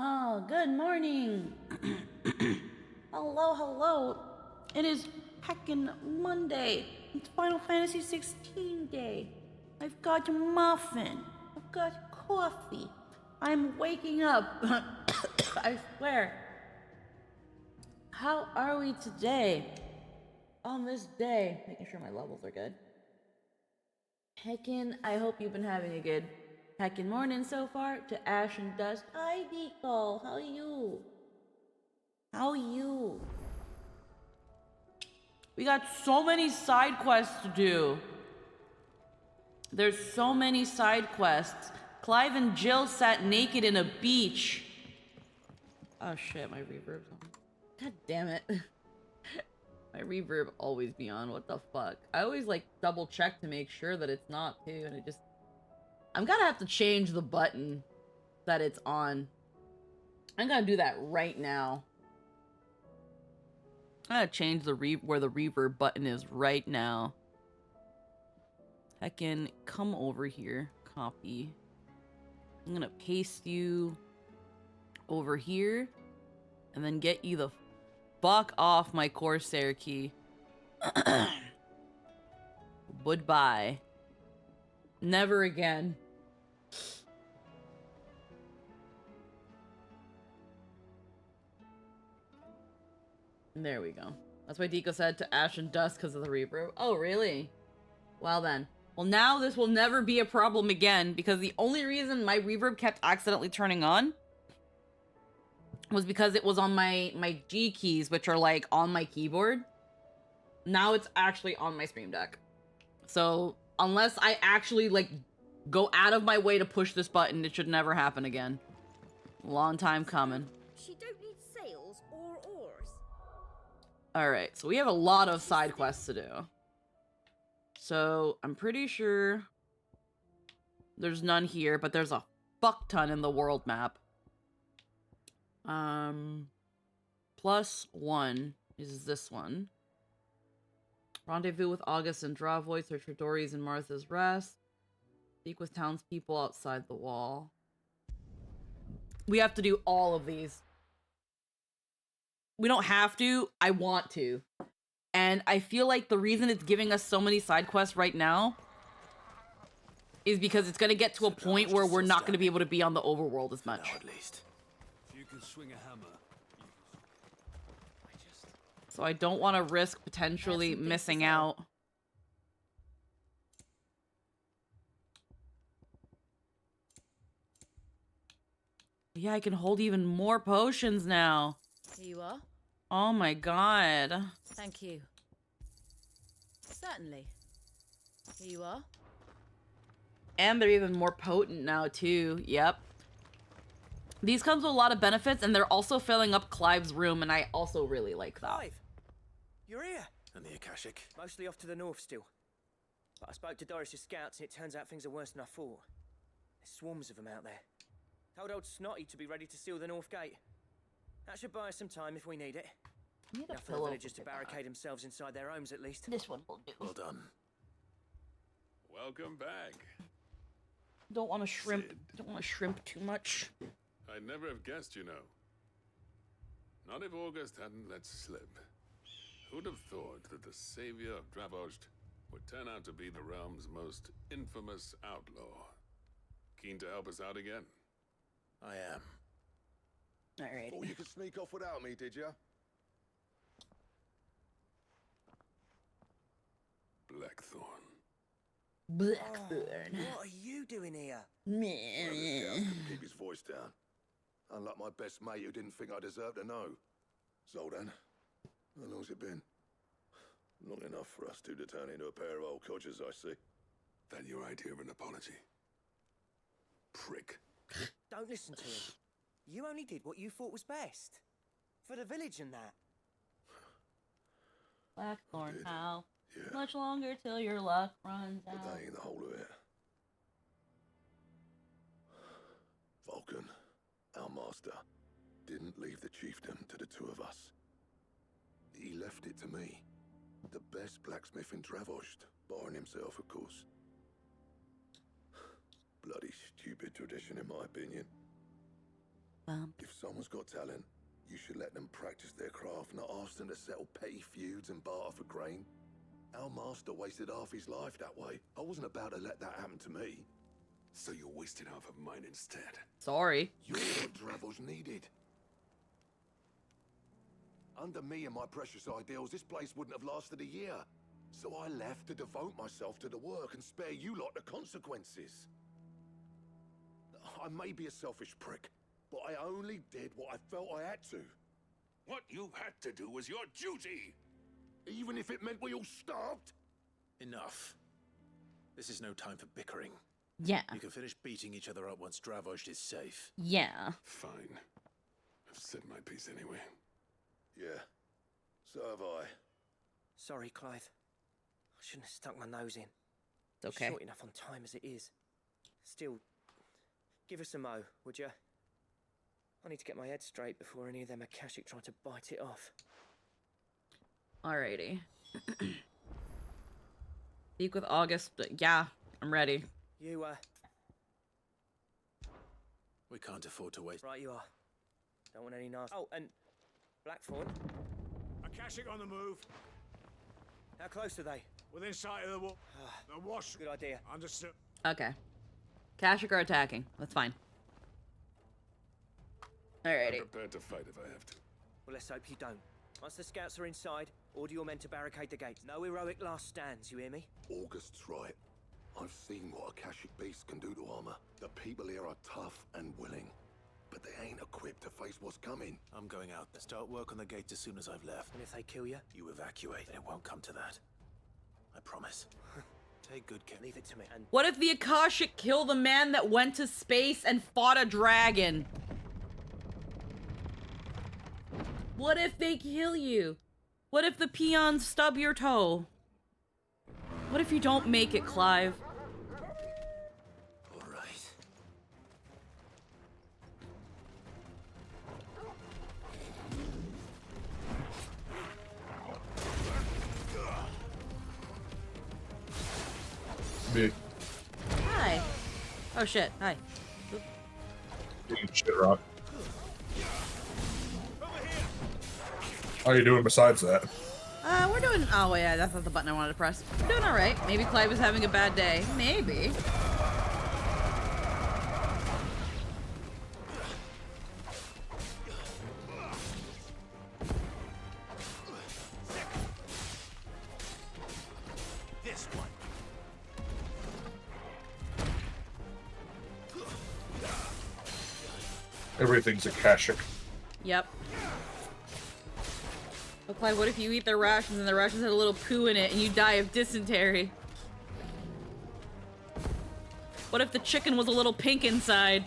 Oh, good morning. Hello, hello. It is heckin' Monday. It's Final Fantasy 16 day. I've got a muffin. I've got coffee. I'm waking up. I swear. How are we today? On this day, making sure my levels are good. Heckin', I hope you've been having a good heckin' morning so far. To Ash and Dust. Hi, Deco. How are you? How are you? We got so many side quests to do. There's so many side quests. Clive and Jill sat naked in a beach. Oh shit, my reverb's on. God damn it. My reverb always be on, what the fuck? I always like double check to make sure that it's not too, and it just... I'm gonna have to change the button that it's on. I'm gonna do that right now. I'm gonna change the where the reverb button is right now. Heckin', come over here. Copy. I'm gonna paste you over here and then get you the fuck off my Corsair key. Goodbye. Never again. There we go. That's why Deco said to Ash and Dust because of the reverb. Oh, really? Well then. Well, now this will never be a problem again because the only reason my reverb kept accidentally turning on was because it was on my G keys, which are like on my keyboard. Now it's actually on my Stream Deck. So unless I actually like go out of my way to push this button, it should never happen again. Long time coming. She don't need sails or oars. Alright, so we have a lot of side quests to do. So I'm pretty sure there's none here, but there's a fuck ton in the world map. +1 is this one. Rendezvous with August and Dravoy, search for Dory's and Martha's Rest. Speak with townspeople outside the wall. We have to do all of these. We don't have to, I want to. And I feel like the reason it's giving us so many side quests right now is because it's gonna get to a point where we're not gonna be able to be on the overworld as much. At least. If you can swing a hammer. So I don't want to risk potentially missing out. Yeah, I can hold even more potions now. Here you are. Oh my god. Thank you. Certainly. Here you are. And they're even more potent now too. Yep. These comes with a lot of benefits, and they're also filling up Clive's room, and I also really like that. Clive, you're here. And the Akashic. Mostly off to the north still. But I spoke to Doris' scouts, and it turns out things are worse than I thought. There's swarms of them out there. Told old Snotty to be ready to seal the north gate. That should buy us some time if we need it. Need a Enough for the pillow villagers to for that. barricade themselves inside their homes at least. This one will do. Well done. Welcome back. Don't want to shrimp. Sid. Don't want to shrimp too much. I'd never have guessed, you know. Not if August hadn't let slip. Who'd have thought that the savior of Dravost would turn out to be the realm's most infamous outlaw? Keen to help us out again? I am. Alright. Thought you could sneak off without me, did you? Blackthorn. Blackburn. What are you doing here? One of the scouts couldn't keep his voice down. Unlike my best mate who didn't think I deserved to know. Zoldan, how long's it been? Long enough for us two to turn into a pair of old codgers, I see. That your idea of an apology? Prick. Don't listen to him. You only did what you thought was best. For the village and that. Blackthorn, Did. how? Yeah, Much longer till your luck runs but out. that ain't the whole of it. Vulcan, our master, didn't leave the chiefdom to the two of us. He left it to me. The best blacksmith in Dravost, barring himself, of course. Bloody stupid tradition, in my opinion. If someone's got talent, you should let them practice their craft, not ask them to settle petty feuds and barter for grain. Our master wasted half his life that way. I wasn't about to let that happen to me. So you wasted half of mine instead. Sorry. You're what Dravos needed. Under me and my precious ideals, this place wouldn't have lasted a year. So I left to devote myself to the work and spare you lot the consequences. I may be a selfish prick, but I only did what I felt I had to. What you had to do was your duty! Even if it meant we all starved? Enough. This is no time for bickering. Yeah. You can finish beating each other up once Dravos is safe. Yeah. Fine. I've said my piece anyway. Yeah, so have I. Sorry, Clive. I shouldn't have stuck my nose in. It's okay. Short enough on time as it is. Still, give us a mo, would you? I need to get my head straight before any of them Akashic try to bite it off. Alrighty. Speak with August. Yeah, I'm ready. You, We can't afford to waste. right you are. Don't want any nasty. Oh, and Blackthorn. Akashic on the move. How close are they? Within sight of the wash. Good idea. Understood. Okay. Kashik are attacking. That's fine. I'm Alrighty. prepared to fight if I have to. Well, let's hope you don't. Once the scouts are inside, order your men to barricade the gates. No heroic last stands, you hear me? August's right. I've seen what Akashic beasts can do to armor. The people here are tough and willing, but they ain't equipped to face what's coming. I'm going out. Start work on the gate as soon as I've left. And if they kill you, You evacuate, and it won't come to that. I promise. Take good care. leave it to me. And What if the Akashic kill the man that went to space and fought a dragon? What if they kill you? What if the peons stub your toe? What if you don't make it, Clive? All right. Me. Hi. Oh shit, hi. Shit rock. How are you doing besides that? We're doing. Oh, yeah, that's not the button I wanted to press. We're doing all right. Maybe Clive is having a bad day. Maybe. This one. Everything's Akashic. Yep. Oh, Clive, what if you eat their rations and the rations had a little poo in it and you die of dysentery? What if the chicken was a little pink inside?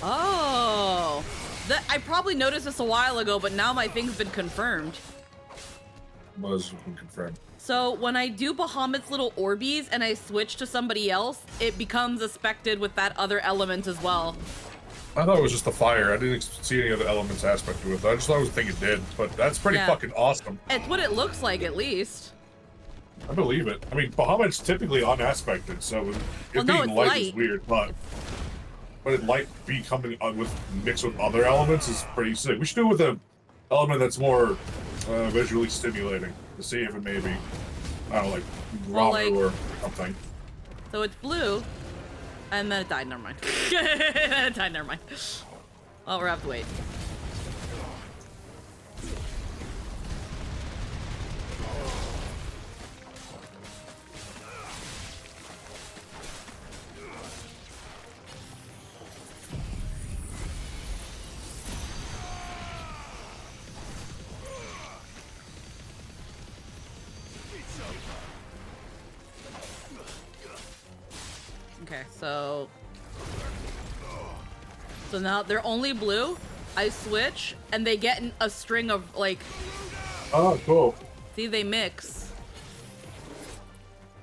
Oh, I probably noticed this a while ago, but now my thing's been confirmed. Was confirmed. So when I do Bahamut's little Orbeez and I switch to somebody else, it becomes aspected with that other element as well. I thought it was just the fire. I didn't see any other elements aspect to it. I just thought it was the thing it did, but that's pretty Yeah. fucking awesome. It's what it looks like, at least. I believe it. I mean, Bahamut's typically unaspected, so it Well, no, being it's light is light. weird, but it light becoming with mixed with other elements is pretty sick. We should do it with an element that's more visually stimulating to see if it maybe, I don't know, like Well, Ramu like- or something. So it's blue, and then it died. Never mind. It died. Never mind. Well, we'll have to wait. Okay, so now they're only blue. I switch, and they get a string of like. Oh, cool. See, they mix.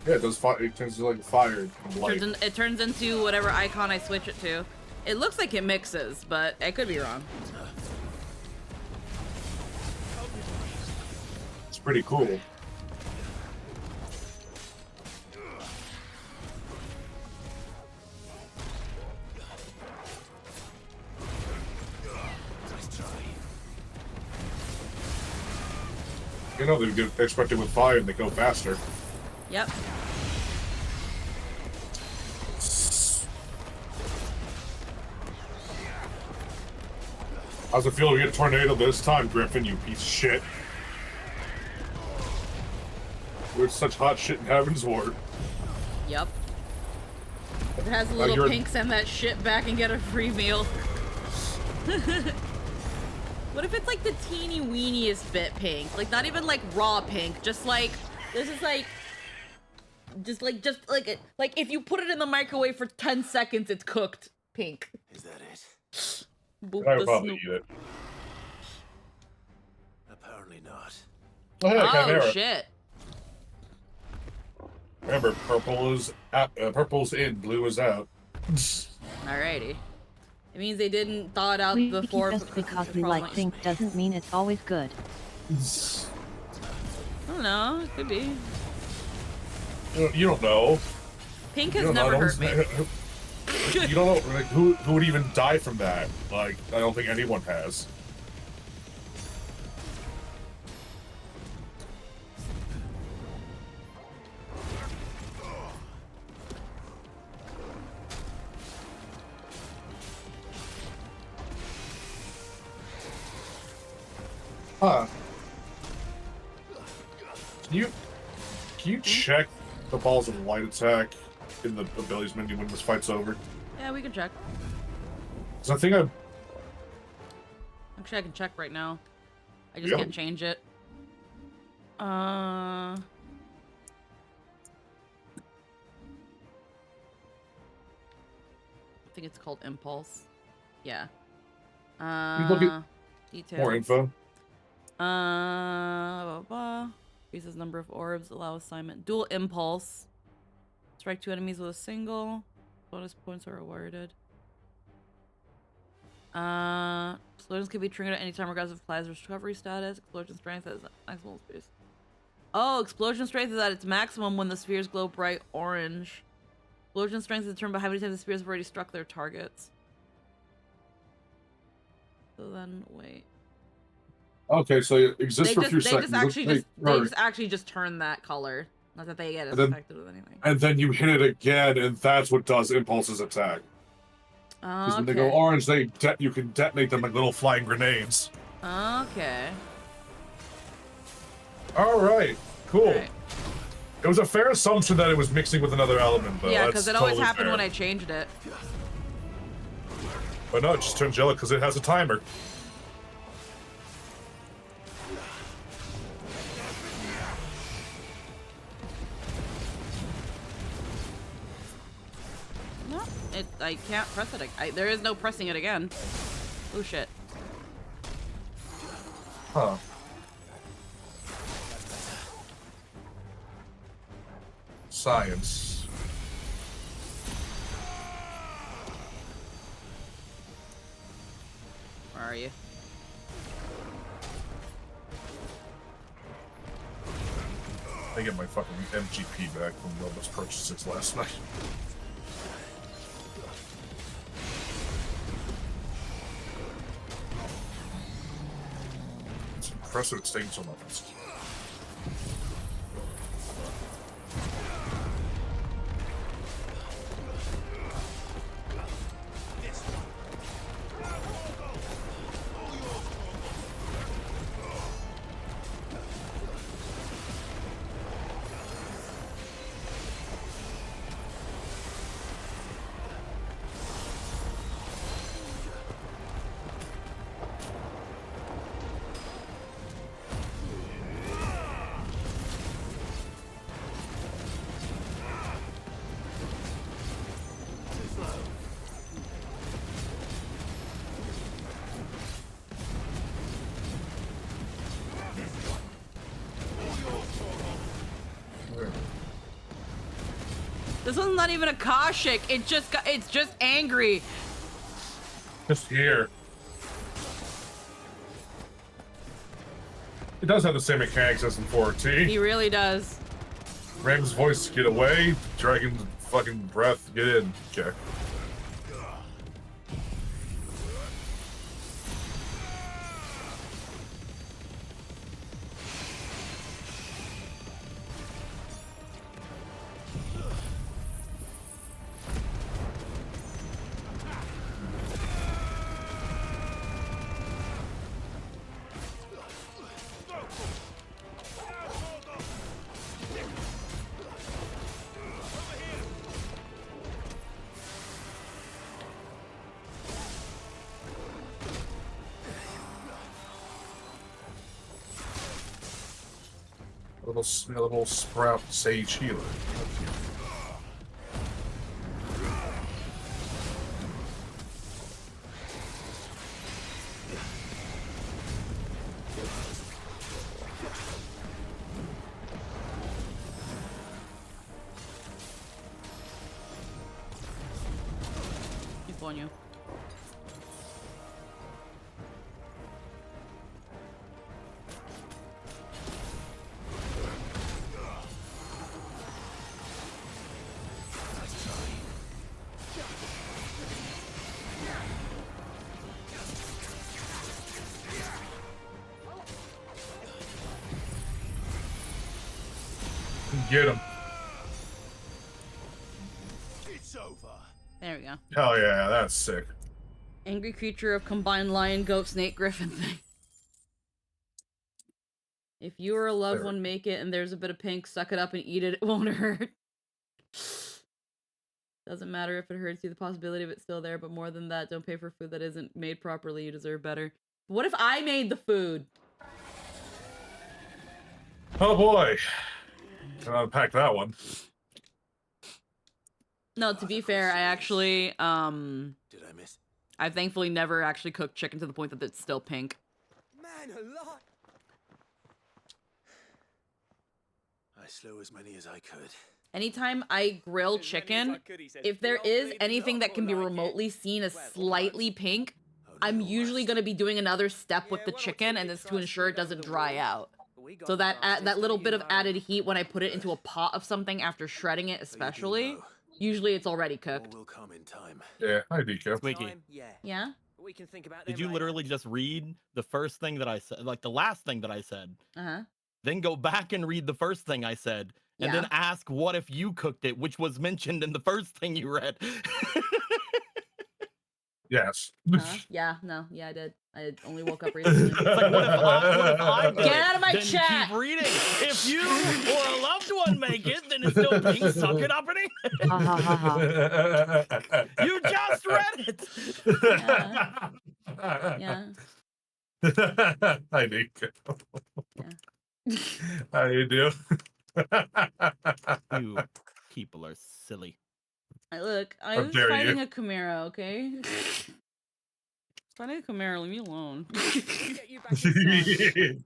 Yeah, it does fire. It turns into like fire and light. It turns into whatever icon I switch it to. It looks like it mixes, but I could be wrong. It's pretty cool. You know, they get expected with fire and they go faster. Yep. How's it feel to get a tornado this time, Griffin, you piece of shit? We're such hot shit in Heaven's Ward. Yep. It has a little pink, send that shit back and get a free meal. What if it's like the teeny weeniest bit pink? Like not even like raw pink, just like this is like just like if you put it in the microwave for 10 seconds it's cooked pink. Is that it? Boop I the would probably snoop. eat it. Apparently not. Oh, yeah, Oh Chimera. shit. Remember, purple's in, blue is out. Alrighty. It means they didn't thaw it out We before. just because we like pink doesn't mean it's always good. I don't know. It could be. You don't know. Pink You has don't know. never hurt me. You don't know, like, who would even die from that? Like, I don't think anyone has. Huh. Can you check the balls of light attack in the abilities menu when this fight's over? Yeah, we can check. 'Cause I think I Actually, I can check right now. I just Yeah. can't change it. I think it's called Impulse. Yeah. look at Details. more info. Blah, blah, blah. Increases number of orbs. Allow assignment. Dual Impulse. Strike 2 enemies with a single. Bonus points are awarded. Explosions can be triggered at any time regardless of plasma recovery status. Explosion strength has maximum space. Oh, explosion strength is at its maximum when the spheres glow bright orange. Explosion strength is determined by how many times the spheres have already struck their targets. So then, wait. Okay, so it exists for a few They seconds. just actually just turn that color. Not that they get as affected with anything. And then you hit it again, and that's what does Impulse's attack. Because when they go orange, you can detonate them like little flying grenades. Okay. All right, cool. All right. It was a fair assumption that it was mixing with another element, though. Yeah, That's because it always totally happened fair. when I changed it. But no, it just turns yellow because it has a timer. No, I can't press it. There is no pressing it again. Oh shit. Huh. Science. Where are you? I get my fucking MGP back from those purchases last night. It's impressive it's taking so long. This one's not even a Kashik. It's just angry. Just here. It does have the same mechanics as in 4T. He really does. Ram's voice, get away. Dragon's fucking breath, get in. Okay. Little sprout sage healer. Keep on you. Get him. It's over. There we go. Hell yeah, that's sick. Angry creature of combined lion, goat, snake, griffin thing. If you or a loved one make it and there's a bit of pink, suck it up and eat it. It won't hurt. Doesn't matter if it hurts you, the possibility of it's still there, but more than that, don't pay for food that isn't made properly. You deserve better. What if I made the food? Oh boy. Can unpack that one. No, to be fair, I actually, Did I miss? I've thankfully never actually cooked chicken to the point that it's still pink. Man alive! I slew as many as I could. Anytime I grill chicken, if there is anything that can be remotely seen as slightly pink, I'm usually going to be doing another step with the chicken, and it's to ensure it doesn't dry out. So that that little bit of added heat when I put it into a pot of something after shredding it especially, usually it's already cooked. Will come in time. Yeah, hi Deco. Squeaky, Yeah? We can think about did them you later. literally just read the first thing that I said, like the last thing that I said, Uh-huh. then go back and read the first thing I said, and Yeah. then ask what if you cooked it, which was mentioned in the first thing you read? Yes. Yeah, no, yeah, I did. I only woke up recently. It's like, what if I do Get it? out of my Then chat! keep reading. If you or a loved one make it, then it's still pink. Suck it up and eat it. Ha ha ha ha. You just read it. Yeah. Hi Deco. Yeah. How you do? You people are silly. Look, I How was dare fighting you. a Chimera, okay? Fighting a Chimera, leave me alone. Get you back inside.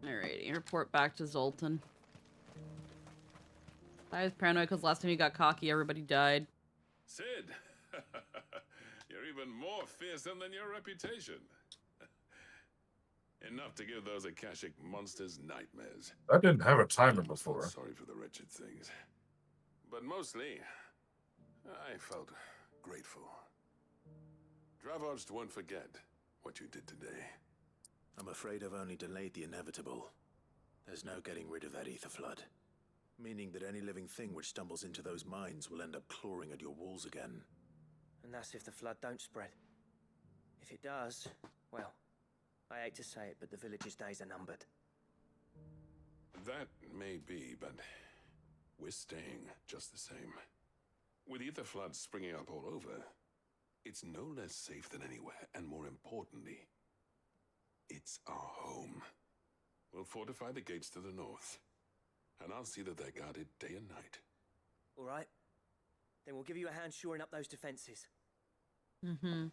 Alrighty, report back to Zoltan. I was paranoid because last time he got cocky, everybody died. Sid, you're even more fearsome than your reputation. Enough to give those Akashic monsters nightmares. I didn't have a timer before. Sorry for the wretched things. But mostly, I felt grateful. Dravoged won't forget what you did today. I'm afraid I've only delayed the inevitable. There's no getting rid of that ether flood. Meaning that any living thing which stumbles into those mines will end up clawing at your walls again. And that's if the flood don't spread. If it does, well, I hate to say it, but the village's days are numbered. That may be, but we're staying just the same. With ether floods springing up all over, it's no less safe than anywhere, and more importantly, it's our home. We'll fortify the gates to the north, and I'll see that they're guarded day and night. All right? Then we'll give you a hand shoring up those defenses. Mm-hmm.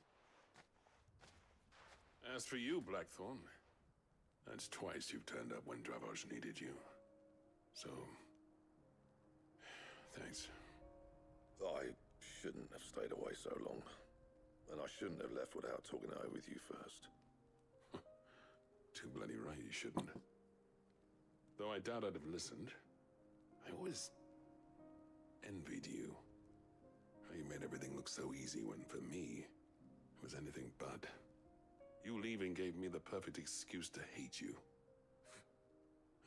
As for you, Blackthorn, that's twice you've turned up when Dravosh needed you. So, thanks. I shouldn't have stayed away so long. And I shouldn't have left without talking it over with you first. Too bloody right you shouldn't. Though I doubt I'd have listened. I always envied you. How you made everything look so easy when, for me, it was anything but. You leaving gave me the perfect excuse to hate you.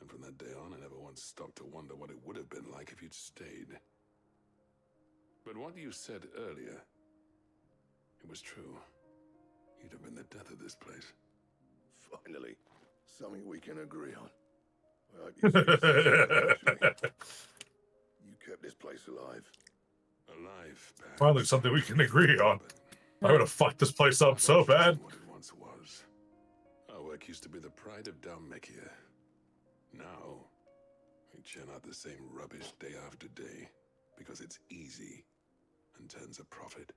And from that day on, I never once stopped to wonder what it would have been like if you'd stayed. But what you said earlier, it was true. You'd have been the death of this place. Finally, something we can agree on. I hope you see this eventually. You kept this place alive. Alive, perhaps. Finally, something we can agree on. But I would have fucked this place up so Dravosh bad. isn't what it once was. Our work used to be the pride of Dalmekia. Now, we churn out the same rubbish day after day because it's easy and turns a profit.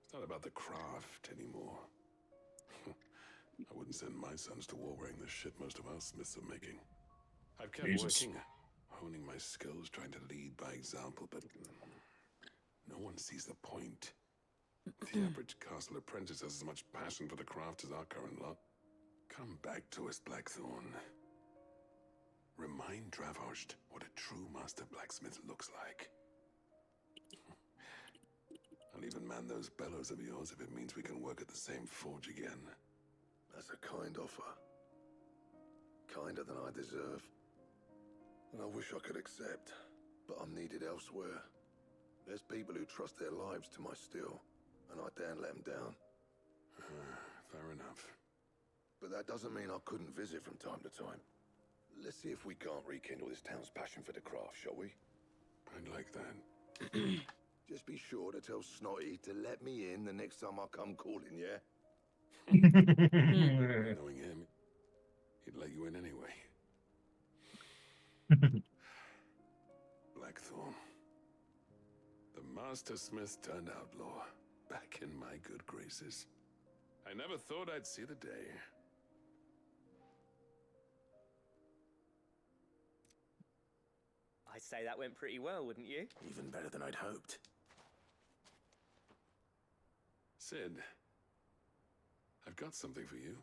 It's not about the craft anymore. I wouldn't send my sons to war wearing the shit most of our smiths are making. I've kept Jesus. working, honing my skills, trying to lead by example, but no one sees the point. The average castle apprentice has as much passion for the craft as our current lot. Come back to us, Blackthorn. Remind Dravosh what a true master blacksmith looks like. I'll even man those bellows of yours if it means we can work at the same forge again. That's a kind offer. Kinder than I deserve. And I wish I could accept, but I'm needed elsewhere. There's people who trust their lives to my steel, and I daren't let them down. Fair enough. But that doesn't mean I couldn't visit from time to time. Let's see if we can't rekindle this town's passion for the craft, shall we? I'd like that. Just be sure to tell Snotty to let me in the next time I come calling, yeah? Knowing him, he'd let you in anyway. Blackthorn. The master smith turned outlaw, back in my good graces. I never thought I'd see the day. I'd say that went pretty well, wouldn't you? Even better than I'd hoped. Sid, I've got something for you.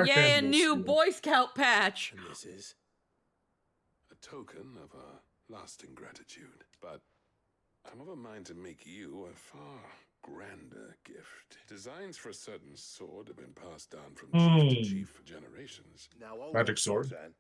Yay, a new Boy Scout patch! And this is? A token of our lasting gratitude. But I'm of a mind to make you a far grander gift. Designs for a certain sword have been passed down from chief to chief for generations. Now, hold Magic on, sword. Sultan.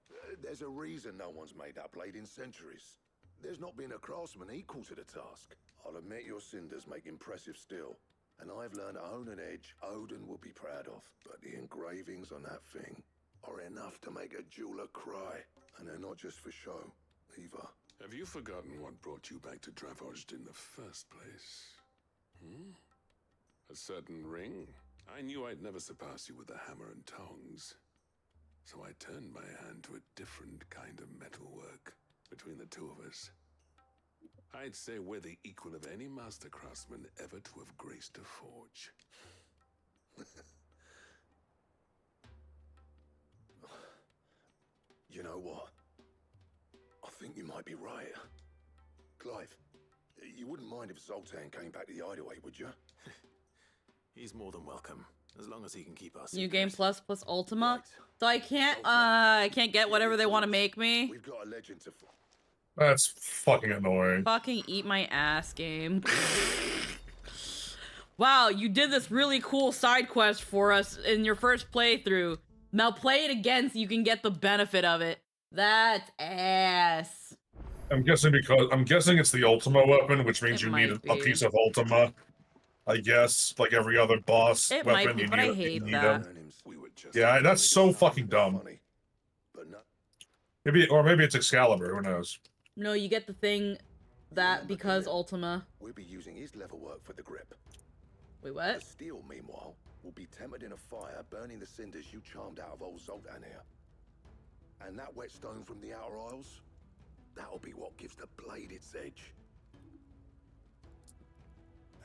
There's a reason no one's made that blade in centuries. There's not been a craftsman equal to the task. I'll admit your cinders make impressive steel, and I've learned to own an edge Odin will be proud of. But the engravings on that thing are enough to make a jeweler cry, and they're not just for show, either. Have you forgotten what brought you back to Dravosh in the first place? A certain ring? I knew I'd never surpass you with the hammer and tongs. So I turned my hand to a different kind of metalwork between the two of us. I'd say we're the equal of any master craftsman ever to have graced a forge. You know what? I think you might be right. Clive, you wouldn't mind if Zoltan came back to the Hideaway, would you? He's more than welcome, as long as he can keep us. New game plus Ultima. Right. So I can't get whatever they want to make me. We've got a legend to... That's fucking annoying. Fucking eat my ass, game. Wow, you did this really cool side quest for us in your first playthrough. Now play it again so you can get the benefit of it. That's ass. I'm guessing it's the Ultima weapon, which means It you need might a be. piece of Ultima. I guess, like every other boss It weapon, might be, you but need, I you hate need that. them. We were just Yeah, that's so fucking dumb. Funny, but no, Maybe it's Excalibur. Who knows? No, you get the thing that because Ultima. we'll be using his leather work for the grip. Wait, The what? steel, meanwhile, will be tempered in a fire, burning the cinders you charmed out of old Zoltan here. And that whetstone from the Outer Isles? That'll be what gives the blade its edge.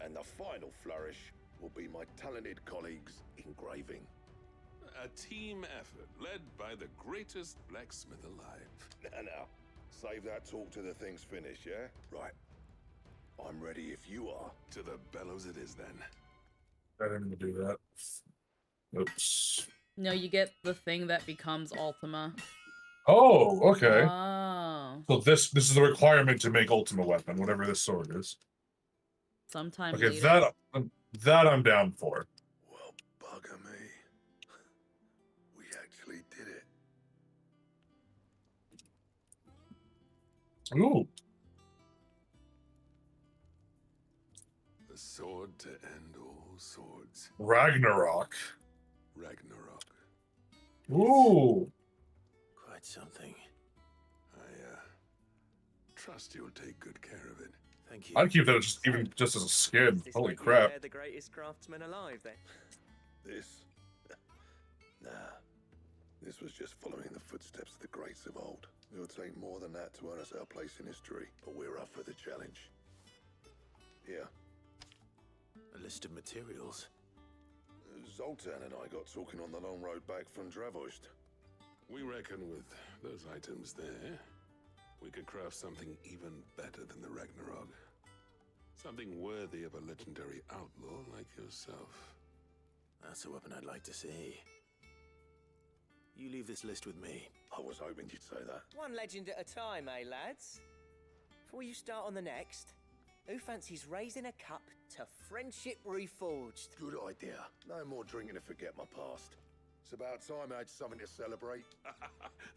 And the final flourish will be my talented colleagues' engraving. A team effort led by the greatest blacksmith alive. Now, save that talk till the thing's finished, yeah? Right. I'm ready if you are. To the bellows it is then. I didn't even do that. Oops. No, you get the thing that becomes Ultima. Oh, okay. Oh. So this is the requirement to make Ultima weapon, whatever this sword is. Sometime Okay, later. that I'm down for. Well, bugger me. We actually did it. Ooh. The sword to end all swords. Ragnarok. Ragnarok. Ooh. Quite something. I trust you'll take good care of it. Thank you. I'd keep that just as a skin. This Holy make you crap. the greatest craftsman alive, then. This? Nah. This was just following the footsteps of the greats of old. It'll take more than that to earn us our place in history, but we're up for the challenge. Here. A list of materials. Zoltan and I got talking on the long road back from Dravozd. We reckon with those items there, we could craft something even better than the Ragnarok. Something worthy of a legendary outlaw like yourself. That's a weapon I'd like to see. You leave this list with me. I was hoping you'd say that. One legend at a time, eh, lads? Before you start on the next, who fancies raising a cup to friendship reforged? Good idea. No more drinking to forget my past. It's about time I had something to celebrate.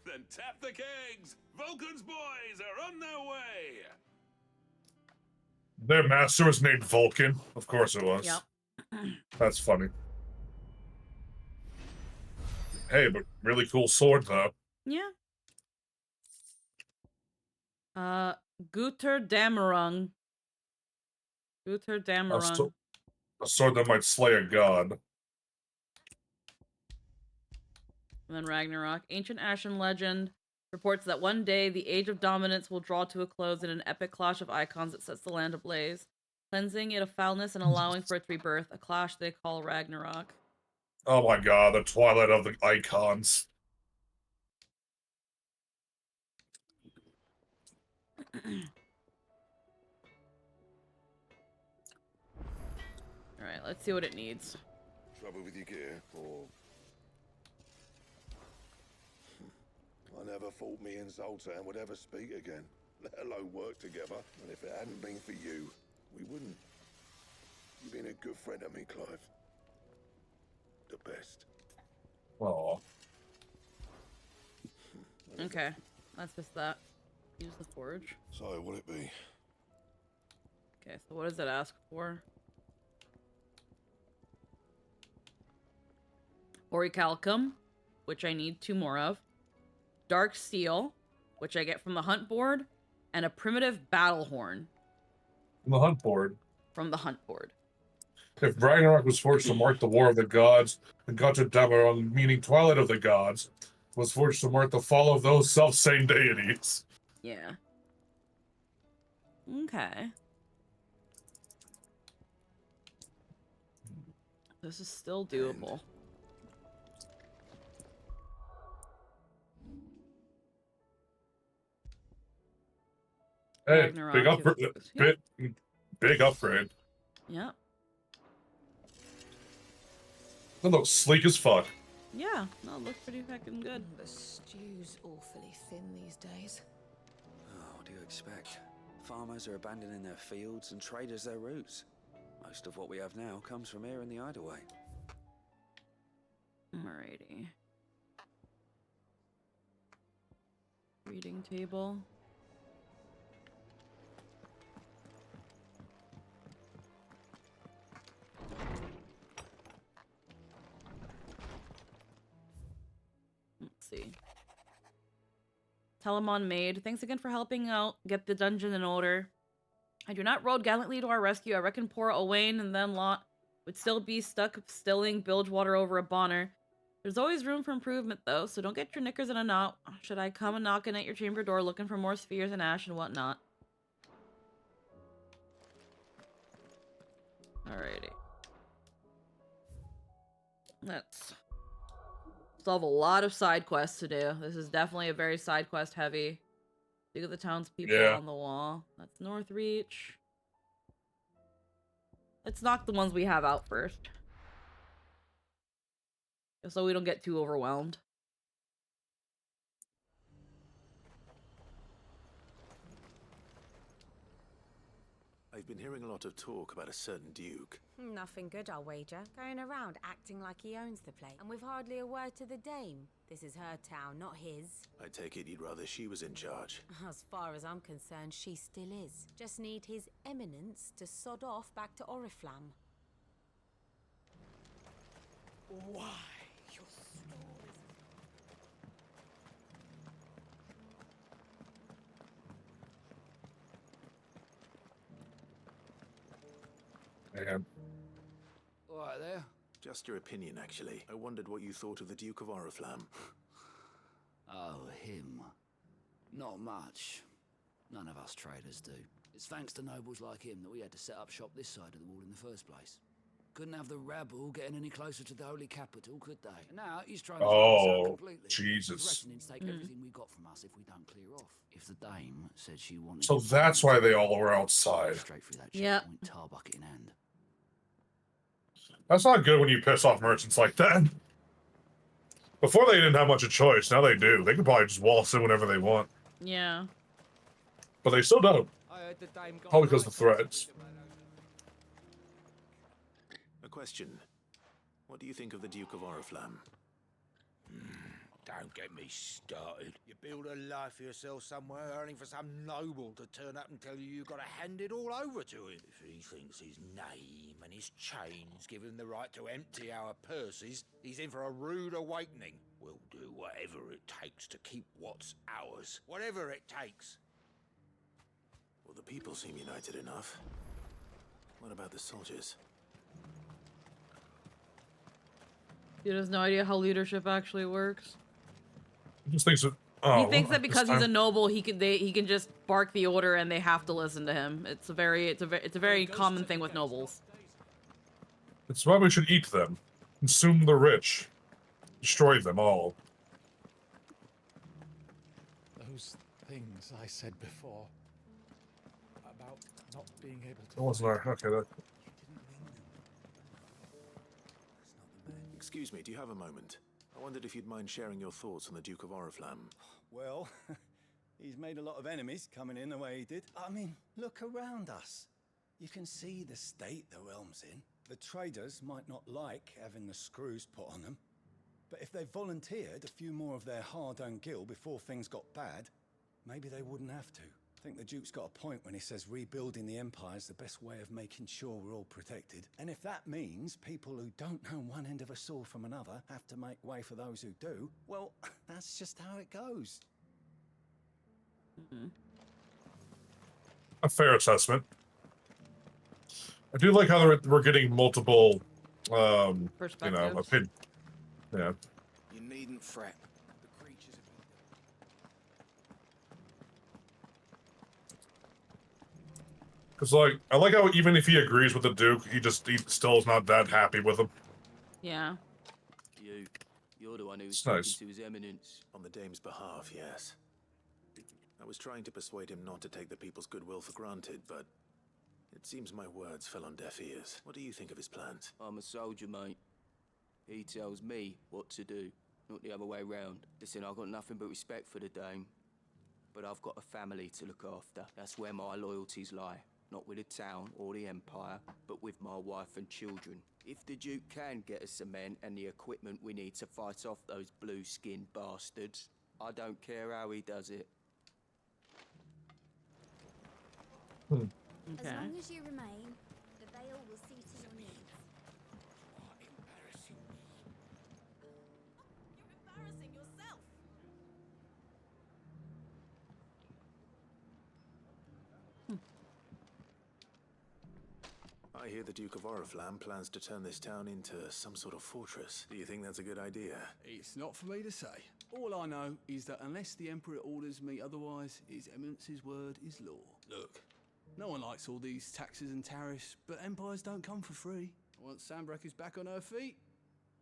Then tap the kegs! Vulcan's boys are on their way! Their master was named Vulcan. Of course it was. Yep. That's funny. Hey, but really cool sword, though. Yeah. Guter Damerung. Guter Damerung. A sword that might slay a god. And then Ragnarok. Ancient Ashen legend reports that one day the Age of Dominance will draw to a close in an epic clash of icons that sets the land ablaze, cleansing it of foulness and allowing for its rebirth, a clash they call Ragnarok. Oh my god, the twilight of the icons. Alright, let's see what it needs. Trouble with your gear, or... I never thought me and Zoltan would ever speak again, let alone work together. And if it hadn't been for you, we wouldn't. You've been a good friend to me, Clive. The best. Aw. Okay, that's just that. Use the forge. So, what'll it be? Okay, so what does it ask for? Orichalcum, which I need 2 more of. Dark Steel, which I get from the hunt board. And a primitive battle horn. From the hunt board. From the hunt board. If Ragnarok was forged to mark the War of the Gods, and Gata Damarung, meaning Twilight of the Gods, was forged to mark the fall of those self-same deities. Yeah. Okay. This is still doable. Hey, Ragnarok big upgrade. is- yeah. Big upgrade. Yeah. That looks sleek as fuck. Yeah. No, it looks pretty fucking good. The stew's awfully thin these days. Oh, what do you expect? Farmers are abandoning their fields and traders their roots. Most of what we have now comes from here in the Hideaway. Alrighty. Reading table. Let's see. Telemon Maid, thanks again for helping out get the dungeon in order. I do not rode gallantly to our rescue. I reckon poor Owain and then Lot would still be stuck stilling bilge water over a bonner. There's always room for improvement, though, so don't get your knickers in a knot. Should I come and knocking at your chamber door looking for more spheres and ash and whatnot? Alrighty. Let's still have a lot of side quests to do. This is definitely a very side quest heavy. Look at the townspeople on the wall. That's Northreach. Let's knock the ones we have out first. Just so we don't get too overwhelmed. I've been hearing a lot of talk about a certain duke. Nothing good, I'll wager. Going around acting like he owns the place. And with hardly a word to the dame. This is her town, not his. I take it you'd rather she was in charge. As far as I'm concerned, she still is. Just need his eminence to sod off back to Oriflamme. Why? Your stories. Man. Right there. Just your opinion, actually. I wondered what you thought of the Duke of Oriflamme. Oh, him. Not much. None of us traders do. It's thanks to nobles like him that we had to set up shop this side of the wall in the first place. Couldn't have the rabble getting any closer to the holy capital, could they? And now he's trying to shut us out completely. Jesus. Threatening to take everything we got from us if we don't clear off. If the dame said she wanted... So that's why they all were outside. Straight through that checkpoint, tar bucket in hand. That's not good when you piss off merchants like that. Before they didn't have much of a choice, now they do. They can probably just waltz in whenever they want. Yeah. But they still don't. Probably because of the threats. A question. What do you think of the Duke of Oriflamme? Don't get me started. You build a life for yourself somewhere, earning for some noble to turn up and tell you you've got to hand it all over to him. If he thinks his name and his chains give him the right to empty our purses, he's in for a rude awakening. We'll do whatever it takes to keep what's ours. Whatever it takes. Well, the people seem united enough. What about the soldiers? He has no idea how leadership actually works. He just thinks that. Oh, he thinks that because he's a noble, he can just bark the order and they have to listen to him. It's a very common thing with nobles. It's why we should eat them, consume the rich, destroy them all. Those things I said before about not being able to. That wasn't our. Okay, that. Excuse me, do you have a moment? I wondered if you'd mind sharing your thoughts on the Duke of Oriflamme. Well, he's made a lot of enemies coming in the way he did. I mean, look around us. You can see the state the realm's in. The traders might not like having the screws put on them, but if they volunteered a few more of their hard-earned gil before things got bad, maybe they wouldn't have to. I think the Duke's got a point when he says rebuilding the Empire is the best way of making sure we're all protected. And if that means people who don't know one end of a sword from another have to make way for those who do, well, that's just how it goes. A fair assessment. I do like how we're getting multiple, you know, opinion. Yeah. You needn't fret. Because, like, I like how even if he agrees with the Duke, he still is not that happy with him. Yeah. You're the one who's It's talking nice. to his eminence. On the dame's behalf, yes. I was trying to persuade him not to take the people's goodwill for granted, but it seems my words fell on deaf ears. What do you think of his plans? I'm a soldier, mate. He tells me what to do, not the other way round. Listen, I've got nothing but respect for the dame, but I've got a family to look after. That's where my loyalties lie. Not with the town or the Empire, but with my wife and children. If the Duke can get us cement and the equipment we need to fight off those blue-skinned bastards, I don't care how he does it. Okay. As long as you remain, the Vale will see to your needs. Embarrassing me. You're embarrassing yourself. I hear the Duke of Oriflamme plans to turn this town into some sort of fortress. Do you think that's a good idea? It's not for me to say. All I know is that unless the Emperor orders me otherwise, His Eminence's word is law. Look, no one likes all these taxes and tariffs, but empires don't come for free. Once Sandbreck is back on her feet,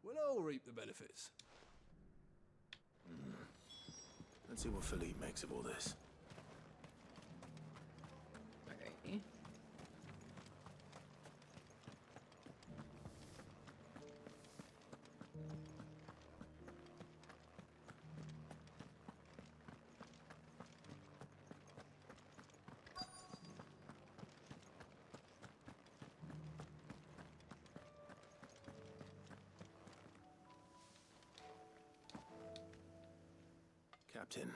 we'll all reap the benefits. Let's see what Philippe makes of all this. Alrighty. Captain,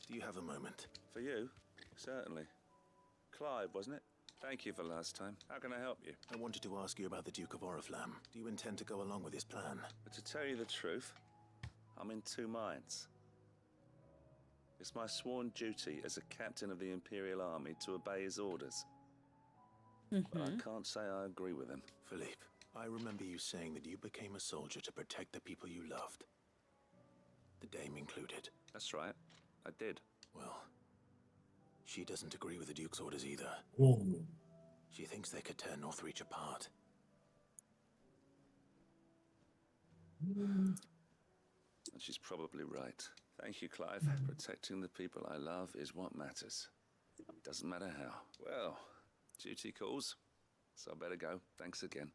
do you have a moment? For you? Certainly. Clive, wasn't it? Thank you for last time. How can I help you? I wanted to ask you about the Duke of Oriflamme. Do you intend to go along with his plan? But to tell you the truth, I'm in two minds. It's my sworn duty as a captain of the Imperial Army to obey his orders. But I can't say I agree with him. Philippe, I remember you saying that you became a soldier to protect the people you loved. The Dame included. That's right. I did. Well, she doesn't agree with the Duke's orders either. Ooh. She thinks they could tear Northreach apart. And she's probably right. Thank you, Clive. Protecting the people I love is what matters. Doesn't matter how. Well, duty calls, so I better go. Thanks again.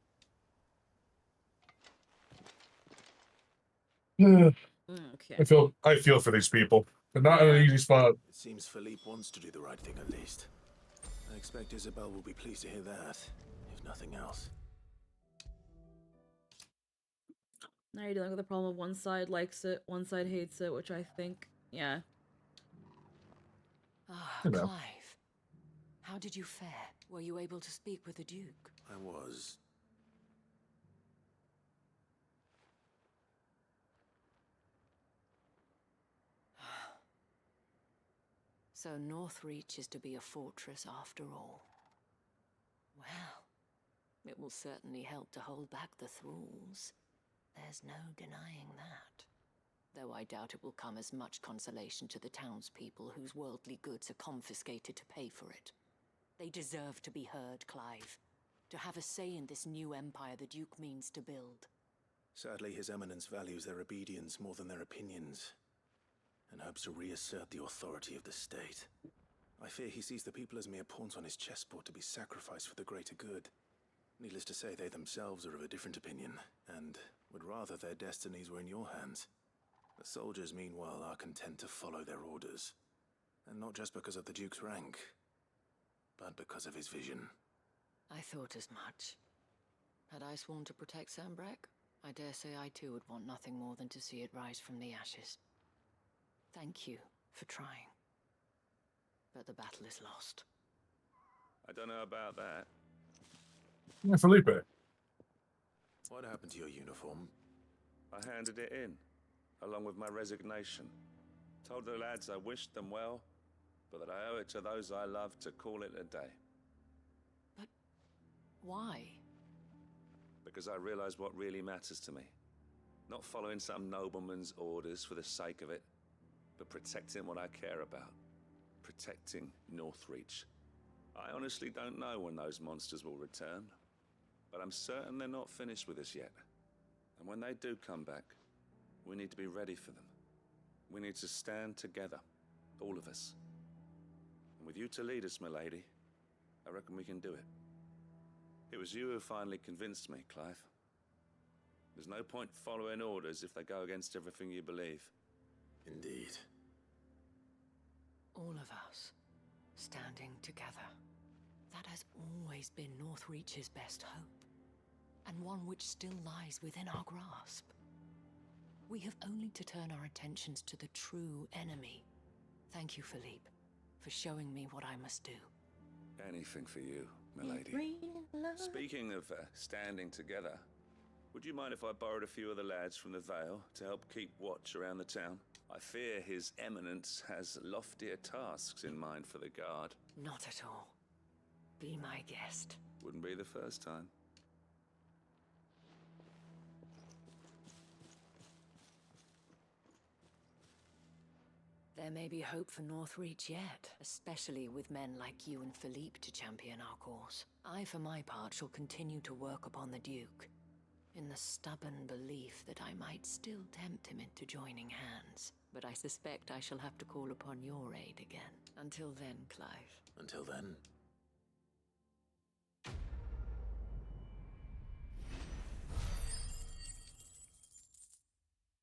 Okay. I feel for these people. They're not in an easy spot. It seems Philippe wants to do the right thing at least. I expect Isabel will be pleased to hear that, if nothing else. Now you're dealing with the problem of one side likes it, one side hates it, which I think, yeah. Ah, You know. Clive. How did you fare? Were you able to speak with the Duke? I was. So Northreach is to be a fortress after all. Well, it will certainly help to hold back the thralls. There's no denying that. Though I doubt it will come as much consolation to the townspeople whose worldly goods are confiscated to pay for it. They deserve to be heard, Clive. To have a say in this new empire the Duke means to build. Sadly, His Eminence values their obedience more than their opinions, and hopes to reassert the authority of the state. I fear he sees the people as mere pawns on his chessboard to be sacrificed for the greater good. Needless to say, they themselves are of a different opinion, and would rather their destinies were in your hands. The soldiers, meanwhile, are content to follow their orders. And not just because of the Duke's rank, but because of his vision. I thought as much. Had I sworn to protect Sandbreck, I dare say I too would want nothing more than to see it rise from the ashes. Thank you for trying. But the battle is lost. I don't know about that. Yeah, Felipe. What happened to your uniform? I handed it in, along with my resignation. Told the lads I wished them well, but that I owe it to those I love to call it a day. But why? Because I realize what really matters to me. Not following some nobleman's orders for the sake of it, but protecting what I care about. Protecting Northreach. I honestly don't know when those monsters will return, but I'm certain they're not finished with us yet. And when they do come back, we need to be ready for them. We need to stand together, all of us. And with you to lead us, milady, I reckon we can do it. It was you who finally convinced me, Clive. There's no point following orders if they go against everything you believe. Indeed. All of us, standing together. That has always been Northreach's best hope, and one which still lies within our grasp. We have only to turn our attentions to the true enemy. Thank you, Philippe, for showing me what I must do. Anything for you, milady. Speaking of standing together, would you mind if I borrowed a few of the lads from the Vale to help keep watch around the town? I fear His Eminence has loftier tasks in mind for the guard. Not at all. Be my guest. Wouldn't be the first time. There may be hope for Northreach yet, especially with men like you and Philippe to champion our cause. I, for my part, shall continue to work upon the Duke, in the stubborn belief that I might still tempt him into joining hands. But I suspect I shall have to call upon your aid again. Until then, Clive. Until then.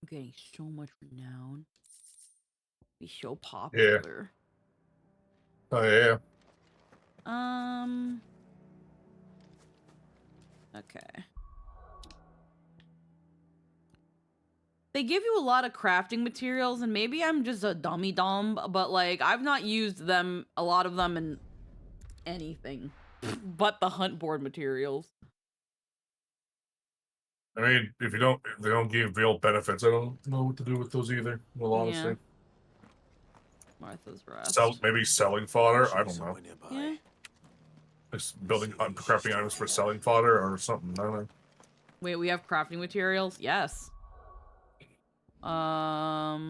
I'm getting so much renown. Be so popular. Oh yeah. Okay. They give you a lot of crafting materials, and maybe I'm just a dummy dumb, but like I've not used them, a lot of them in anything but the hunt board materials. I mean, if they don't give real benefits, I don't know what to do with those either. Well, honestly. Yeah. Martha's Rest. Maybe selling fodder. I don't know. Yeah. Just building, crafting items for selling fodder or something. I don't know. Wait, we have crafting materials? Yes. All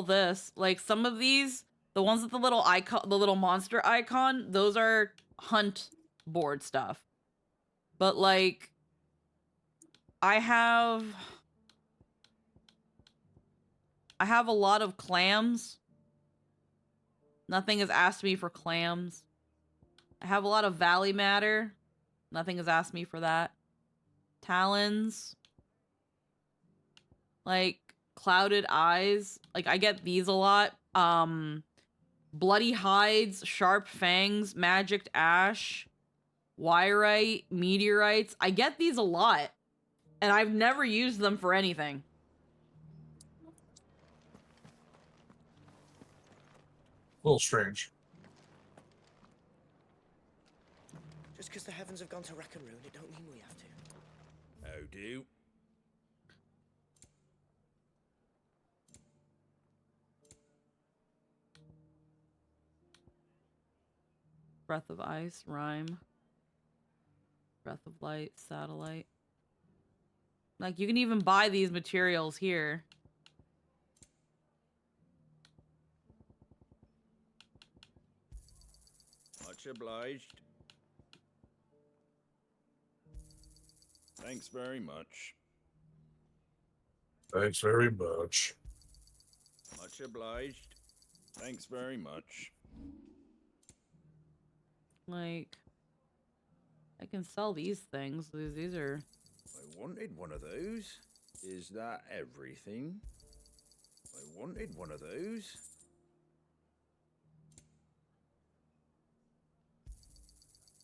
this, like some of these, the ones with the little icon, the little monster icon, those are hunt board stuff. But like, I have a lot of clams. Nothing has asked me for clams. I have a lot of valley matter. Nothing has asked me for that. Talons. Like, clouded eyes. Like, I get these a lot. Bloody hides, sharp fangs, magicked ash, wyrite, meteorites. I get these a lot. And I've never used them for anything. A little strange. Just because the heavens have gone to rack and ruin, it don't mean we have to. Oh, do? Breath of ice, rhyme. Breath of light, satellite. Like, you can even buy these materials here. Much obliged. Thanks very much. Thanks very much. Much obliged. Thanks very much. Like, I can sell these things. These are... I wanted one of those. Is that everything? I wanted one of those.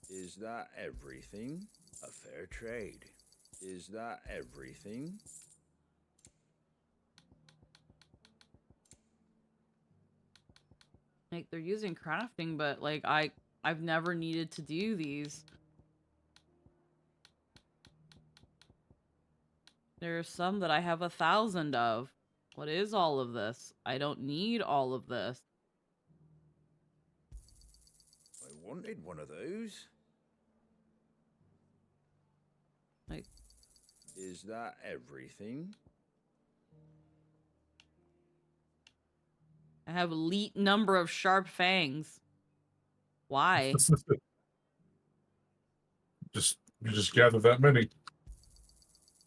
Is that everything? A fair trade. Is that everything? Like, they're using crafting, but, like, I've never needed to do these. There are some that I have 1,000 of. What is all of this? I don't need all of this. I wanted one of those. Like, is that everything? I have elite number of sharp fangs. Why? You just gather that many.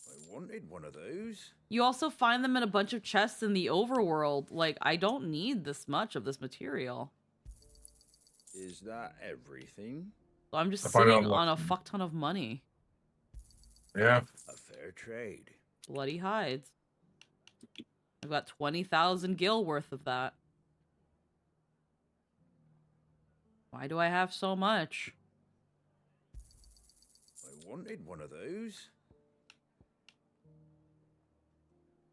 I wanted one of those. You also find them in a bunch of chests in the overworld. Like, I don't need this much of this material. Is that everything? So I'm just sitting on a fuck ton of money. Yeah. A fair trade. Bloody hides. I've got 20,000 gil worth of that. Why do I have so much? I wanted one of those.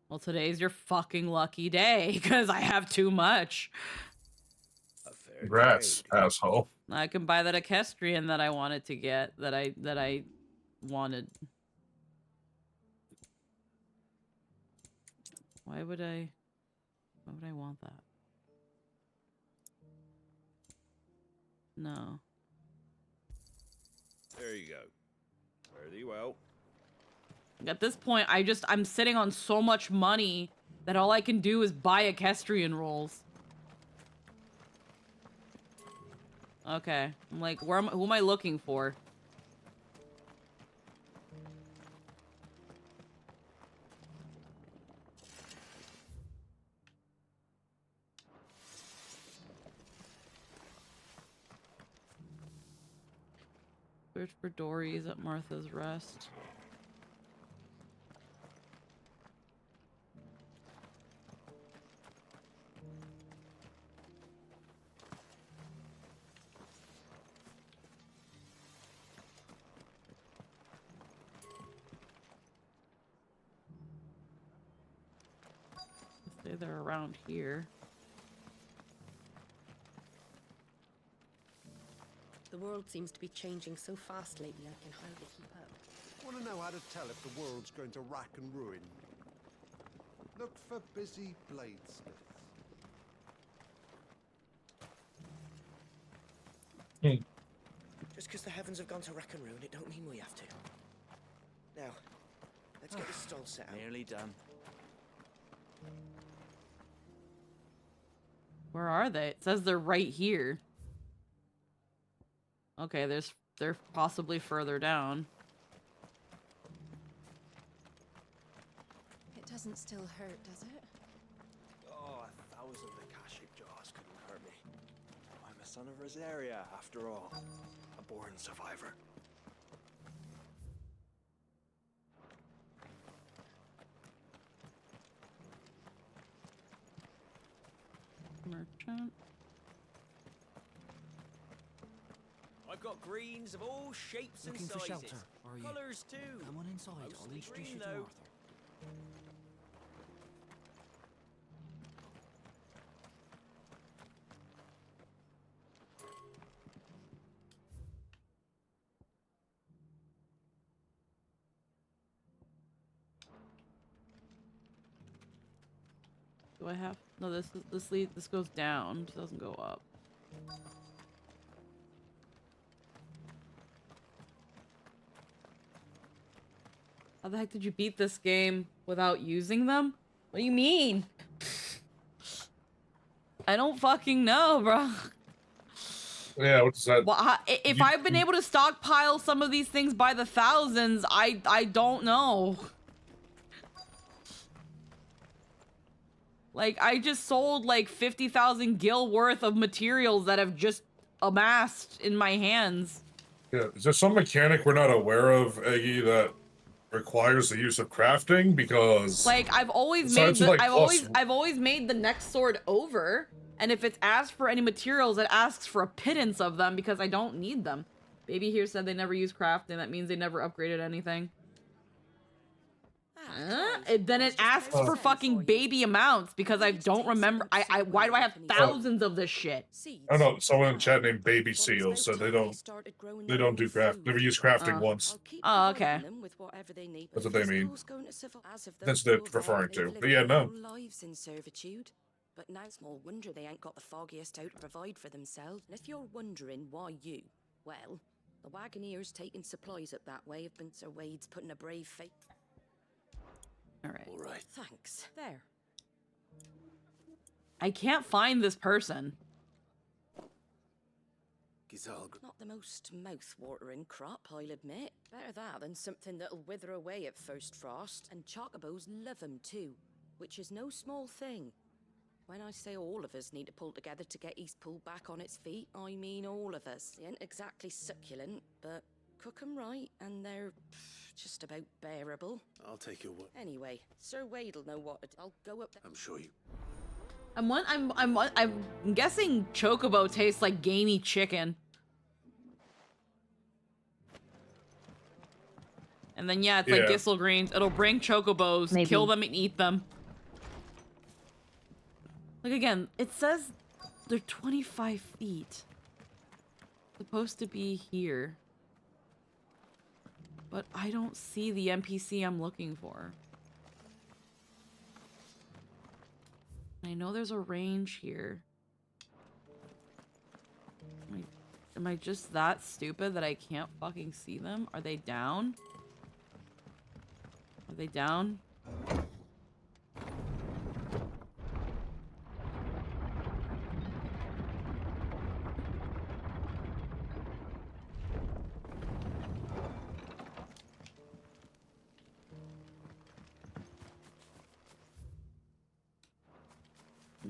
Well, today's your fucking lucky day, because I have too much. A fair Congrats, asshole. I can buy that equestrian that I wanted to get, that I wanted. Why would I want that? No. There you go. Very well. At this point, I'm sitting on so much money that all I can do is buy equestrian rolls. Okay, I'm like, who am I looking for? Search for Dory's at Martha's Rest. Say they're around here. The world seems to be changing so fast lately, I can hardly keep up. Want to know how to tell if the world's going to rack and ruin? Look for busy bladesmiths. Just because the heavens have gone to rack and ruin, it don't mean we have to. Now, let's get this stall set out. Nearly done. Where are they? It says they're right here. Okay, they're possibly further down. It doesn't still hurt, does it? Oh, 1,000 Akashic jars couldn't hurt me. I'm a son of Rosaria, after all. A born survivor. Merchant. I've got greens of all shapes Looking and for sizes. shelter, are you? Colours too. Come on inside. I'll Mostly introduce green, you to though. Martha. Do I have? No, this goes down. It doesn't go up. How the heck did you beat this game without using them? What do you mean? I don't fucking know, bro. Yeah, what's that? Well, if I've been able to stockpile some of these things by the thousands, I don't know. Like, I just sold like 50,000 gil worth of materials that have just amassed in my hands. Yeah, is there some mechanic we're not aware of, Eggy, that requires the use of crafting? Because Like, I've always besides made the, like I've always made the next sword over, and if it's asked for any materials, it asks for a pittance of them because I don't need them. Baby here said they never use crafting. That means they never upgraded anything. Then it asks for fucking baby amounts because I don't remember. Why do I have thousands of this shit? I don't know, someone in chat named Baby Seal said they don't do craft, never use crafting once. Oh, okay. That's what they mean. That's what they're referring to. But yeah, no. Lives in servitude. But now small wonder they ain't got the foggiest how to provide for themselves. And if you're wondering why you, well, the wagoneers taking supplies up that way have been Sir Wade's putting a brave face. Alright. All right. Thanks. There. I can't find this person. Gizalg. Not the most mouth-watering crop, I'll admit. Better that than something that'll wither away at first frost. And chocobos love 'em too, which is no small thing. When I say all of us need to pull together to get East Pool back on its feet, I mean all of us. They ain't exactly succulent, but cook 'em right and they're just about bearable. I'll take your word. Anyway, Sir Wade'll know what to do. I'll go up there. I'm sure you. I'm guessing chocobo tastes like gamey chicken. And then yeah, it's like Gissel greens. It'll bring chocobos, kill them and eat them. Like again, it says they're 25 feet. Supposed to be here. But I don't see the NPC I'm looking for. I know there's a range here. My Am I just that stupid that I can't fucking see them? Are they down? Are they down?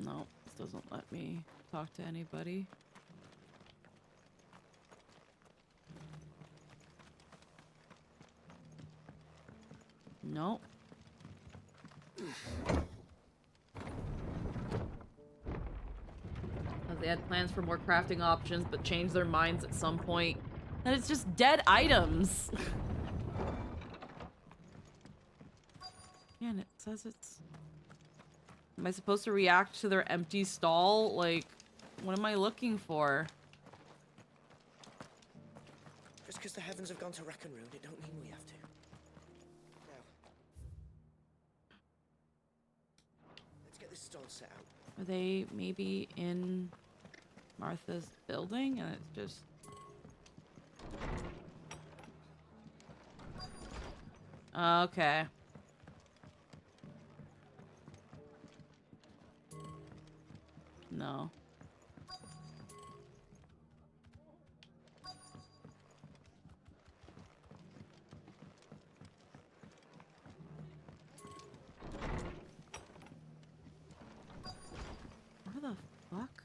No, this doesn't let me talk to anybody. Nope. They had plans for more crafting options, but changed their minds at some point. And it's just dead items. Man, it says it's... Am I supposed to react to their empty stall? Like, what am I looking for? Just because the heavens have gone to rack and ruin, it don't mean we have to. Now, let's get this stall set out. Are they maybe in Martha's building? And it's just... Okay. No. Where the fuck?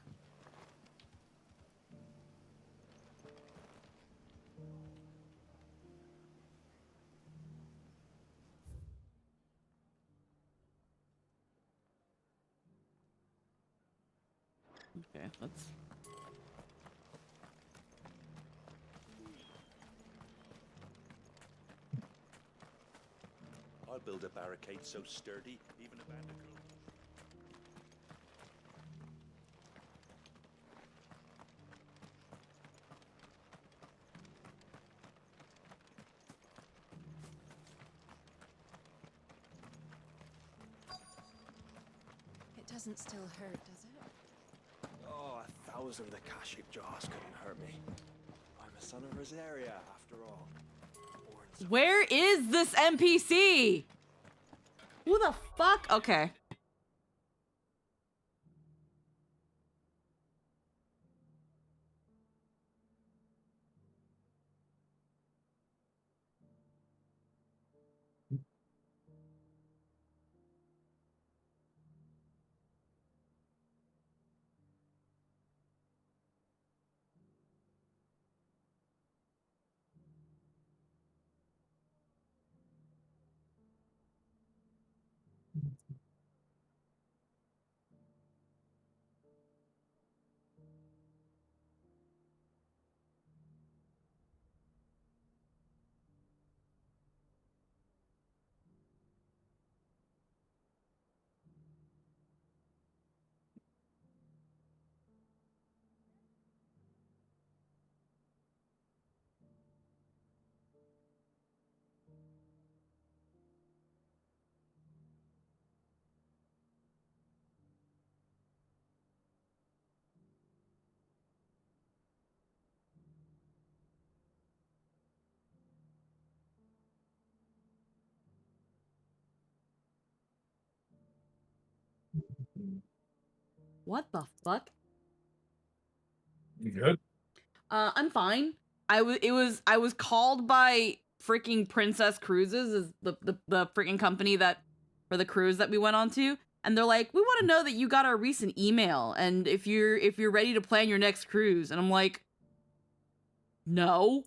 Okay, let's... I'll build a barricade so sturdy, even a bandicoot. It doesn't still hurt, does it? Oh, 1,000 Akashic jaws couldn't hurt me. I'm a son of Rosaria, after all. Where is this NPC? Who the fuck? Okay. What the fuck? You good? I'm fine. I was called by freaking Princess Cruises, is the freaking company that for the cruise that we went on to, and they're like, we want to know that you got our recent email and if you're ready to plan your next cruise. And I'm like, no.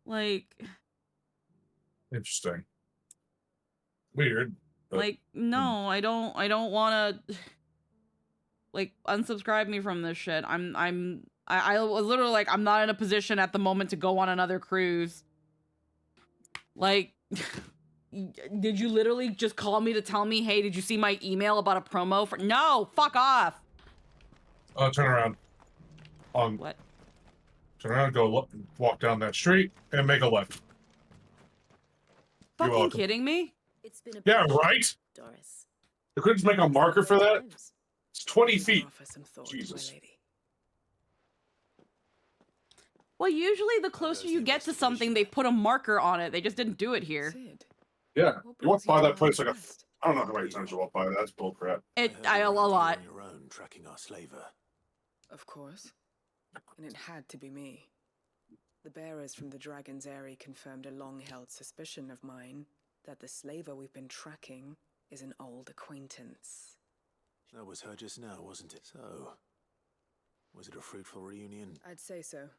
Like, Interesting. Weird. But... like, no, I don't want to, like, unsubscribe me from this shit. I was literally like, I'm not in a position at the moment to go on another cruise. Like, did you literally just call me to tell me, hey, did you see my email about a promo for? No, fuck off. Turn around. What? Turn around, go walk down that street, and make a left. Fucking kidding me? It's been a Yeah, pleasure, right? Doris. They couldn't just make a marker for that? It's 20 feet. Offer some thought, Jesus. my lady. Well, usually the closer you get to something, they put a marker on it. They just didn't do it here. Yeah, you walk by that place like a. I don't know how many times you walk by that. That's bullcrap. A lot. On your own, tracking our slaver. Of course. And it had to be me. The bearers from the Dragon's Eyrie confirmed a long-held suspicion of mine that the slaver we've been tracking is an old acquaintance. That was her just now, wasn't it? So, was it a fruitful reunion? I'd say so.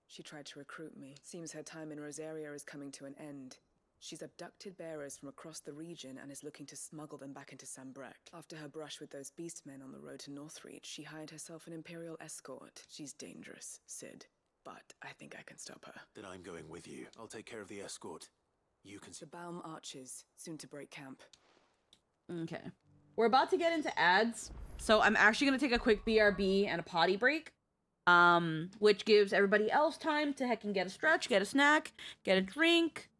She tried to recruit me. Seems her time in Rosaria is coming to an end. She's abducted bearers from across the region and is looking to smuggle them back into Sambrek. After her brush with those beastmen on the road to Northreach, she hired herself an Imperial escort. She's dangerous, Sid, but I think I can stop her. Then I'm going with you. I'll take care of the escort. You can... The Baum Archers, soon to break camp. Okay. We're about to get into ads, so I'm actually going to take a quick BRB and a potty break. Which gives everybody else time to heckin' get a stretch, get a snack, get a drink,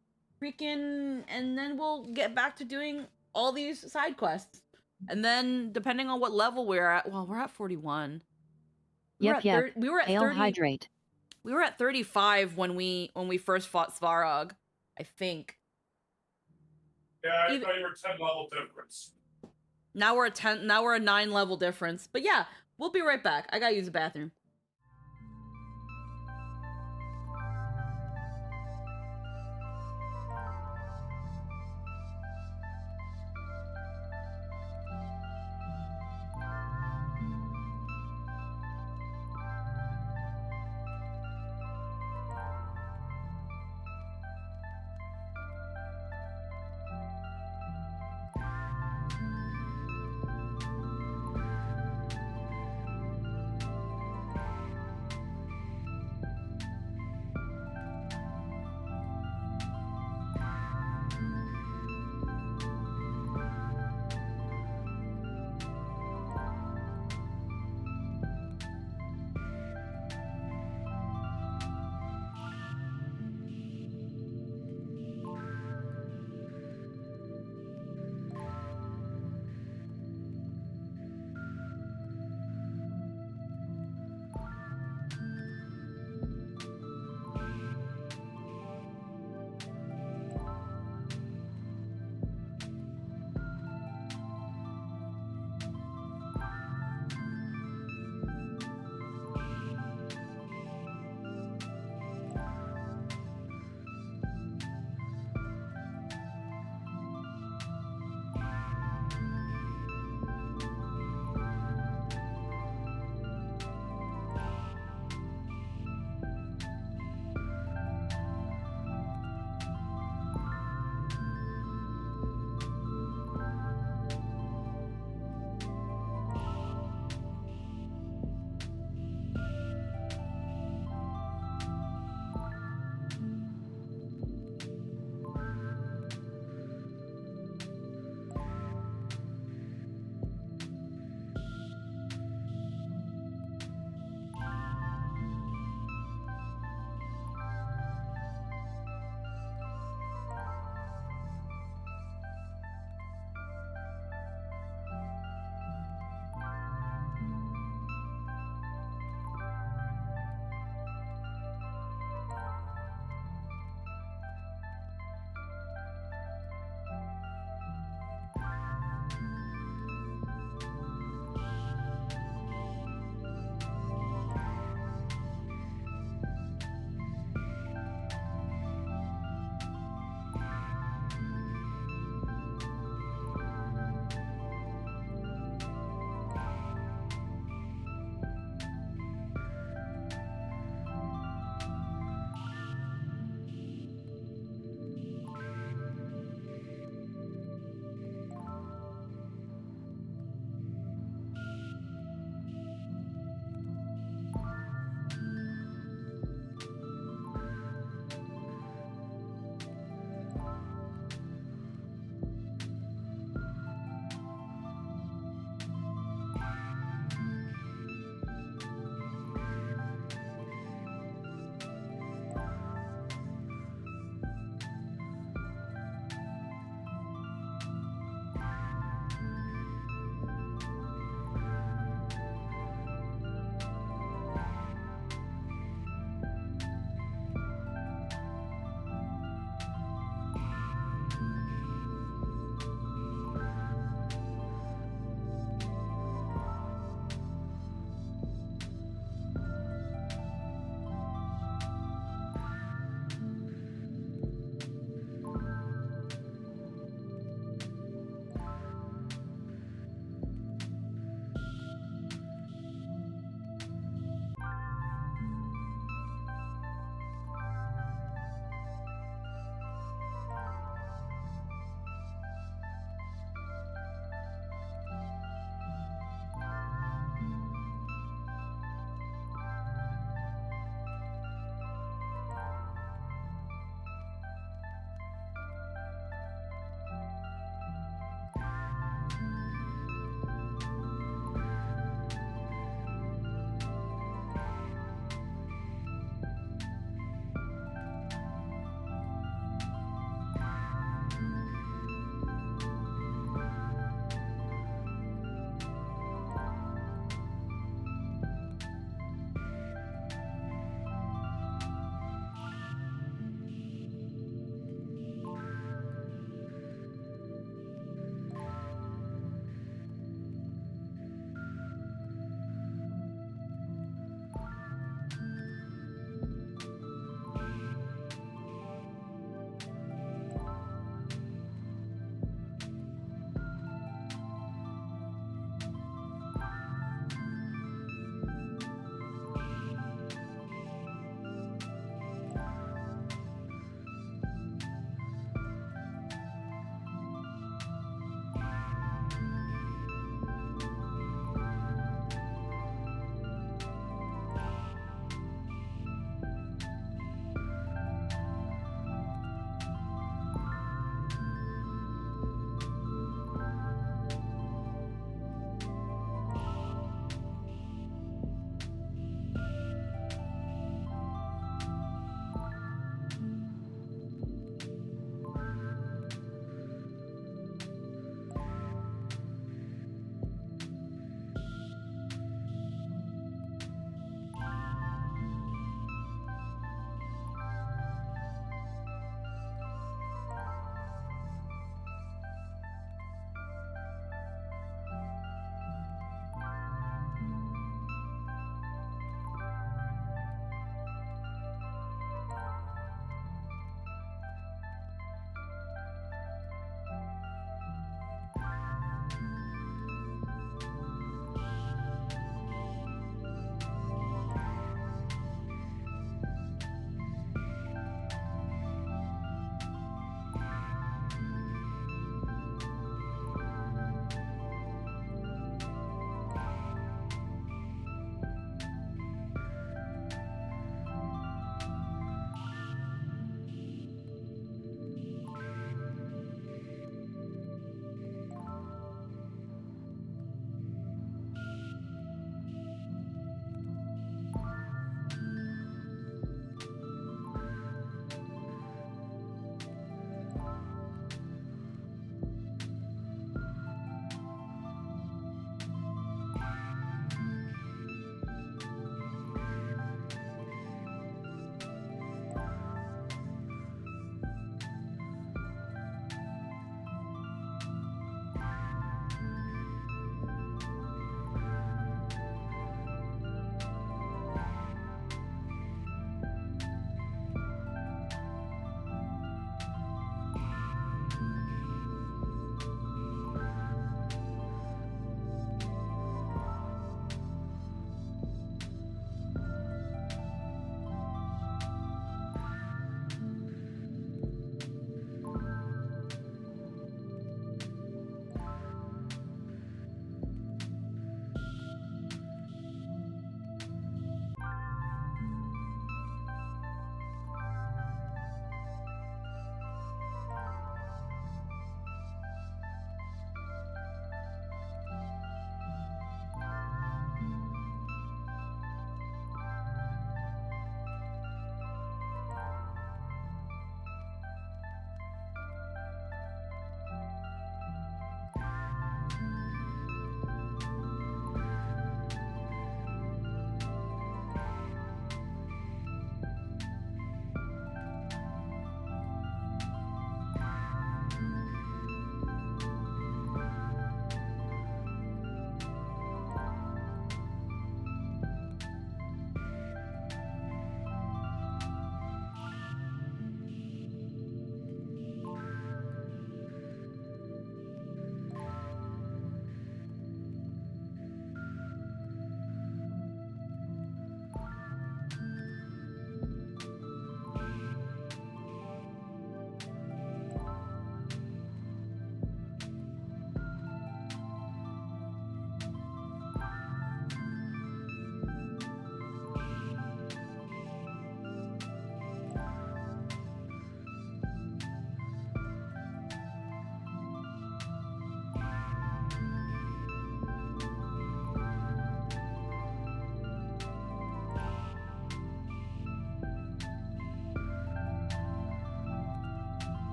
and then we'll get back to doing all these side quests. And then, depending on what level we're at, well, we're at 41. We were at 30. Hydrate. We were at 35 when we first fought Svarog, I think. Yeah, I thought you were 10 level difference. Now we're at 10. Now we're a 9 level difference. But yeah, we'll be right back. I gotta use the bathroom.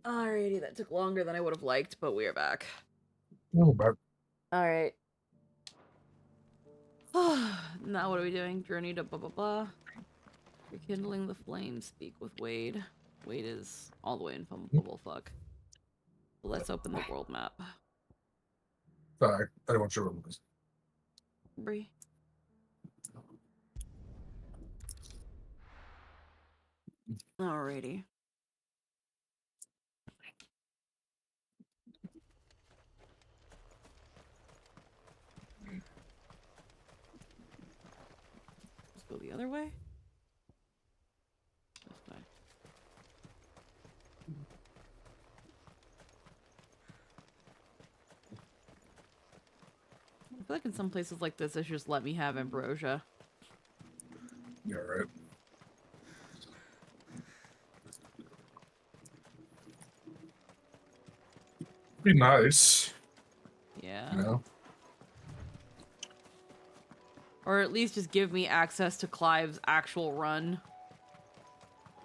Alrighty, that took longer than I would have liked, but we're back. Oh, but Alright. Now what are we doing? Journey to blah blah blah. Rekindling the flame. Speak with Wade. Wade is all the way in bubble fuck. So let's open the world map. sorry, I don't want you to remember this. Bree. Alrighty. Let's go the other way. This way. I feel like in some places like this, it's just let me have ambrosia. Yeah, right. Be nice. Yeah. You know? Or at least just give me access to Clive's actual run.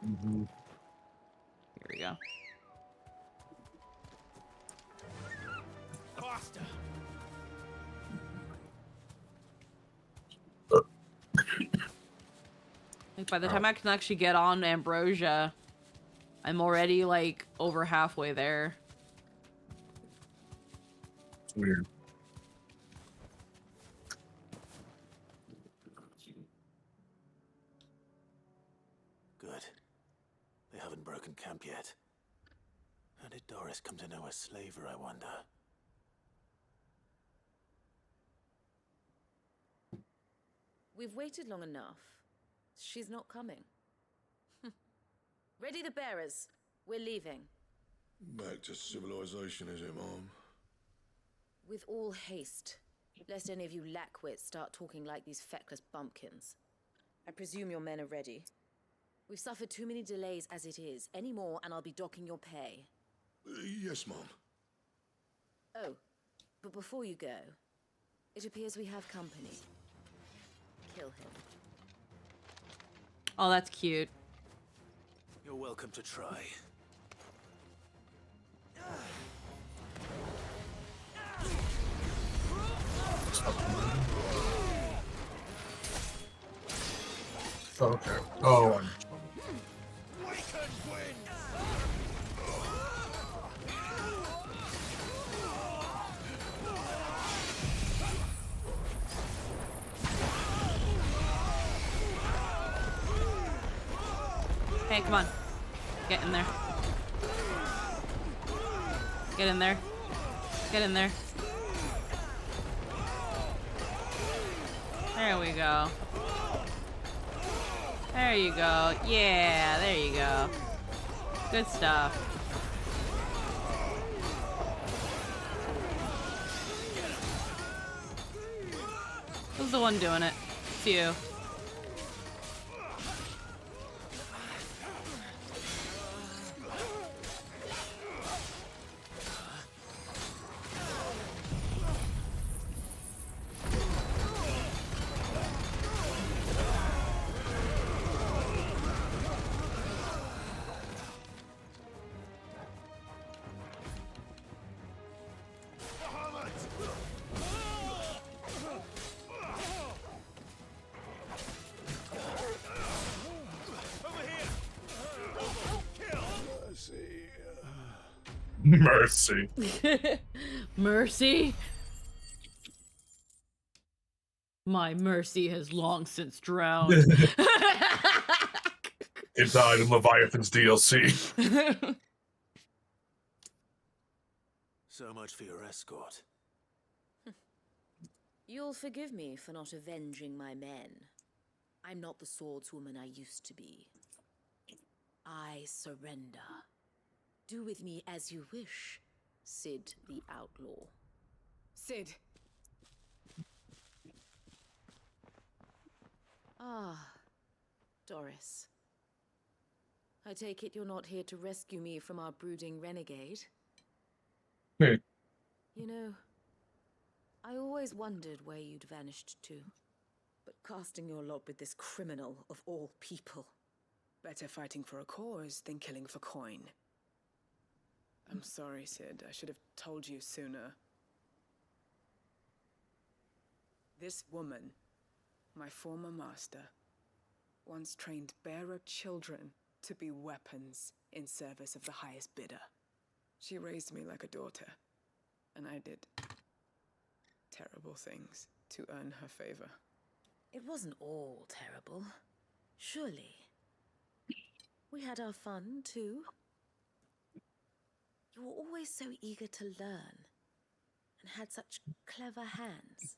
Mm-hmm. Here we go. Faster. Like by the time I can actually get on ambrosia, I'm already like over halfway there. It's weird. Good. They haven't broken camp yet. How did Doris come to know a slaver, I wonder? We've waited long enough. She's not coming. Ready the bearers. We're leaving. Back to civilization, is it, Mom? With all haste, lest any of you lackwits start talking like these feckless bumpkins. I presume your men are ready. We've suffered too many delays as it is. Any more and I'll be docking your pay. Yes, Mom. Oh, but before you go, it appears we have company. Kill him. Oh, that's cute. You're welcome to try. Okay. Oh, Hey, come on. Get in there. Get in there. Get in there. There we go. There you go. Yeah, there you go. Good stuff. Who's the one doing it? It's you. mercy. Mercy? My mercy has long since drowned. It died in Leviathan's DLC. So much for your escort. You'll forgive me for not avenging my men. I'm not the swordswoman I used to be. I surrender. Do with me as you wish, Sid the Outlaw. Sid. Ah, Doris. I take it you're not here to rescue me from our brooding renegade? Hey. You know, I always wondered where you'd vanished to. But casting your lot with this criminal of all people. Better fighting for a cause than killing for coin. I'm sorry, Sid. I should have told you sooner. This woman, my former master, once trained bearer children to be weapons in service of the highest bidder. She raised me like a daughter, and I did terrible things to earn her favor. It wasn't all terrible. Surely. We had our fun, too. You were always so eager to learn, and had such clever hands.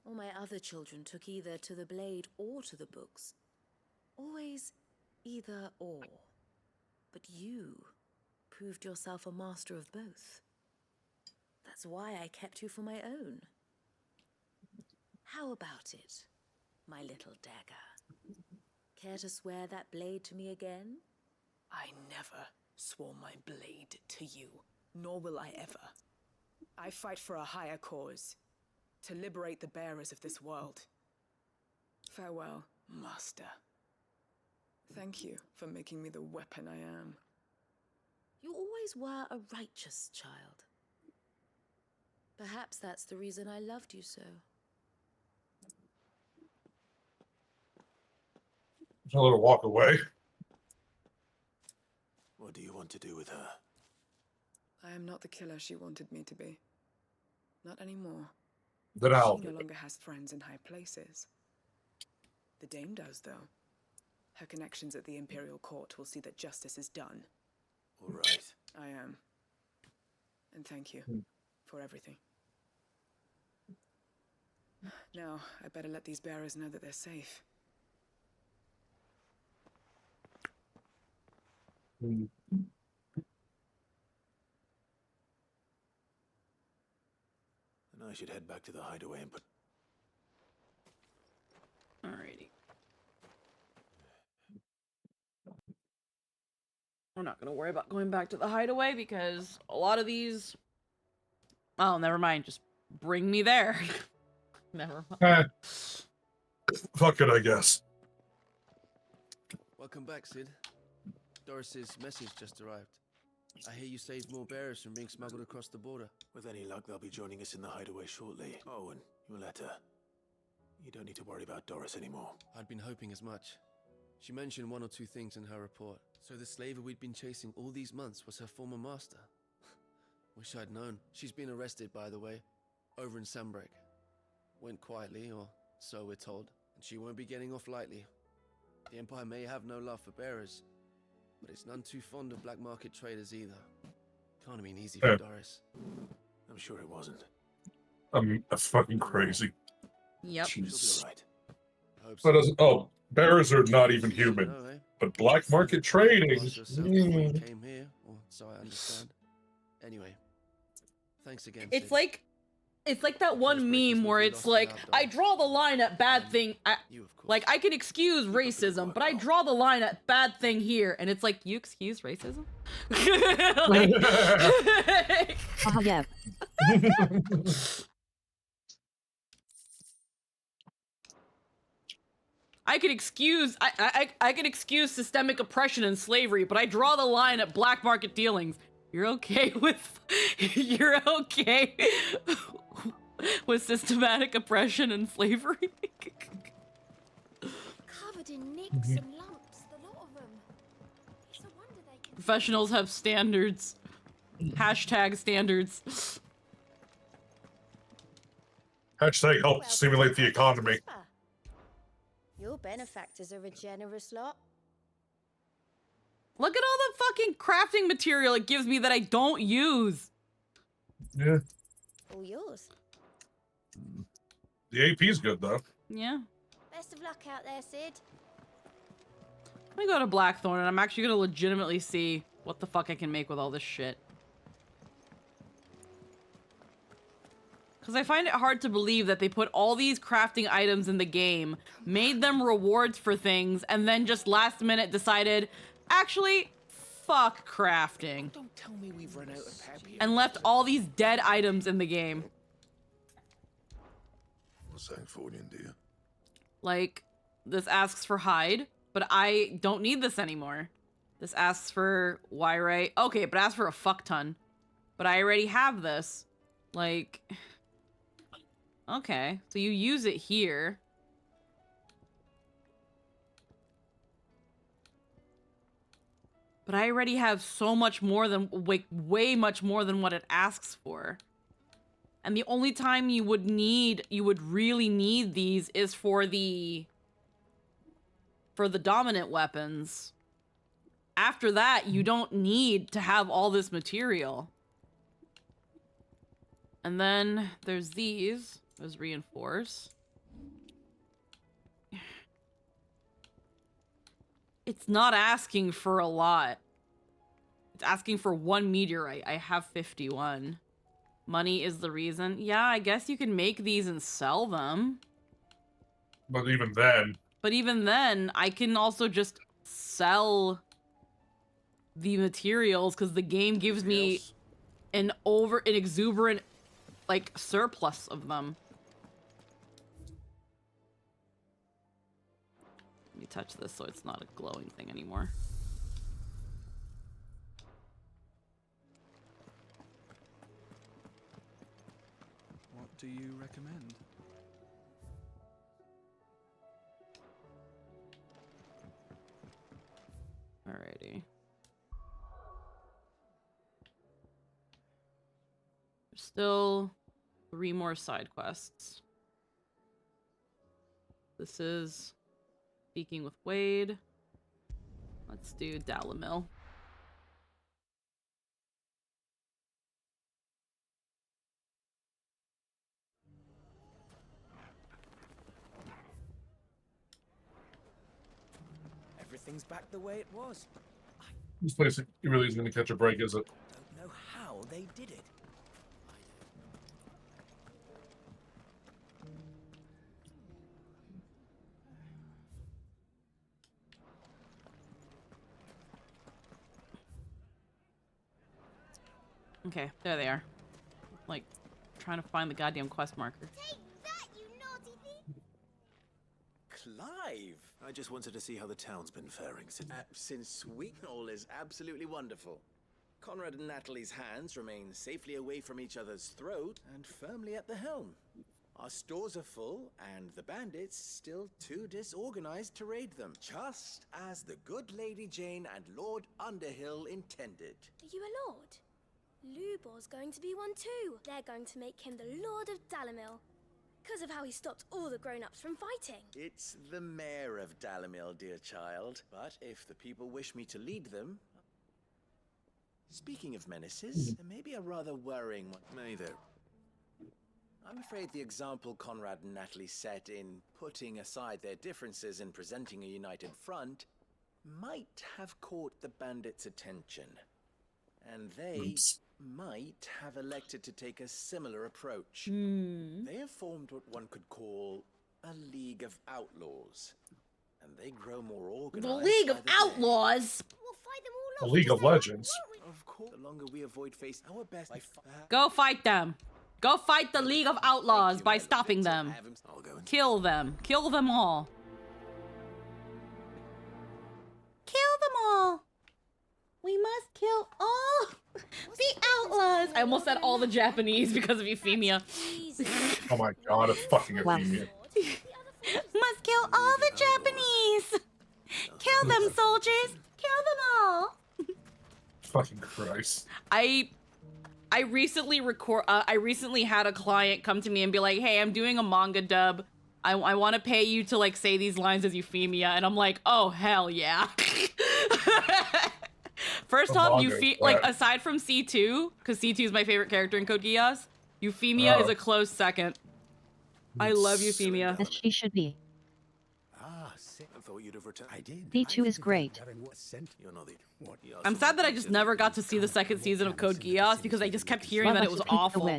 All my other children took either to the blade or to the books. Always either or. But you proved yourself a master of both. That's why I kept you for my own. How about it, my little dagger? Care to swear that blade to me again? I never swore my blade to you, nor will I ever. I fight for a higher cause, to liberate the bearers of this world. Farewell, Master. Thank you for making me the weapon I am. You always were a righteous child. Perhaps that's the reason I loved you so. Tell her to walk away. What do you want to do with her? I am not the killer she wanted me to be. Not anymore. Then I'll She no longer has friends in high places. The Dame does, though. Her connections at the Imperial Court will see that justice is done. All right. I am. And thank you for everything. Now, I better let these bearers know that they're safe. And I should head back to the hideaway and put... Alrighty. We're not gonna worry about going back to the hideaway because a lot of these... Oh, never mind. Just bring me there. Never mind. Fuck it, I guess. Welcome back, Sid. Doris's message just arrived. I hear you saved more bearers from being smuggled across the border. With any luck, they'll be joining us in the hideaway shortly. Oh, and your letter. You don't need to worry about Doris anymore. I'd been hoping as much. She mentioned one or two things in her report. So the slaver we'd been chasing all these months was her former master. Wish I'd known. She's been arrested, by the way, over in Sambrek. Went quietly, or so we're told, and she won't be getting off lightly. The Empire may have no love for bearers, but it's none too fond of black market traders either. Can't have been easy for Doris. I'm sure it wasn't. That's fucking crazy. Yep. She'll be alright. But oh, bearers are not even human. But black market trading. Came here, or so I understand. Anyway, thanks again. It's Sid. it's like that one meme where it's like, I draw the line at bad thing. Like, I can excuse racism, but I draw the line at bad thing here. And it's like, you excuse racism? Yeah. I can excuse I can excuse systemic oppression and slavery, but I draw the line at black market dealings. You're okay with with systematic oppression and slavery? Covered in nicks and lumps, the lot of them. It's a wonder they can... Professionals have standards. Hashtag standards. Hashtag help stimulate the economy. Your benefactors are a generous lot. Look at all the fucking crafting material it gives me that I don't use. Yeah. All yours. The AP's good though. Yeah. Best of luck out there, Sid. Let me go to Blackthorn and I'm actually gonna legitimately see what the fuck I can make with all this shit. Because I find it hard to believe that they put all these crafting items in the game, made them rewards for things, and then just last minute decided, actually, fuck crafting. Don't tell me we've run out of pep here. And left all these dead items in the game. What's that for you, dear? Like, this asks for hide, but I don't need this anymore. This asks for Wyrite. Okay, but asks for a fuck ton. But I already have this. Like... Okay, so you use it here. But I already have so much more than... way much more than what it asks for. And the only time you would really need these is for the dominant weapons. After that, you don't need to have all this material. And then there's these. Those reinforce. It's not asking for a lot. It's asking for 1 meteorite. I have 51. Money is the reason. Yeah, I guess you can make these and sell them. But even then, I can also just sell the materials because the game gives me an exuberant, like, surplus of them. Let me touch this so it's not a glowing thing anymore. What do you recommend? Alrighty. There's still 3 more side quests. This is Speaking with Wade. Let's do Dalamil. Everything's back the way it was. this place really isn't going to catch a break, is it? Don't know how they did it. Okay, there they are. Like, trying to find the goddamn quest marker. Take that, you naughty thief! Clive! I just wanted to see how the town's been faring Since all is absolutely wonderful. Conrad and Natalie's hands remain safely away from each other's throat and firmly at the helm. Our stores are full, and the bandits still too disorganized to raid them, just as the good Lady Jane and Lord Underhill intended. Are you a lord? Lubor's going to be one too. They're going to make him the Lord of Dalamil. Because of how he stopped all the grown-ups from fighting. It's the mayor of Dalamil, dear child. But if the people wish me to lead them... Speaking of menaces, there may be a rather worrying one. May there. I'm afraid the example Conrad and Natalie set in putting aside their differences and presenting a united front might have caught the bandits' attention. And they might have elected to take a similar approach. They have formed what one could call a League of Outlaws. And they grow more organized. The League of Outlaws? We'll fight them all A off League of together, Legends. won't we? Of course, the longer we avoid face our best. Go fight them. Go fight the League of Outlaws by stopping them. Kill them. Kill them all. Kill them all. We must kill all the outlaws. I almost said all the Japanese because of Euphemia. Oh my god, it's fucking Euphemia. Must kill all the Japanese. Kill them, soldiers. Kill them all. Fucking Christ. I recently had a client come to me and be like, "Hey, I'm doing a manga dub. I want to pay you to like say these lines as Euphemia," and I'm like, "Oh hell yeah!" First off, like aside from C2, because C2 is my favorite character in Code Geass, Euphemia is a close second. I love Euphemia. As she should be. I thought you'd have returned. I did. D2 is great. You're not the... I'm sad that I just never got to see the second season of Code Geass because I just kept hearing that it was awful.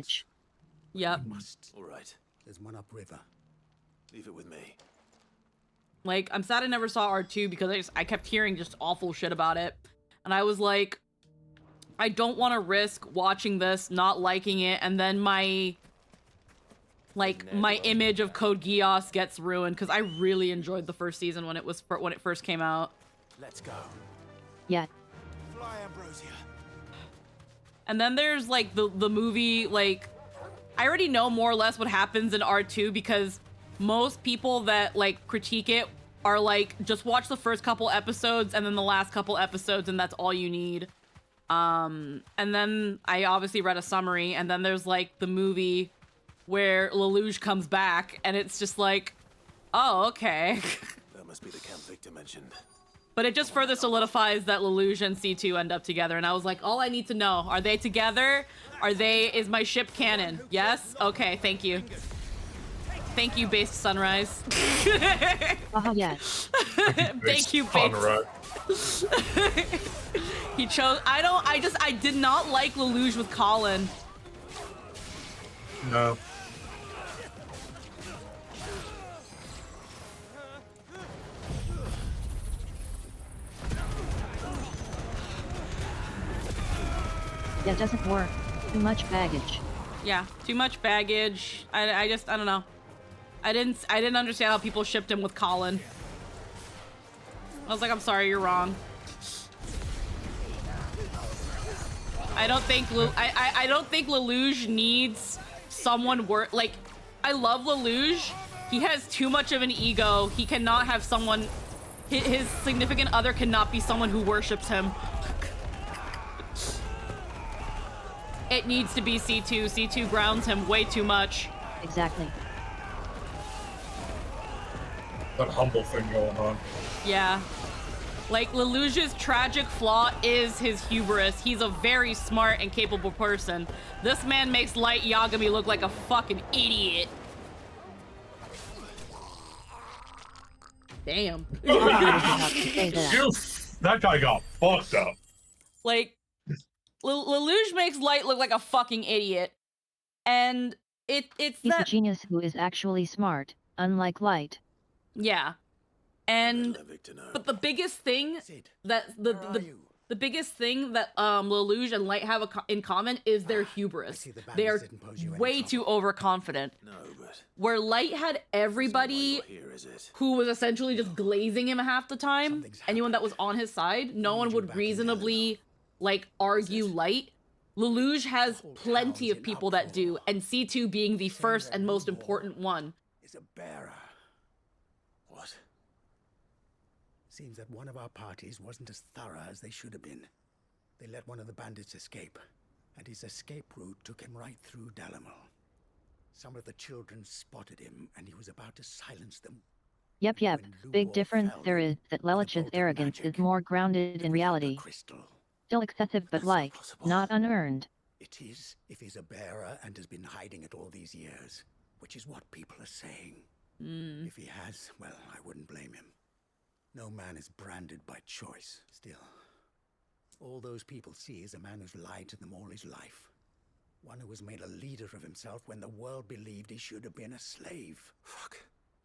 Yep. All right. There's one upriver. Leave it with me. Like, I'm sad I never saw R2 because I kept hearing just awful shit about it. And I was like, I don't want to risk watching this, not liking it, and then my image of Code Geass gets ruined because I really enjoyed the first season when it first came out. Let's go. yet. Fly, Ambrosia. And then there's like the movie, like I already know more or less what happens in R2 because most people that like critique it are like, just watch the first couple episodes and then the last couple episodes and that's all you need. And then I obviously read a summary, and then there's like the movie where Lelouch comes back and it's just like, oh, okay. That must be the Camp Victor mentioned. But it just further solidifies that Lelouch and C2 end up together, and I was like, all I need to know, are they together? Is my ship canon? Yes? Okay, thank you. Thank you, Based Sunrise. Yes. Thank you, Based. He chose, I did not like Lelouch with Colin. No. That doesn't work. Too much baggage. Yeah, too much baggage. I don't know. I didn't understand how people shipped him with Colin. I was like, I'm sorry, you're wrong. I don't think Lelouch needs someone like, I love Lelouch. He has too much of an ego. He cannot have someone, his significant other cannot be someone who worships him. It needs to be C2. C2 grounds him way too much. Exactly. That humble thing going on. Yeah. Like, Lelouch's tragic flaw is his hubris. He's a very smart and capable person. This man makes Light Yagami look like a fucking idiot. Damn. That guy got fucked up. Like, Lelouch makes Light look like a fucking idiot. And it's He's a genius who is actually smart, unlike Light. Yeah. And but the biggest thing that the biggest thing that Lelouch and Light have in common is their hubris. They are way too overconfident. No, but Where Light had everybody who was essentially just glazing him half the time, anyone that was on his side, no one would reasonably like argue Light. Lelouch has plenty of people that do, and C2 being the first and most important one. Is a bearer. What? Seems that one of our parties wasn't as thorough as they should have been. They let one of the bandits escape, and his escape route took him right through Dalamil. Some of the children spotted him, and he was about to silence them. Yep. Big difference there is that Lelich's arrogance is more grounded in reality. Still excessive, but like, not unearned. It is, if he's a bearer and has been hiding it all these years, which is what people are saying. If he has, well, I wouldn't blame him. No man is branded by choice. Still, all those people see is a man who's lied to them all his life. One who has made a leader of himself when the world believed he should have been a slave. Fuck.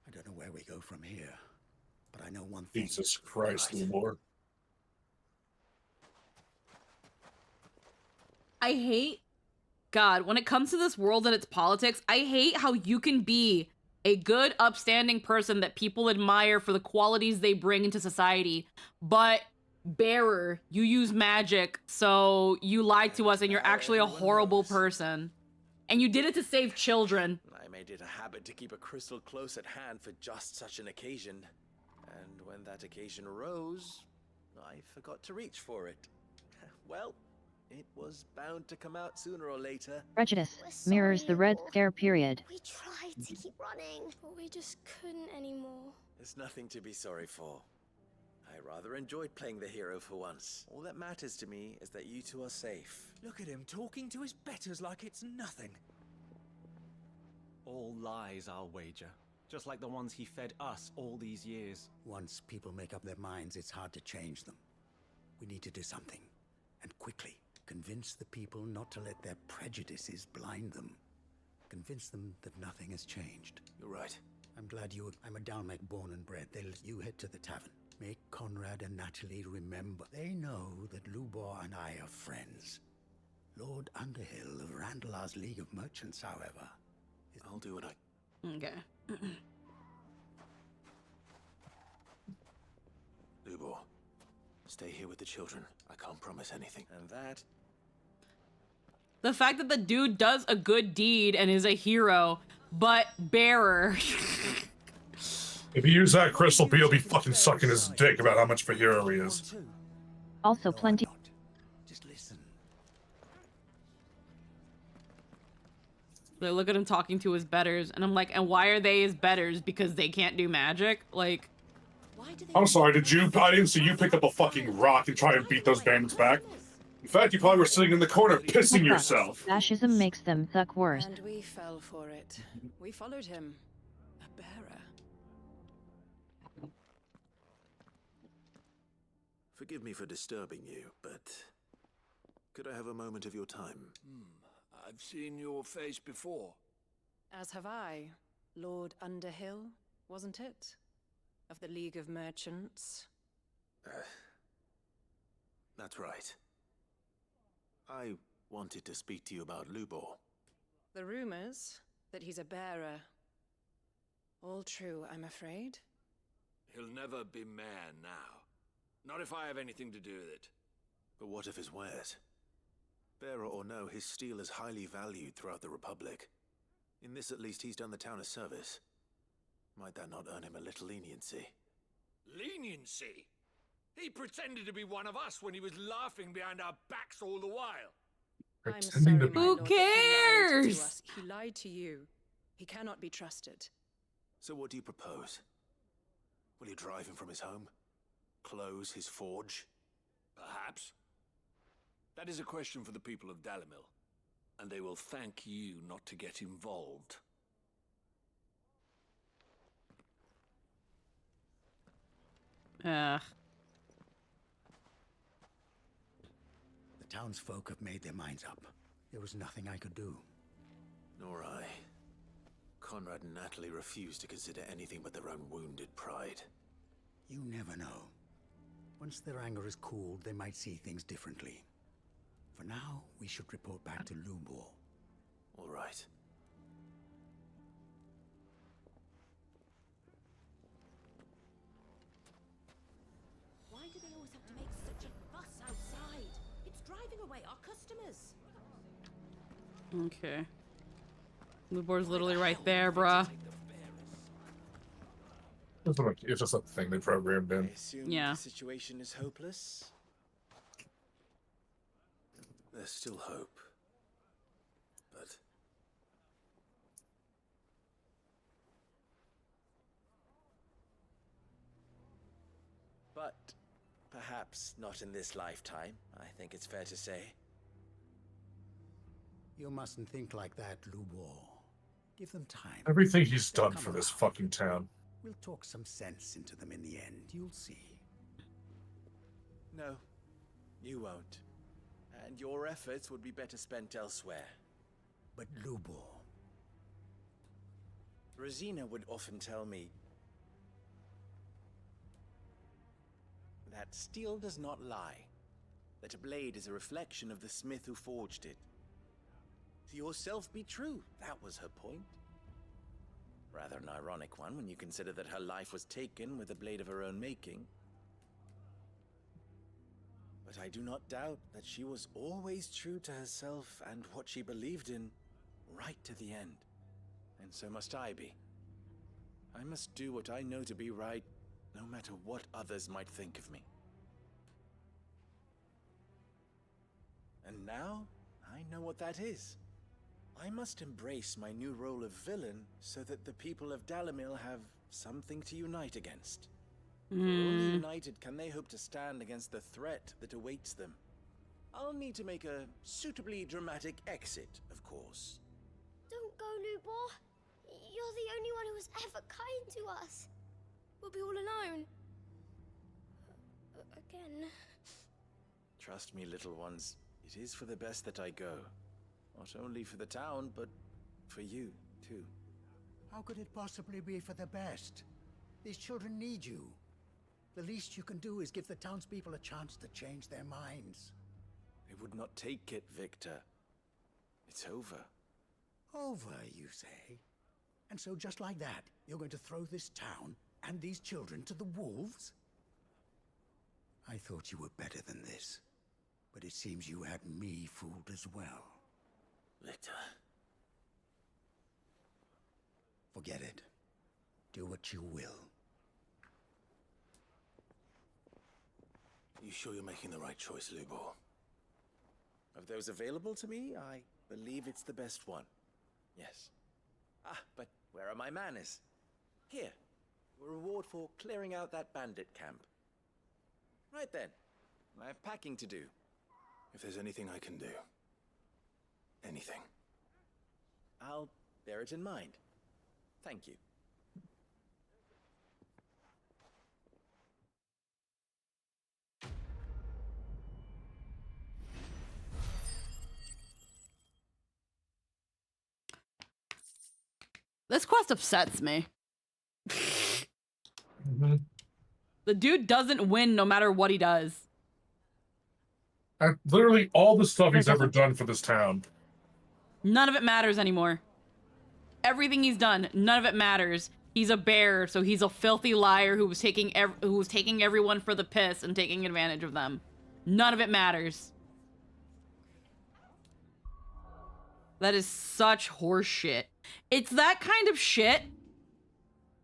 I don't know where we go from here, but I know one thing. Jesus Christ, Lord. I hate, God, when it comes to this world and its politics, I hate how you can be a good, upstanding person that people admire for the qualities they bring into society, but bearer, you use magic, so you lied to us and you're actually a horrible person. And you did it to save children. I made it a habit to keep a crystal close at hand for just such an occasion. And when that occasion arose, I forgot to reach for it. Well, it was bound to come out sooner or later. Prejudice mirrors the Red Scare period. We tried to keep running, but we just couldn't anymore. There's nothing to be sorry for. I rather enjoyed playing the hero for once. All that matters to me is that you two are safe. Look at him talking to his betters like it's nothing. All lies, I'll wager. Just like the ones he fed us all these years. Once people make up their minds, it's hard to change them. We need to do something, and quickly. Convince the people not to let their prejudices blind them. Convince them that nothing has changed. You're right. I'm glad I'm a Dalmek born and bred. They'll let you head to the tavern. Make Conrad and Natalie remember. They know that Lubor and I are friends. Lord Underhill of Randalar's League of Merchants, however. I'll do what I... Okay. Lubor, stay here with the children. I can't promise anything. And that The fact that the dude does a good deed and is a hero, but bearer. If he used that crystal, he'll be fucking sucking his dick about how much of a hero he is. Also plenty. Just listen. They look at him talking to his betters, and I'm like, and why are they his betters? Because they can't do magic? Like, I'm sorry, I didn't see you pick up a fucking rock and try and beat those bandits back. In fact, you probably were sitting in the corner pissing yourself. Fascism makes them thug worse. And we fell for it. We followed him. A bearer. Forgive me for disturbing you, but could I have a moment of your time? I've seen your face before. As have I. Lord Underhill, wasn't it? Of the League of Merchants. That's right. I wanted to speak to you about Lubor. The rumors that he's a bearer. All true, I'm afraid. He'll never be mayor now. Not if I have anything to do with it. But what of his wares? Bearer or no, his steel is highly valued throughout the Republic. In this at least he's done the town a service. Might that not earn him a little leniency? Leniency? He pretended to be one of us when he was laughing behind our backs all the while. I'm sorry, my who lord, that he lied to cares? us. He lied to you. He cannot be trusted. So what do you propose? Will you drive him from his home? Close his forge? Perhaps. That is a question for the people of Dalimil, and they will thank you not to get involved. Ugh. The townsfolk have made their minds up. There was nothing I could do. Nor I. Conrad and Natalie refused to consider anything but their own wounded pride. You never know. Once their anger is cooled, they might see things differently. For now, we should report back to Lubor. All right. Why do they always have to make such a fuss outside? It's driving away our customers. Okay. Lubor's literally right there, bruh. It's just a thing they programmed in. I assume Yeah. the situation is hopeless. There's still hope. But perhaps not in this lifetime, I think it's fair to say. You mustn't think like that, Lubor. Give them time. Everything he's They'll done come for this around. fucking town. We'll talk some sense into them in the end. You'll see. No, you won't. And your efforts would be better spent elsewhere. But Lubor... Rosina would often tell me that steel does not lie, that a blade is a reflection of the smith who forged it. To yourself be true, that was her point. Rather an ironic one when you consider that her life was taken with a blade of her own making. But I do not doubt that she was always true to herself and what she believed in, right to the end. And so must I be. I must do what I know to be right, no matter what others might think of me. And now, I know what that is. I must embrace my new role of villain so that the people of Dalimil have something to unite against. For only united can they hope to stand against the threat that awaits them. I'll need to make a suitably dramatic exit, of course. Don't go, Lubor. You're the only one who was ever kind to us. We'll be all alone. Again. Trust me, little ones, it is for the best that I go. Not only for the town, but for you, too. How could it possibly be for the best? These children need you. The least you can do is give the townspeople a chance to change their minds. They would not take it, Victor. It's over. Over, you say? And so just like that, you're going to throw this town and these children to the wolves? I thought you were better than this, but it seems you had me fooled as well. Victor. Forget it. Do what you will. You sure you're making the right choice, Lubor? Of those available to me, I believe it's the best one. Yes. Ah, but where are my manners? Here. A reward for clearing out that bandit camp. Right then. I have packing to do. If there's anything I can do. Anything. I'll bear it in mind. Thank you. This quest upsets me. The dude doesn't win no matter what he does. Literally all the stuff he's ever done for this town. None of it matters anymore. Everything he's done, none of it matters. He's a bear, so he's a filthy liar who was taking everyone for the piss and taking advantage of them. None of it matters. That is such horse shit. It's that kind of shit.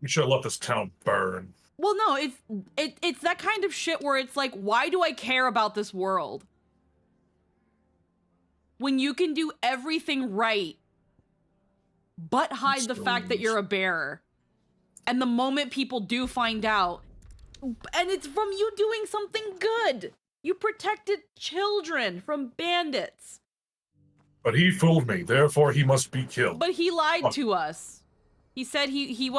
We should have let this town burn. Well, no, it's that kind of shit where it's like, why do I care about this world? When you can do everything right, but hide the fact that you're a bearer. And the moment people do find out, and it's from you doing something good. You protected children from bandits. But he fooled me, therefore he must be killed. But he lied to us. He said he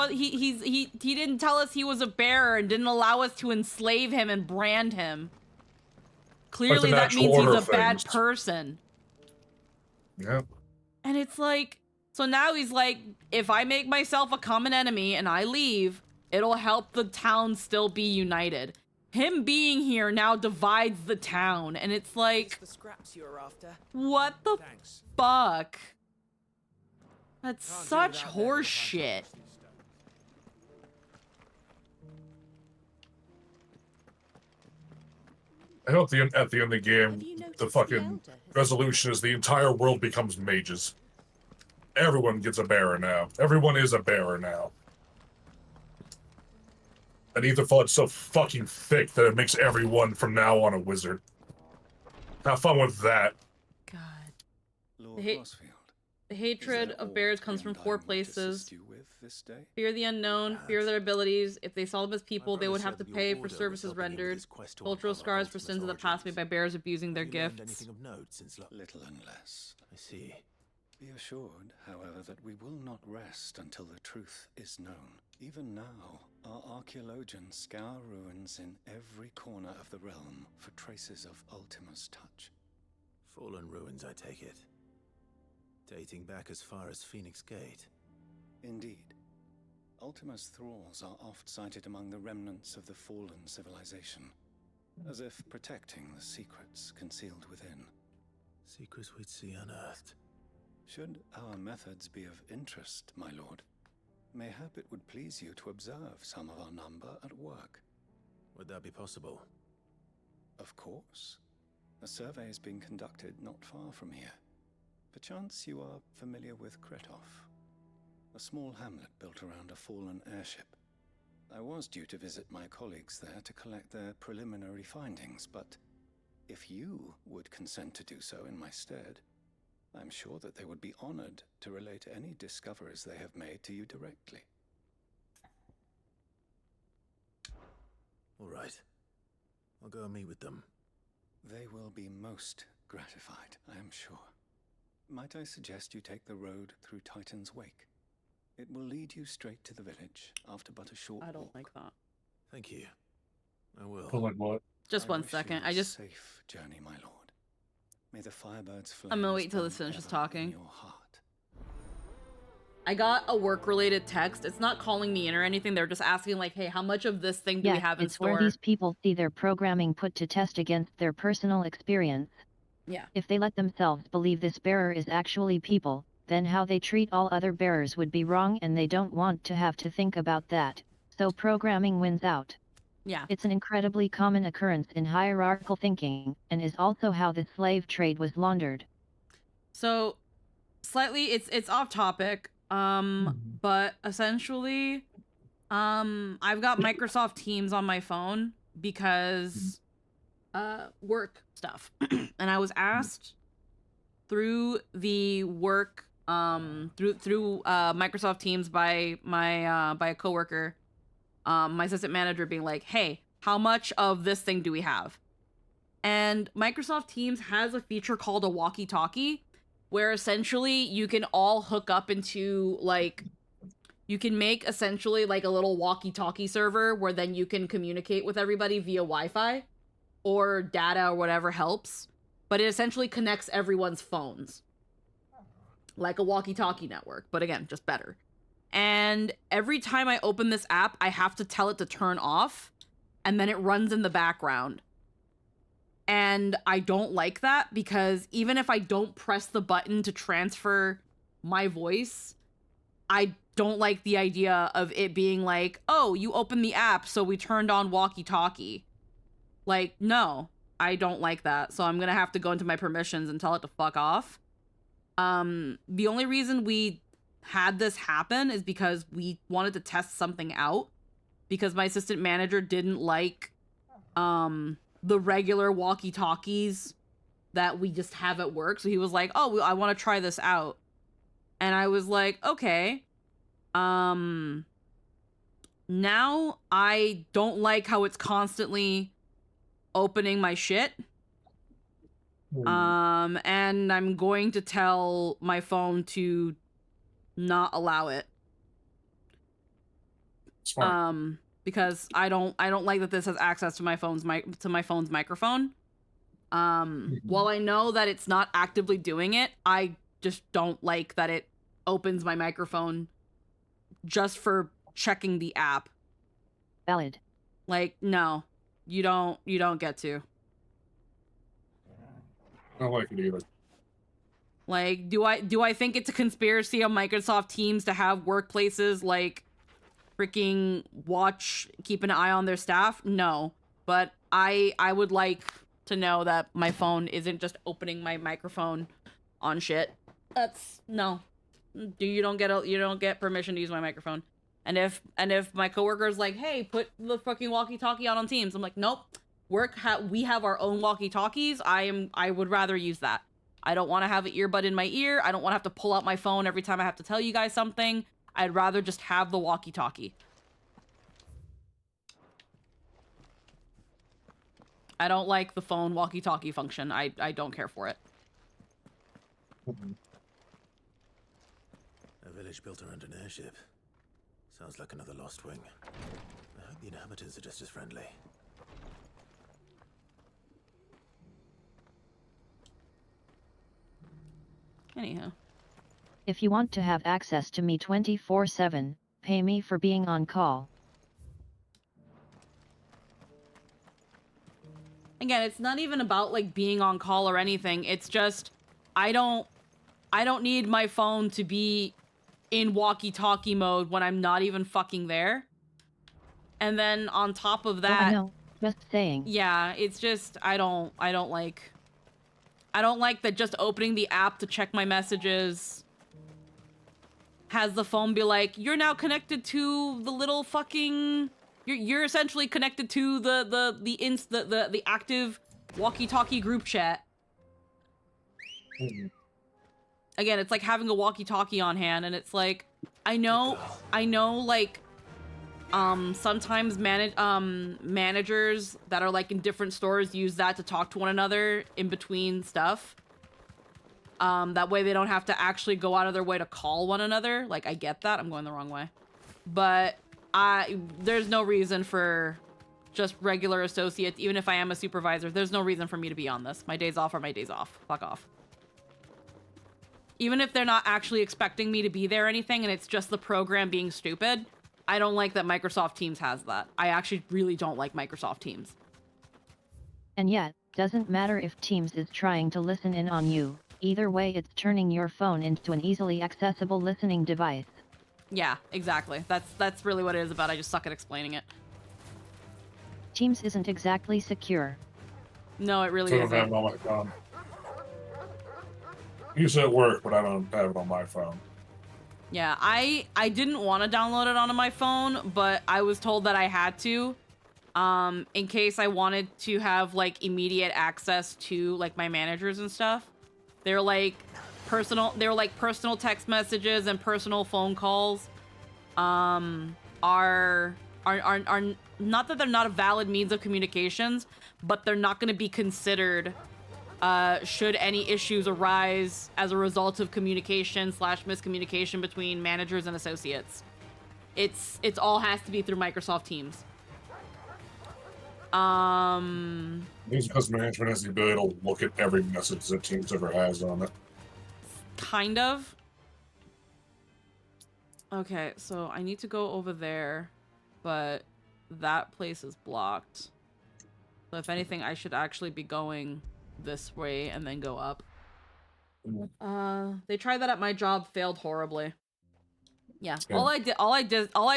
didn't tell us he was a bearer and didn't allow us to enslave him and brand him. Clearly that means he's a bad person. Yep. And it's like, so now he's like, if I make myself a common enemy and I leave, it'll help the town still be united. Him being here now divides the town, and it's like, the scraps you're after. What the fuck? That's such horse shit. I hope at the end of the game, the fucking resolution is the entire world becomes mages. Everyone gets a bearer now. Everyone is a bearer now. And Etherfall's so fucking thick that it makes everyone from now on a wizard. Have fun with that. The hatred of bears comes from 4 places. Fear the unknown, fear their abilities. If they saw them as people, they would have to pay for services rendered. Cultural scars for sins of the past made by bears abusing their gifts. Anything of note since Little and less. I see. Be assured, however, that we will not rest until the truth is known. Even now, our archaeologians scour ruins in every corner of the realm for traces of Ultima's touch. Fallen ruins, I take it. Dating back as far as Phoenix Gate. Indeed. Ultima's thralls are oft sighted among the remnants of the fallen civilization, as if protecting the secrets concealed within. Secrets we'd see unearthed. Should our methods be of interest, my lord, mayhap it would please you to observe some of our number at work. Would that be possible? Of course. A survey is being conducted not far from here. Perchance you are familiar with Kretov, a small hamlet built around a fallen airship. I was due to visit my colleagues there to collect their preliminary findings, but if you would consent to do so in my stead, I'm sure that they would be honored to relate any discoveries they have made to you directly. All right. I'll go and meet with them. They will be most gratified, I am sure. Might I suggest you take the road through Titan's Wake? It will lead you straight to the village after but a short walk. I don't like that. Thank you. I will. But like what? Just 1 second. I just... Safe journey, my lord. May the Firebird's flames I'm gonna wait till this burn finishes ever talking. in your heart. I got a work-related text. It's not calling me in or anything. They're just asking, like, hey, how much of this thing do we have in it's store? where these people see their programming put to test against their personal experience. Yeah. If they let themselves believe this bearer is actually people, then how they treat all other bearers would be wrong, and they don't want to have to think about that. So programming wins out. Yeah. It's an incredibly common occurrence in hierarchical thinking, and is also how the slave trade was laundered. So, slightly, it's off topic, but essentially, I've got Microsoft Teams on my phone because, work stuff. And I was asked through the work, through Microsoft Teams by a coworker, my assistant manager being like, hey, how much of this thing do we have? And Microsoft Teams has a feature called a walkie-talkie, where essentially you can all hook up into, like, you can make essentially like a little walkie-talkie server where then you can communicate with everybody via Wi-Fi or data or whatever helps. But it essentially connects everyone's phones. Like a walkie-talkie network, but again, just better. And every time I open this app, I have to tell it to turn off, and then it runs in the background. And I don't like that, because even if I don't press the button to transfer my voice, I don't like the idea of it being like, oh, you opened the app, so we turned on walkie-talkie. Like, no, I don't like that. So I'm gonna have to go into my permissions and tell it to fuck off. The only reason we had this happen is because we wanted to test something out, because my assistant manager didn't like the regular walkie-talkies that we just have at work. So he was like, oh, I want to try this out. And I was like, okay. Now I don't like how it's constantly opening my shit. And I'm going to tell my phone to not allow it. Smart. Because I don't like that this has access to my phone's microphone. While I know that it's not actively doing it, I just don't like that it opens my microphone just for checking the app. Valid. Like, no, you don't get to. I don't like it either. Like, do I think it's a conspiracy on Microsoft Teams to have workplaces like freaking keep an eye on their staff? No. But I would like to know that my phone isn't just opening my microphone on shit. No. You don't get permission to use my microphone. And if my coworker's like, hey, put the fucking walkie-talkie on Teams, I'm like, nope. We have our own walkie-talkies. I would rather use that. I don't want to have an earbud in my ear. I don't want to have to pull out my phone every time I have to tell you guys something. I'd rather just have the walkie-talkie. I don't like the phone walkie-talkie function. I don't care for it. A village built around an airship. Sounds like another lost wing. I hope the inhabitants are just as friendly. Anyhow. If you want to have access to me 24/7, pay me for being on call. Again, it's not even about like being on call or anything. It's just I don't need my phone to be in walkie-talkie mode when I'm not even fucking there. And then on top of that, I know, just saying. Yeah, it's just I don't like that just opening the app to check my messages has the phone be like, you're now connected to the little fucking you're essentially connected to the active walkie-talkie group chat. Again, it's like having a walkie-talkie on hand, and it's like I know like sometimes managers that are like in different stores use that to talk to one another in between stuff. That way they don't have to actually go out of their way to call one another. Like, I get that. I'm going the wrong way. But there's no reason for just regular associates, even if I am a supervisor, there's no reason for me to be on this. My days off are my days off. Fuck off. Even if they're not actually expecting me to be there or anything, and it's just the program being stupid, I don't like that Microsoft Teams has that. I actually really don't like Microsoft Teams. And yet, doesn't matter if Teams is trying to listen in on you. Either way, it's turning your phone into an easily accessible listening device. Yeah, exactly. That's really what it is about. I just suck at explaining it. Teams isn't exactly secure. No, it really So I don't isn't. have it on my phone. I use it at work, but I don't have it on my phone. Yeah, I didn't want to download it onto my phone, but I was told that I had to, in case I wanted to have like immediate access to like my managers and stuff. They're like personal text messages and personal phone calls. Are not that they're not a valid means of communications, but they're not going to be considered should any issues arise as a result of communication / miscommunication between managers and associates. It's all has to be through Microsoft Teams. These because management has the ability to look at every message that Teams ever has on it. Kind of. Okay, so I need to go over there, but that place is blocked. So if anything, I should actually be going this way and then go up. They tried that at my job, failed horribly. Yeah, all I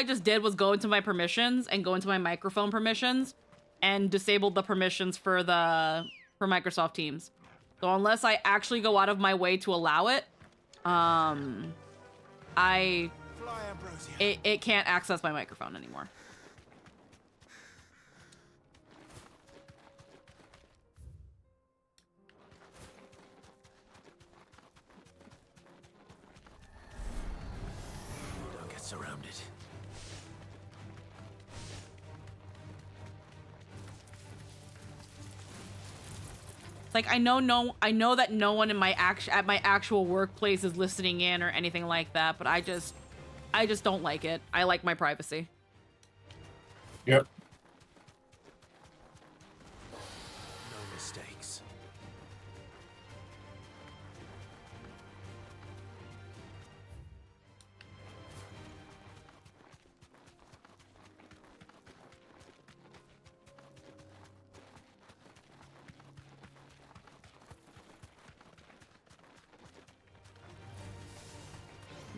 just did was go into my permissions and go into my microphone permissions and disabled the permissions for Microsoft Teams. So unless I actually go out of my way to allow it, it can't access my microphone anymore. Don't get surrounded. Like I know that no one in my actual workplace is listening in or anything like that, but I just don't like it. I like my privacy. Yep. No mistakes.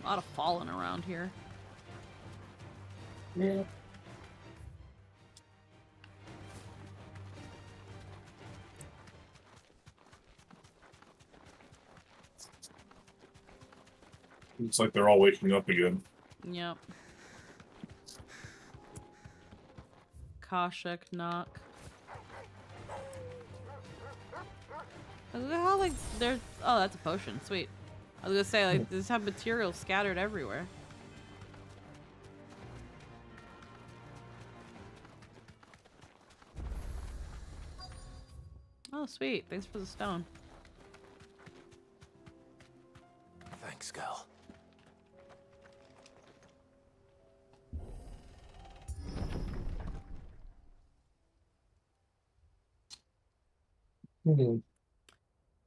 A lot of falling around here. Yeah. It's like they're all waking up again. Yep. Kashik knock. Look how like there's that's a potion. Sweet. I was gonna say like just have material scattered everywhere. Oh sweet. Thanks for the stone. Thanks, girl.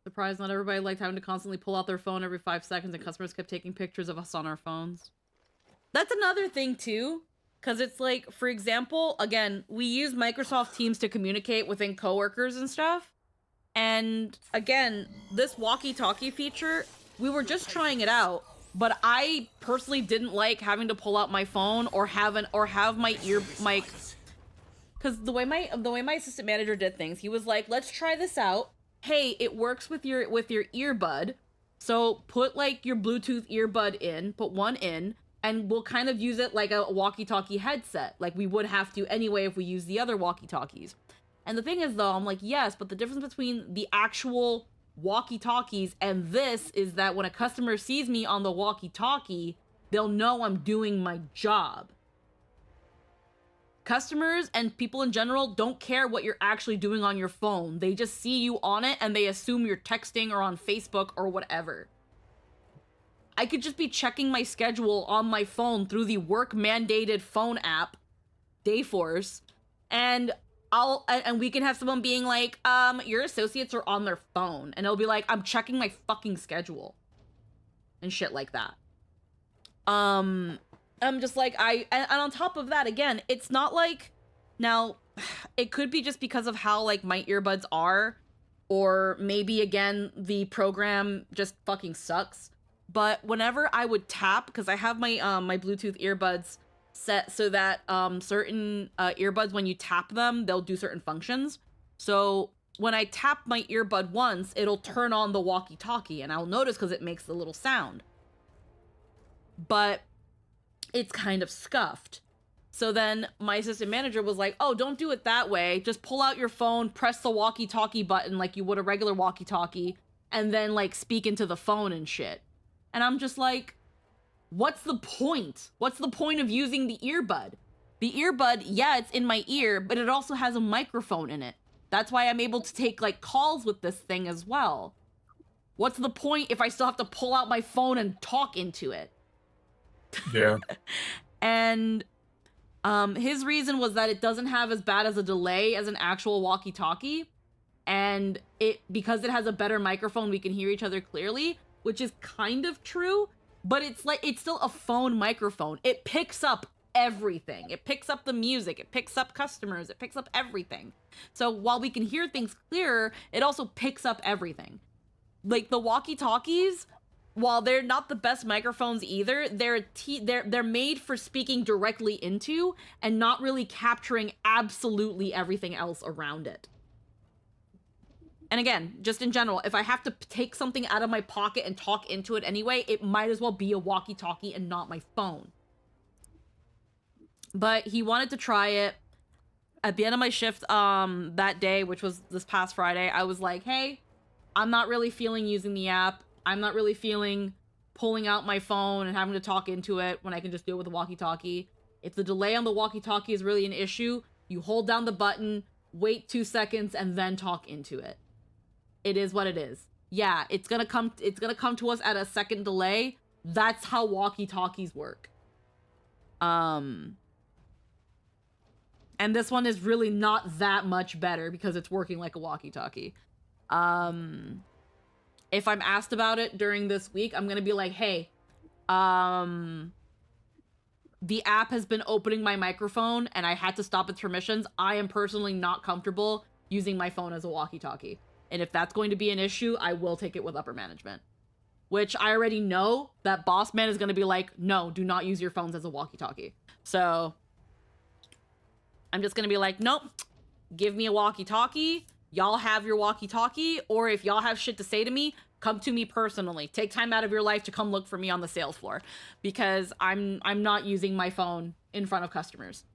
Surprised not everybody liked having to constantly pull out their phone every 5 seconds and customers kept taking pictures of us on our phones. That's another thing too, because it's like, for example, again, we use Microsoft Teams to communicate within coworkers and stuff. And again, this walkie-talkie feature, we were just trying it out, but I personally didn't like having to pull out my phone or have my mic, because the way my assistant manager did things, he was like, let's try this out. Hey, it works with your earbud, so put like your Bluetooth earbud in, put one in, and we'll kind of use it like a walkie-talkie headset, like we would have to anyway if we use the other walkie-talkies. And the thing is though, I'm like, yes, but the difference between the actual walkie-talkies and this is that when a customer sees me on the walkie-talkie, they'll know I'm doing my job. Customers and people in general don't care what you're actually doing on your phone. They just see you on it and they assume you're texting or on Facebook or whatever. I could just be checking my schedule on my phone through the work-mandated phone app, Dayforce, and we can have someone being like, your associates are on their phone, and it'll be like, I'm checking my fucking schedule and shit like that. I'm just like, and on top of that, again, it's not like, now, it could be just because of how, like, my earbuds are, or maybe, again, the program just fucking sucks, but whenever I would tap, because I have my, my Bluetooth earbuds set so that certain earbuds, when you tap them, they'll do certain functions. So when I tap my earbud once, it'll turn on the walkie-talkie, and I'll notice because it makes the little sound. But it's kind of scuffed. So then my assistant manager was like, oh, don't do it that way. Just pull out your phone, press the walkie-talkie button like you would a regular walkie-talkie, and then like speak into the phone and shit. And I'm just like, what's the point? What's the point of using the earbud? The earbud, yeah, it's in my ear, but it also has a microphone in it. That's why I'm able to take like calls with this thing as well. What's the point if I still have to pull out my phone and talk into it? Yeah. And his reason was that it doesn't have as bad as a delay as an actual walkie-talkie, and because it has a better microphone, we can hear each other clearly, which is kind of true, but it's still a phone microphone. It picks up everything. It picks up the music, it picks up customers, it picks up everything. So while we can hear things clearer, it also picks up everything. Like the walkie-talkies, while they're not the best microphones either, they're made for speaking directly into and not really capturing absolutely everything else around it. And again, just in general, if I have to take something out of my pocket and talk into it anyway, it might as well be a walkie-talkie and not my phone. But he wanted to try it. At the end of my shift that day, which was this past Friday, I was like, hey, I'm not really feeling using the app. I'm not really feeling pulling out my phone and having to talk into it when I can just do it with a walkie-talkie. If the delay on the walkie-talkie is really an issue, you hold down the button, wait 2 seconds, and then talk into it. It is what it is. Yeah, it's gonna come to us at a second delay. That's how walkie-talkies work. And this one is really not that much better because it's working like a walkie-talkie. If I'm asked about it during this week, I'm gonna be like, hey, the app has been opening my microphone and I had to stop its permissions. I am personally not comfortable using my phone as a walkie-talkie. And if that's going to be an issue, I will take it with upper management. Which I already know that boss man is gonna be like, no, do not use your phones as a walkie-talkie. So I'm just gonna be like, nope, give me a walkie-talkie. Y'all have your walkie-talkie, or if y'all have shit to say to me, come to me personally. Take time out of your life to come look for me on the sales floor, because I'm not using my phone in front of customers.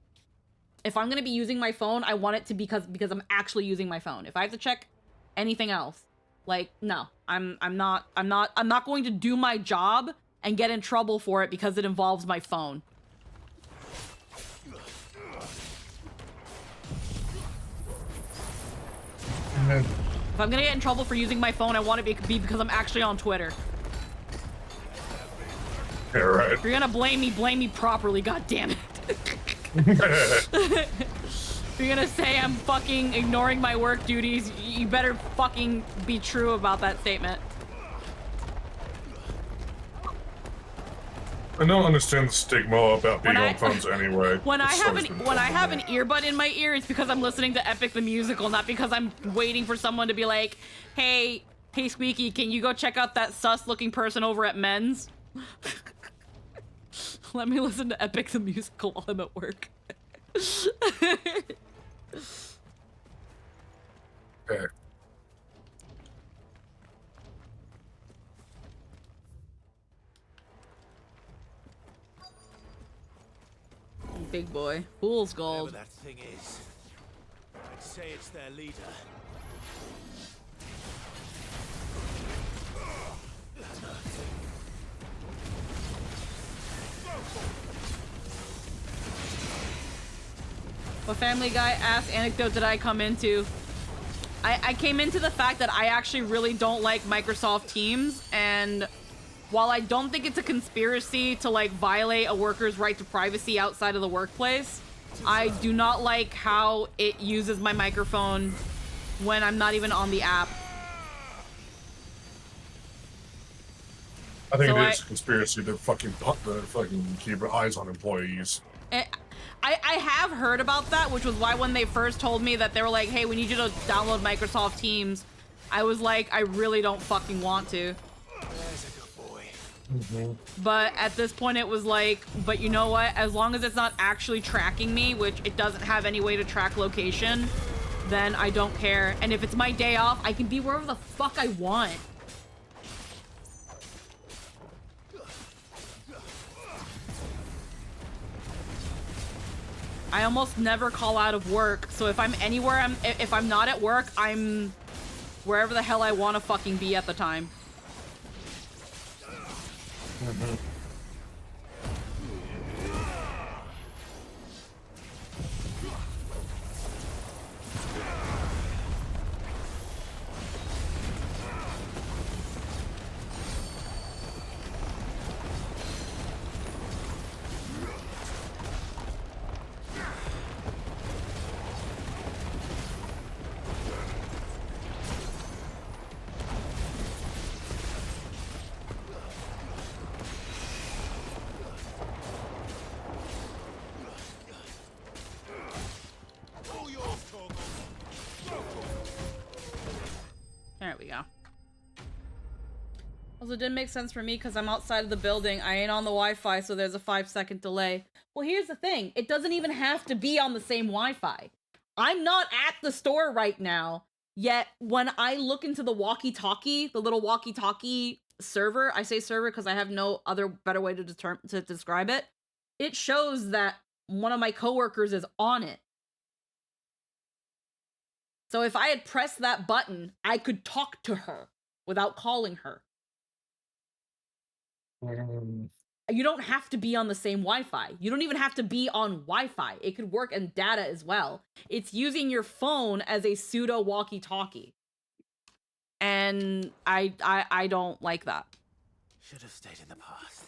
If I'm gonna be using my phone, I want it to be because I'm actually using my phone. If I have to check anything else, like, no, I'm not going to do my job and get in trouble for it because it involves my phone. If I'm gonna get in trouble for using my phone, I want it to be because I'm actually on Twitter. Yeah, right. If you're gonna blame me properly, god damn it. If you're gonna say I'm fucking ignoring my work duties, you better fucking be true about that statement. I don't understand the stigma about being on phones anyway. When I have an earbud in my ear, it's because I'm listening to Epic the Musical, not because I'm waiting for someone to be like, hey Squeaky, can you go check out that sus-looking person over at Men's? Let me listen to Epic the Musical while I'm at work. Okay. Big boy. Fool's gold. Whatever that thing is, I'd say it's their leader. What Family Guy ass anecdote did I come into? I came into the fact that I actually really don't like Microsoft Teams, and while I don't think it's a conspiracy to like violate a worker's right to privacy outside of the workplace, I do not like how it uses my microphone when I'm not even on the app. I think it is a conspiracy to fucking keep eyes on employees. I have heard about that, which was why when they first told me that they were like, hey, we need you to download Microsoft Teams, I was like, I really don't fucking want to. There's a good boy. But at this point it was like, but you know what? As long as it's not actually tracking me, which it doesn't have any way to track location, then I don't care. And if it's my day off, I can be wherever the fuck I want. I almost never call out of work, so if I'm anywhere, if I'm not at work, I'm wherever the hell I want to fucking be at the time. There we go. Also, it didn't make sense for me because I'm outside of the building. I ain't on the Wi-Fi, so there's a 5-second delay. Well, here's the thing. It doesn't even have to be on the same Wi-Fi. I'm not at the store right now, yet when I look into the walkie-talkie, the little walkie-talkie server, I say server because I have no other better way to describe it, it shows that one of my coworkers is on it. So if I had pressed that button, I could talk to her without calling her. You don't have to be on the same Wi-Fi. You don't even have to be on Wi-Fi. It could work in data as well. It's using your phone as a pseudo walkie-talkie. And I don't like that. Should have stayed in the past.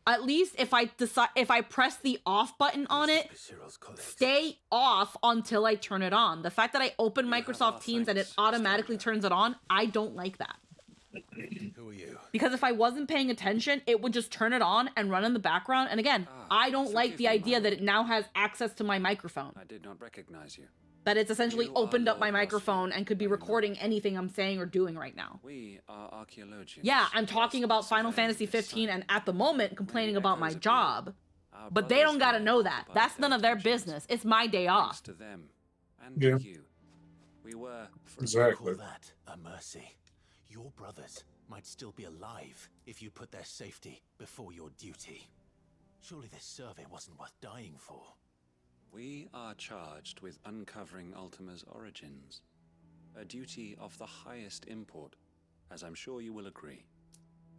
At least if I press the off button on it, stay off until I turn it on. The fact that I open Microsoft Teams and it automatically turns it on, I don't like that. Who are you? Because if I wasn't paying attention, it would just turn it on and run in the background. And again, I don't like the idea that it now has access to my microphone. I did not recognize you. That it's essentially opened up my microphone and could be recording anything I'm saying or doing right now. We are archaeologians. Yeah, I'm talking about Final Fantasy 15 and at the moment complaining about my job. But they don't gotta know that. That's none of their business. It's my day off. To them and to you. We were Exactly. Call that a mercy. Your brothers might still be alive if you put their safety before your duty. Surely this survey wasn't worth dying for. We are charged with uncovering Ultima's origins. A duty of the highest import, as I'm sure you will agree.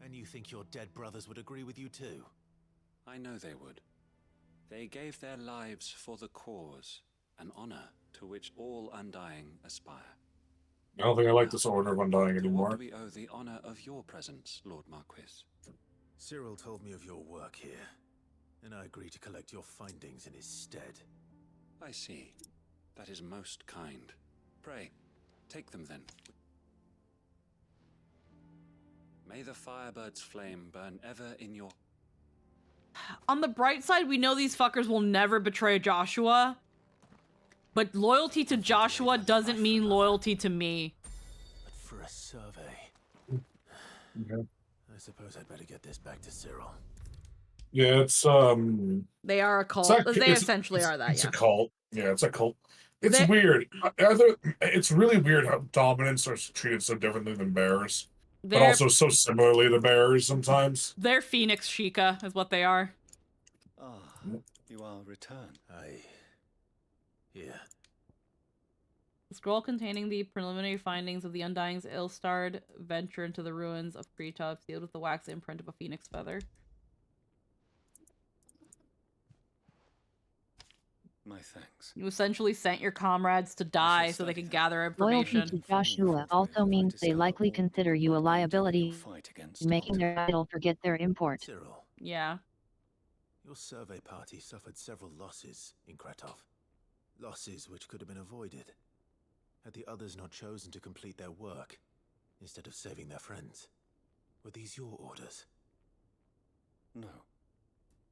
And you think your dead brothers would agree with you too? I know they would. They gave their lives for the cause, an honor to which all Undying aspire. I don't think I like this Order of Undying anymore. What do we owe the honor of your presence, Lord Marquis? Cyril told me of your work here, and I agree to collect your findings in his stead. I see. That is most kind. Pray, take them then. May the Firebird's flame burn ever in your... On the bright side, we know these fuckers will never betray Joshua. But loyalty to Joshua doesn't mean loyalty to me. But for a survey... I suppose I'd better get this back to Cyril. Yeah, it's They are a cult. They essentially are that. It's yeah. a cult. Yeah, it's a cult. It's weird. It's really weird how dominants are treated so differently than bears, but also so similarly to bears sometimes. They're Phoenix Sheikah, is what they are. Ah, you are returned. Yeah. The scroll containing the preliminary findings of the Undying's ill-starred venture into the ruins of Kretov, sealed with the wax imprint of a phoenix feather. My thanks. You essentially sent your comrades to die so they could gather information. Loyalty to Joshua also means they likely consider you a liability, making their idol forget their import. Cyril. Yeah. Your survey party suffered several losses in Kretov. Losses which could have been avoided, had the others not chosen to complete their work, instead of saving their friends. Were these your orders? No.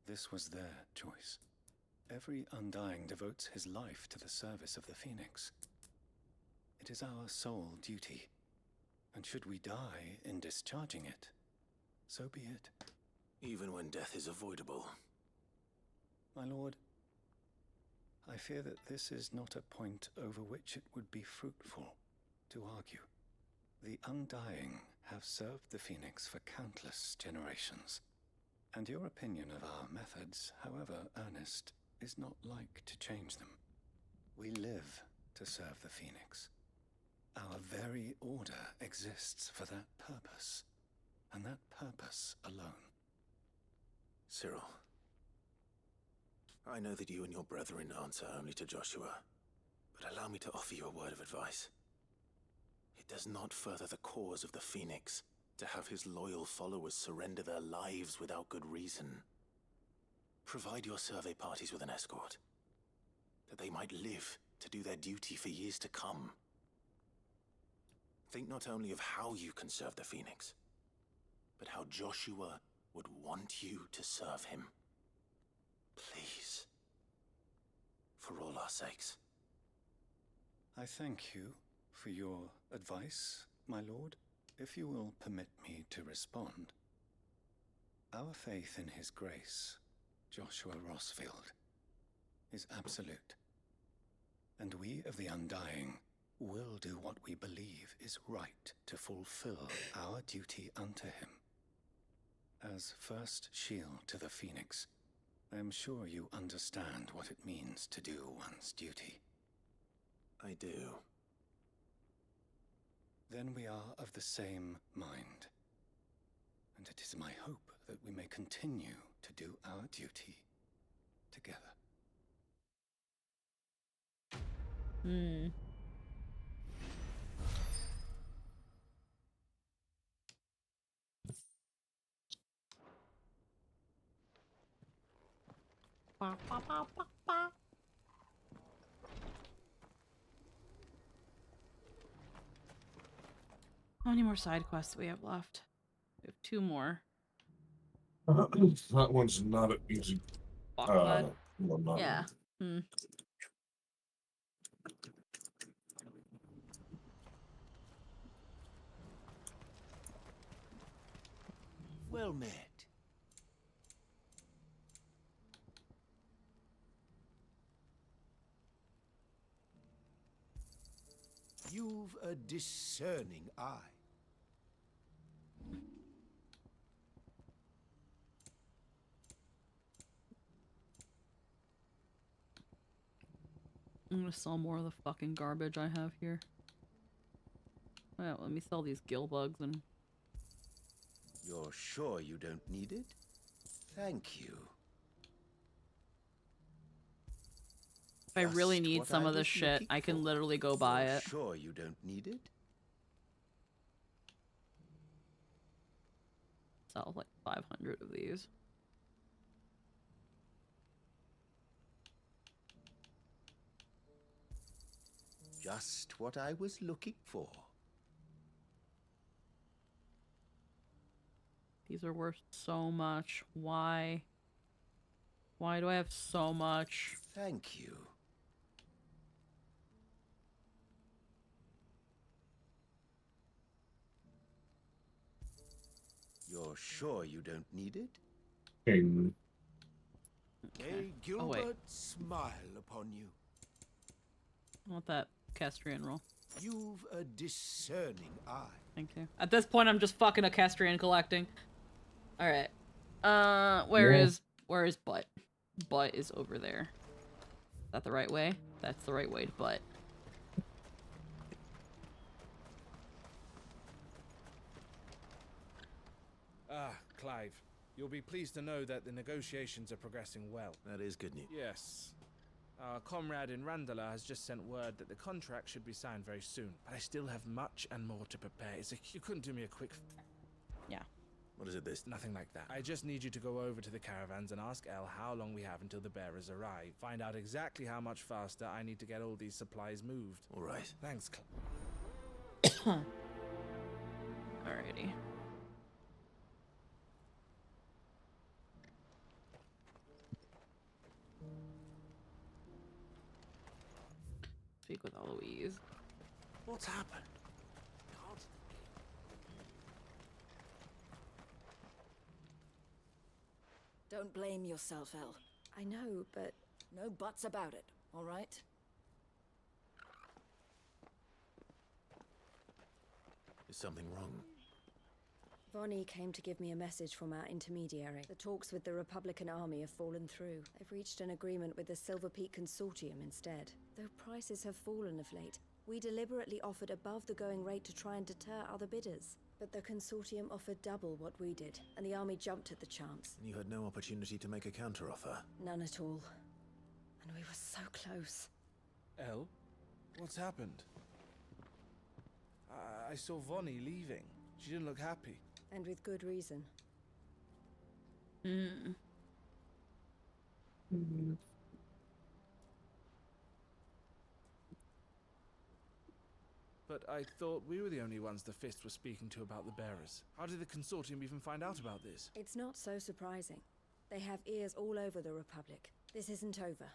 This was their choice. Every Undying devotes his life to the service of the Phoenix. It is our sole duty, and should we die in discharging it, so be it. Even when death is avoidable. My lord, I fear that this is not a point over which it would be fruitful to argue. The Undying have served the Phoenix for countless generations, and your opinion of our methods, however earnest, is not like to change them. We live to serve the Phoenix. Our very order exists for that purpose, and that purpose alone. Cyril, I know that you and your brethren answer only to Joshua, but allow me to offer you a word of advice. It does not further the cause of the Phoenix to have his loyal followers surrender their lives without good reason. Provide your survey parties with an escort, that they might live to do their duty for years to come. Think not only of how you can serve the Phoenix, but how Joshua would want you to serve him. Please. For all our sakes. I thank you for your advice, my lord. If you will permit me to respond. Our faith in his grace, Joshua Rossfield, is absolute. And we of the Undying will do what we believe is right to fulfill our duty unto him. As first shield to the Phoenix, I am sure you understand what it means to do one's duty. I do. Then we are of the same mind. And it is my hope that we may continue to do our duty together. Ba, ba, ba, ba, ba. How many more side quests do we have left? We have 2 more. That one's not an easy. Well, not yeah. Well met. You've a discerning eye. I'm gonna sell more of the fucking garbage I have here. Well, let me sell these gill bugs and... You're sure you don't need it? Thank you. If I really Just need what some I of this was shit, looking I can for. literally go buy You're it. Sure you don't need it? Sell like 500 of these. Just what I was looking for. These are worth so much. Why? Why do I have so much? Thank you. You're sure you don't need it? King. May Oh, wait. Gilbert smile upon you. I want that Castrian roll. You've a discerning eye. Thank you. At this point, I'm just fucking Equestrian collecting. Alright. Where is Butt? Butt is over there. Is that the right way? That's the right way to Butt. Ah, Clive. You'll be pleased to know that the negotiations are progressing well. That is good news. Yes. Our comrade in Randala has just sent word that the contract should be signed very soon, but I still have much and more to prepare. You couldn't do me a quick... Yeah. What is it this? Nothing like that. I just need you to go over to the caravans and ask Elle how long we have until the bearers arrive. Find out exactly how much faster I need to get all these supplies moved. All right. Thanks, Clive. Alrighty. Speak with Eloise. What's happened? Don't blame yourself, Elle. I know, but No buts about it, all right? Is something wrong? Vonnie came to give me a message from our intermediary. The talks with the Republican Army have fallen through. They've reached an agreement with the Silver Peak Consortium instead. Though prices have fallen of late, we deliberately offered above the going rate to try and deter other bidders. But the Consortium offered double what we did, and the Army jumped at the chance. And you had no opportunity to make a counteroffer? None at all. And we were so close. Elle? What's happened? I saw Vonnie leaving. She didn't look happy. And with good reason. But I thought we were the only ones the Fist was speaking to about the bearers. How did the Consortium even find out about this? It's not so surprising. They have ears all over the Republic. This isn't over.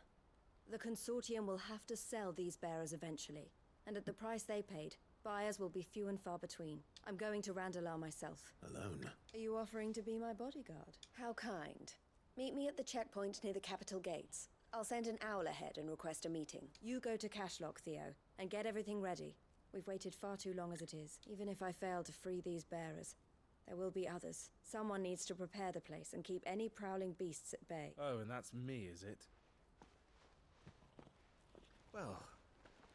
The Consortium will have to sell these bearers eventually. And at the price they paid, buyers will be few and far between. I'm going to Randalar myself. Alone? Are you offering to be my bodyguard? How kind. Meet me at the checkpoint near the capital gates. I'll send an owl ahead and request a meeting. You go to Cashlock, Theo, and get everything ready. We've waited far too long as it is. Even if I fail to free these bearers, there will be others. Someone needs to prepare the place and keep any prowling beasts at bay. Oh, and that's me, is it? Well,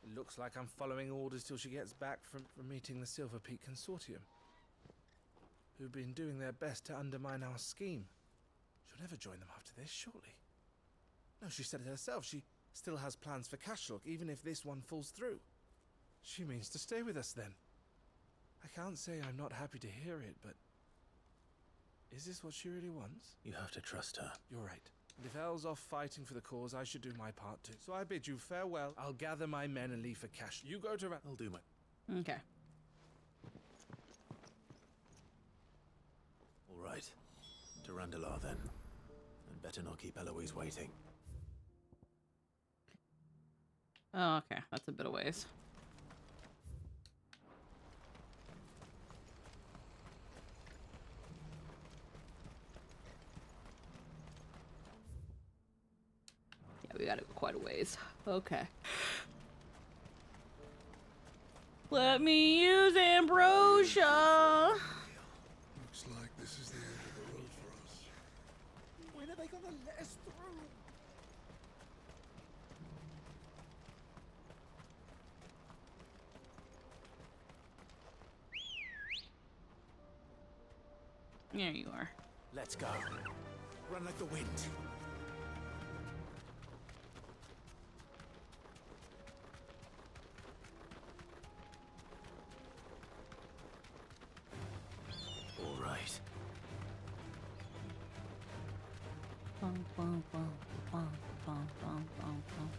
it looks like I'm following orders till she gets back from meeting the Silver Peak Consortium, who've been doing their best to undermine our scheme. She'll never join them after this, surely. No, she said it herself. She still has plans for Cashlock, even if this one falls through. She means to stay with us, then. I can't say I'm not happy to hear it, but... is this what she really wants? You have to trust her. You're right. And if Elle's off fighting for the cause, I should do my part too. So I bid you farewell. I'll gather my men and leave for Cash. You go to... I'll do my... Okay. All right. To Randalar, then. And better not keep Eloise waiting. Oh, okay. That's a bit of ways. Yeah, we gotta go quite a ways. Okay. Let me use Ambrosia! Looks like this is the end of the road for us. When are they gonna let us through? There you are. Let's go. Run like the wind. All right. Bum, bum, bum, bum, bum, bum, bum, bum.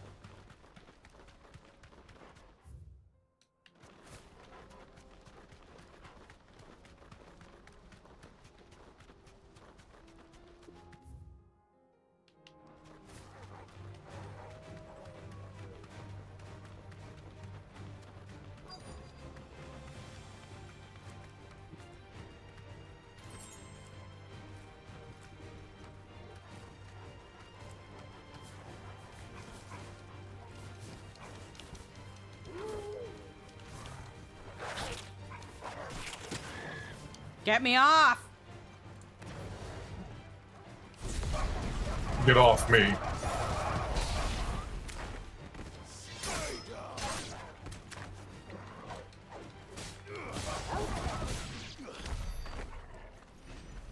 Get me off! Get off me.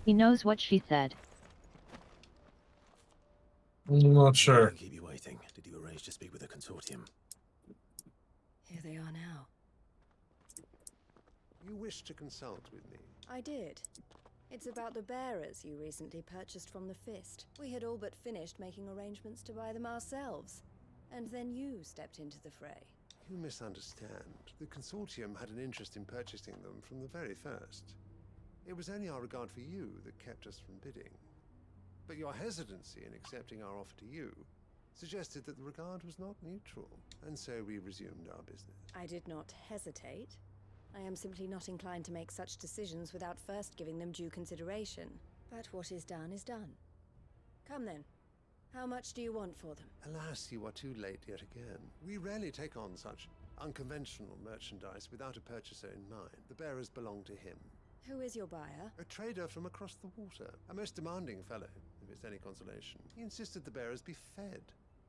He knows what she said. I'm not sure. Keep you waiting. Did you arrange to speak with the consortium? Here they are now. You wish to consult with me? I did. It's about the bearers you recently purchased from the Fist. We had all but finished making arrangements to buy them ourselves. And then you stepped into the fray. You misunderstand. The consortium had an interest in purchasing them from the very first. It was only our regard for you that kept us from bidding. But your hesitancy in accepting our offer to you suggested that the regard was not mutual, and so we resumed our business. I did not hesitate. I am simply not inclined to make such decisions without first giving them due consideration. But what is done is done. Come then. How much do you want for them? Alas, you are too late yet again. We rarely take on such unconventional merchandise without a purchaser in mind. The bearers belong to him. Who is your buyer? A trader from across the water. A most demanding fellow, if it's any consolation. He insisted the bearers be fed,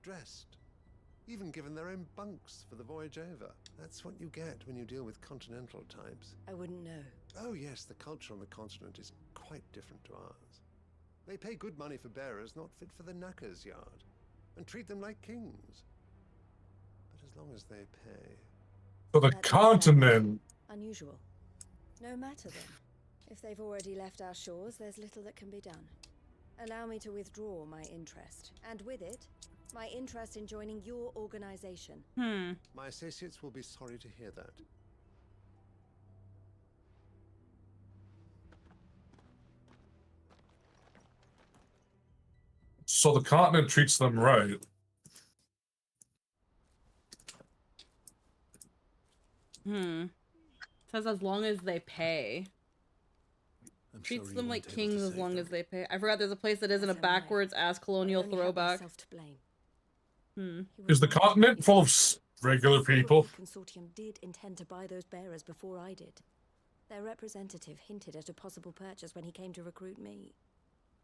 dressed, even given their own bunks for the voyage over. That's what you get when you deal with continental types. I wouldn't know. Oh yes, the culture on the continent is quite different to ours. They pay good money for bearers not fit for the knacker's yard, and treat them like kings. But as long as they pay... So the continent... Unusual. No matter then. If they've already left our shores, there's little that can be done. Allow me to withdraw my interest. And with it, my interest in joining your organization. My associates will be sorry to hear that. So the continent treats them right. Says as long as they pay. Treats them like kings as long as they pay. I forgot there's a place that isn't a backwards ass colonial throwback. Is the continent full of regular people? The consortium did intend to buy those bearers before I did. Their representative hinted at a possible purchase when he came to recruit me.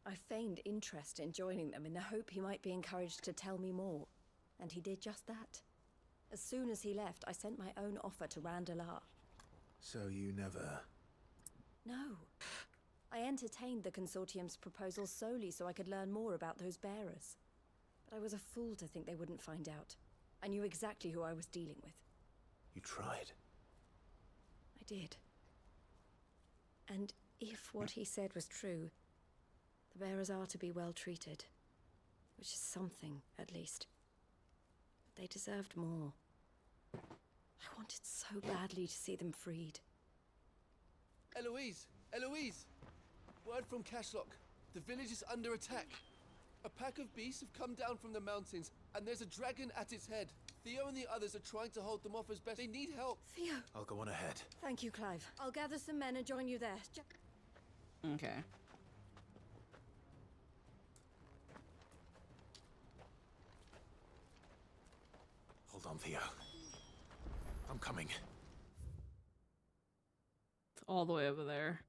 I feigned interest in joining them in the hope he might be encouraged to tell me more, and he did just that. As soon as he left, I sent my own offer to Randalar. So you never... No. I entertained the consortium's proposal solely so I could learn more about those bearers. But I was a fool to think they wouldn't find out. I knew exactly who I was dealing with. You tried. I did. And if what he said was true, the bearers are to be well treated. Which is something, at least. But they deserved more. I wanted so badly to see them freed. Eloise! Eloise! Word from Cashlock. The village is under attack. A pack of beasts have come down from the mountains, and there's a dragon at its head. Theo and the others are trying to hold them off as best. They need help. Theo! I'll go on ahead. Thank you, Clive. I'll gather some men and join you there. Okay. Hold on, Theo. I'm coming. It's all the way over there.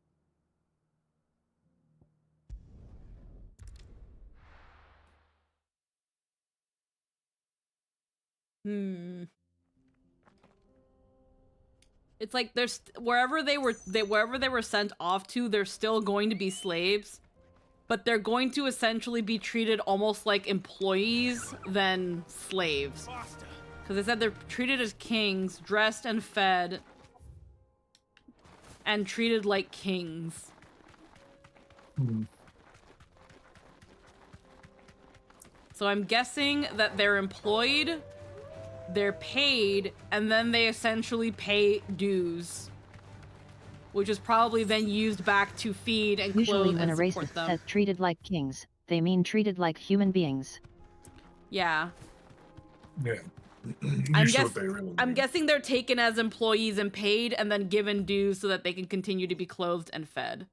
It's like there's wherever they were sent off to, they're still going to be slaves, but they're going to essentially be treated almost like employees than slaves. Because they said they're treated as kings, dressed and fed, and treated like kings. So I'm guessing that they're employed, they're paid, and then they essentially pay dues, which is probably then used back to feed and Usually clothe when and a support racist them. says treated like kings, they mean treated like human beings. Yeah. Yeah. I'm guessing they're taken as employees and paid and then given dues so that they can continue to be clothed and fed.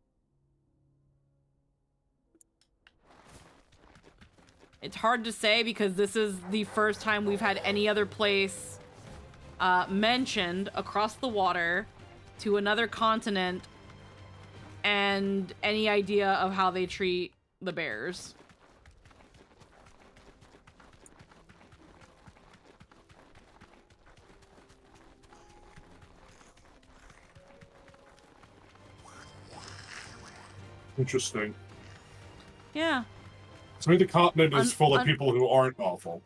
It's hard to say because this is the first time we've had any other place mentioned across the water to another continent and any idea of how they treat the bears. Interesting. Yeah. To me, the continent is full of people who aren't awful.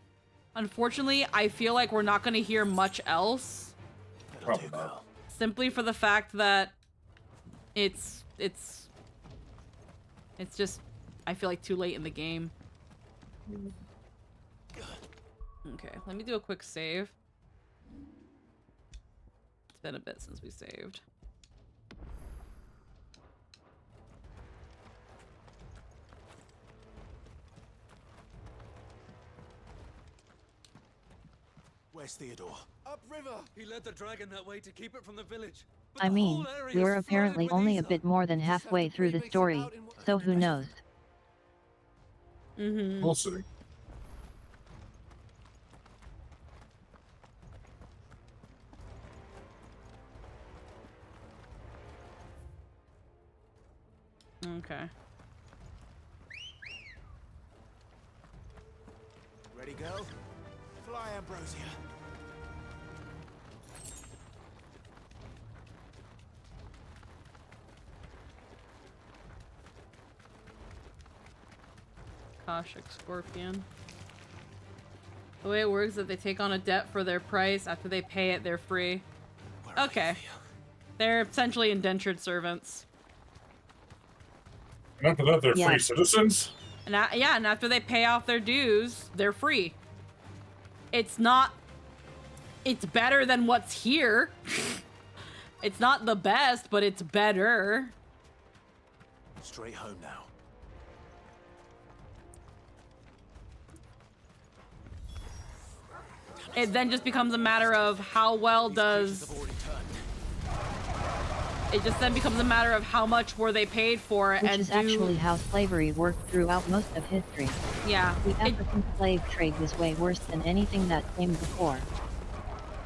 Unfortunately, I feel like we're not going to hear much else. Probably not. Simply for the fact that it's just, I feel like, too late in the game. Okay, let me do a quick save. It's been a bit since we saved. Where's Theodore? Upriver! He led the dragon that way to keep it from the village. I mean, we're apparently only a bit more than halfway through the story, so who knows? Mm-hmm. We'll see. Okay. Ready, girl? Fly, Ambrosia. Koshik Scorpion. The way it works is that they take on a debt for their price. After they pay it, they're free. Okay. They're essentially indentured servants. And after that, they're free citizens? And yeah, and after they pay off their dues, they're free. It's not... It's better than what's here. It's not the best, but it's better. Straight home now. It then just becomes a matter of how well does... It just then becomes a matter of how much were they paid for it, Which and is actually how slavery worked throughout most of history. Yeah. The African slave trade was way worse than anything that came before.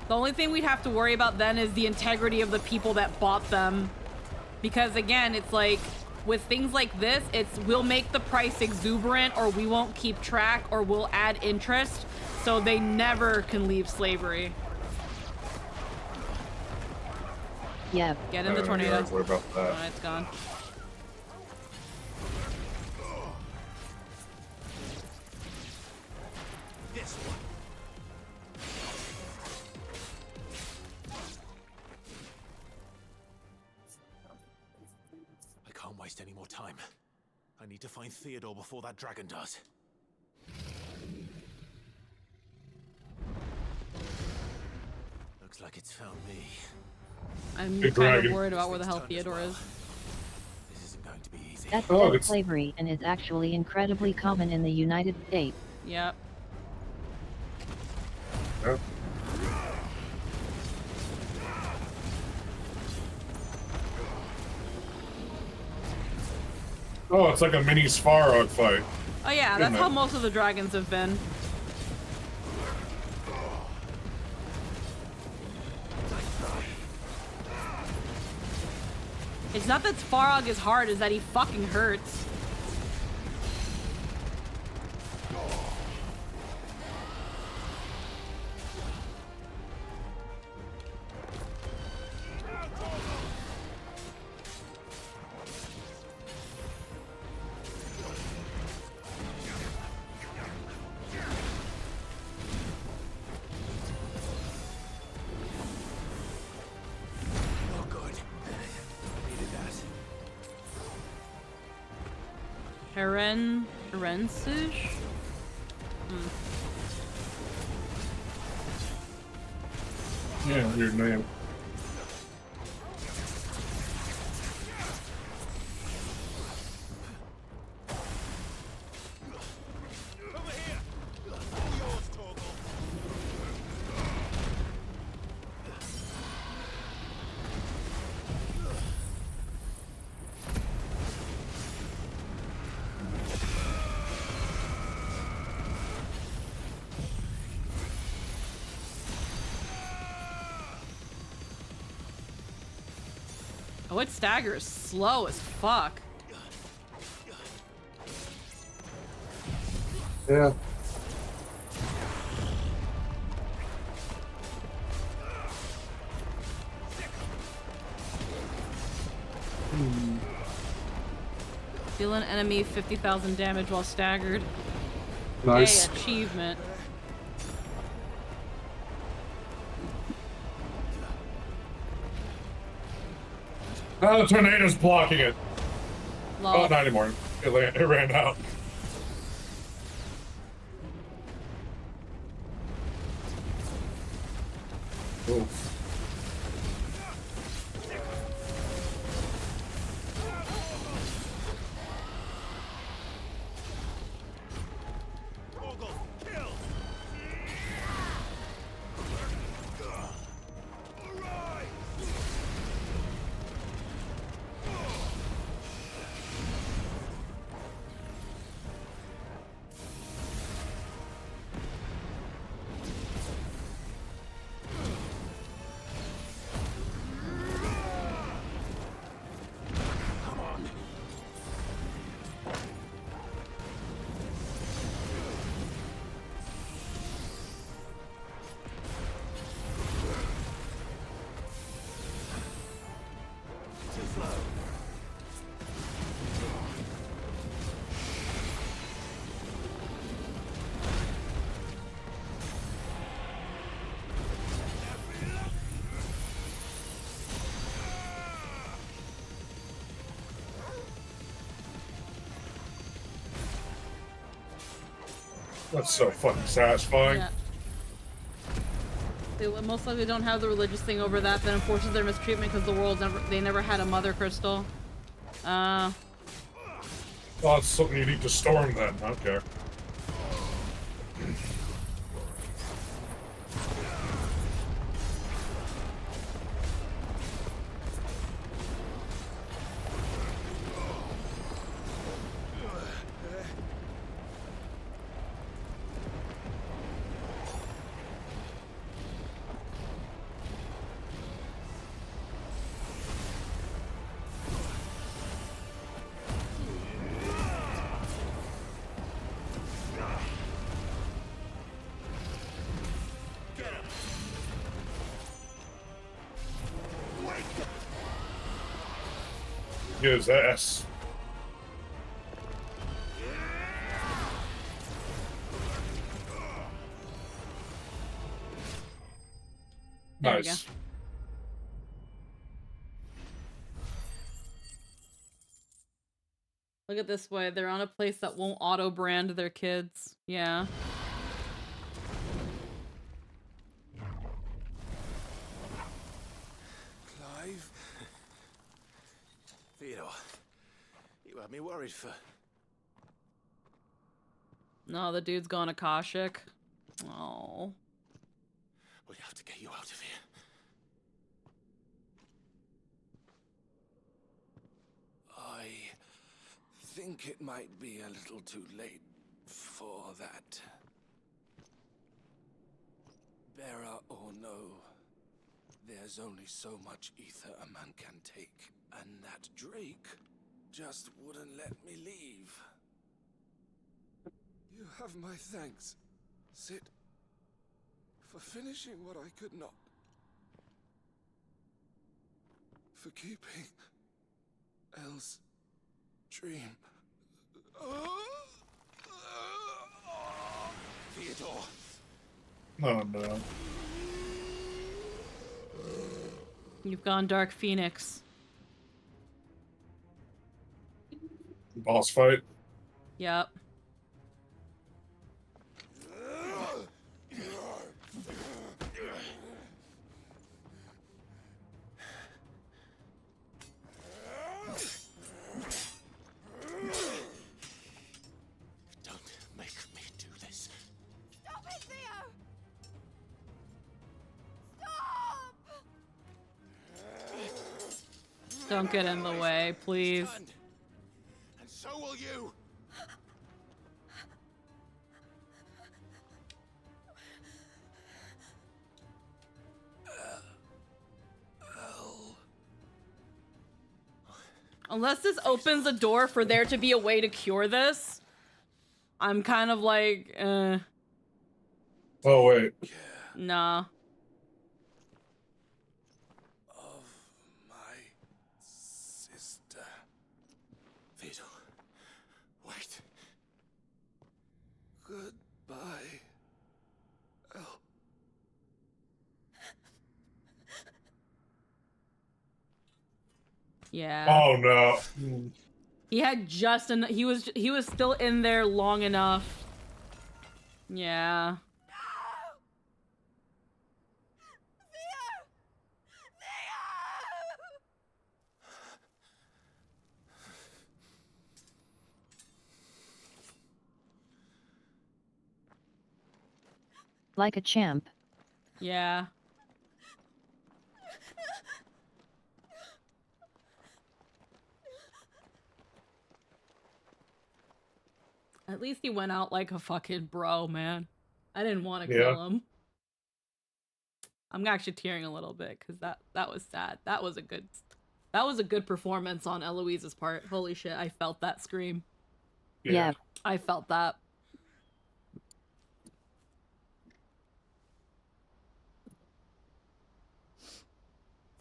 The only thing we'd have to worry about then is the integrity of the people that bought them. Because again, it's like, with things like this, it's we'll make the price exuberant, or we won't keep track, or we'll add interest, so they never can leave slavery. Yeah. Get in the tornado. What about that? Oh, it's gone. This one. I can't waste any more time. I need to find Theodore before that dragon does. Looks like it's found me. I'm Big kind dragon. of worried about where the hell Theodore is. This isn't going to be easy. That's Oh, still it's- slavery and is actually incredibly common in the United States. Yep. Yep. Oh, it's like a mini Svarog fight. Oh yeah, Good that's how night. most of the dragons have been. It's not that Svarog is hard, it's that he fucking hurts. Oh, good. Needed that. Herensish? Yeah, weird name. Oh, its stagger is slow as fuck. Yeah. Deal an enemy 50,000 damage while staggered. Nice. Hey, achievement. Oh, the tornado's blocking it. Lol. Oh, not anymore. It ran out. Oof. That's so fucking satisfying. Yeah. They most likely don't have the religious thing over that enforces their mistreatment because the world they never had a mother crystal. Oh, that's something you need to storm then. Okay. Use S. There Nice. we go. Look at this way. They're on a place that won't auto-brand their kids. Yeah. Clive? Theodore, you had me worried for... No, the dude's gone Akashic. Oh. We'll have to get you out of here. I think it might be a little too late for that. Bearer or no, there's only so much ether a man can take, and that Drake just wouldn't let me leave. You have my thanks, Sid, for finishing what I could not. For keeping Elle's dream. Theodore! Oh no. You've gone Dark Phoenix. Boss fight. Yep. Don't make me do this. Stop it, Theo! Stop! Don't get in the way, please. And so will you! Unless this opens a door for there to be a way to cure this, I'm kind of like, Oh, wait. nah. Of my sister. Theodore, wait. Goodbye, Elle. Yeah. Oh no. He had just enough. He was still in there long enough. Yeah. Like a champ. Yeah. At least he went out like a fucking bro, man. I didn't want to kill him. I'm actually tearing a little bit because that was sad. That was a good performance on Eloise's part. Holy shit, I felt that scream. Yeah. I felt that.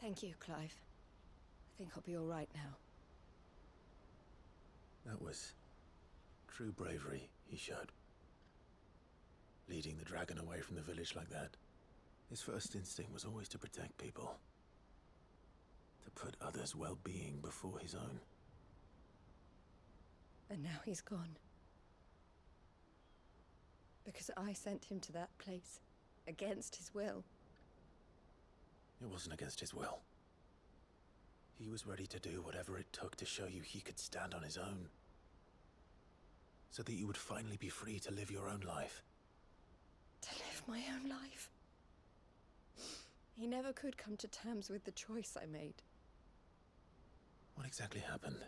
Thank you, Clive. I think I'll be all right now. That was true bravery he showed. Leading the dragon away from the village like that. His first instinct was always to protect people. To put others' well-being before his own. And now he's gone. Because I sent him to that place, against his will. It wasn't against his will. He was ready to do whatever it took to show you he could stand on his own. So that you would finally be free to live your own life. To live my own life. He never could come to terms with the choice I made. What exactly happened?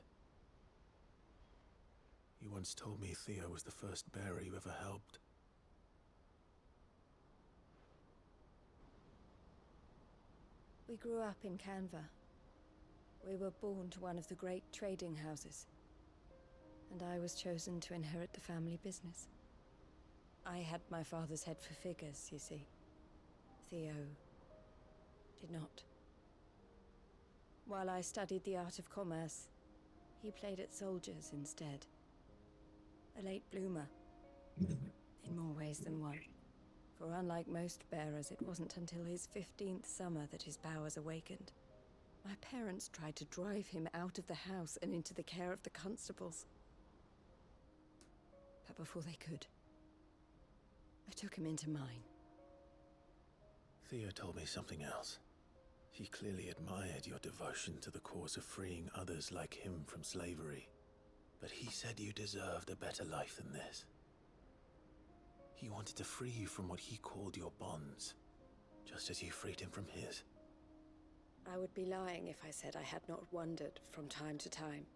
You once told me Theo was the first bearer you ever helped. We grew up in Canva. We were born to one of the great trading houses. And I was chosen to inherit the family business. I had my father's head for figures, you see. Theo did not. While I studied the art of commerce, he played at soldiers instead. A late bloomer, in more ways than one. For unlike most bearers, it wasn't until his 15th summer that his powers awakened. My parents tried to drive him out of the house and into the care of the constables. But before they could, I took him into mine. Theo told me something else. He clearly admired your devotion to the cause of freeing others like him from slavery. But he said you deserved a better life than this. He wanted to free you from what he called your bonds, just as you freed him from his. I would be lying if I said I had not wondered from time to time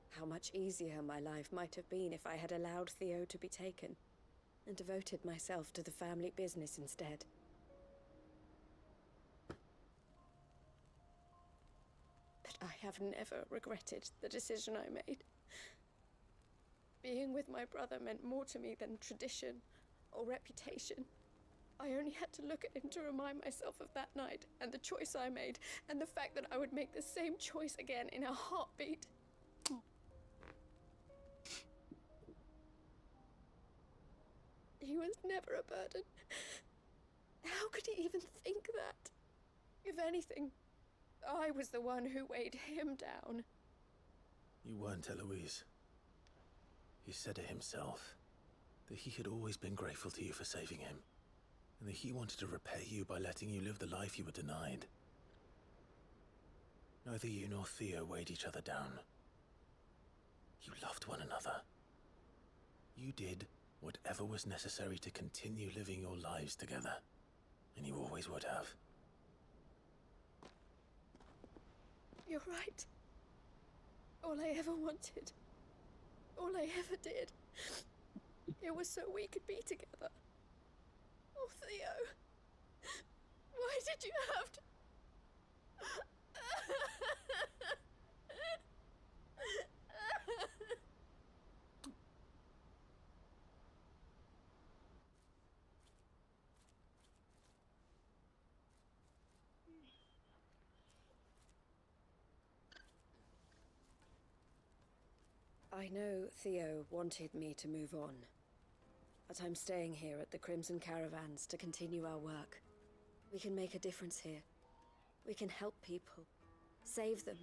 how much easier my life might have been if I had allowed Theo to be taken and devoted myself to the family business instead. But I have never regretted the decision I made. Being with my brother meant more to me than tradition or reputation. I only had to look at him to remind myself of that night and the choice I made and the fact that I would make the same choice again in a heartbeat. He was never a burden. How could he even think that? If anything, I was the one who weighed him down. You weren't, Eloise. He said it himself, that he had always been grateful to you for saving him, and that he wanted to repay you by letting you live the life you were denied. Neither you nor Theo weighed each other down. You loved one another. You did whatever was necessary to continue living your lives together, and you always would have. You're right. All I ever wanted, all I ever did, it was so we could be together. Oh, Theo, why did you have to... I know Theo wanted me to move on, but I'm staying here at the Crimson Caravans to continue our work. We can make a difference here. We can help people, save them.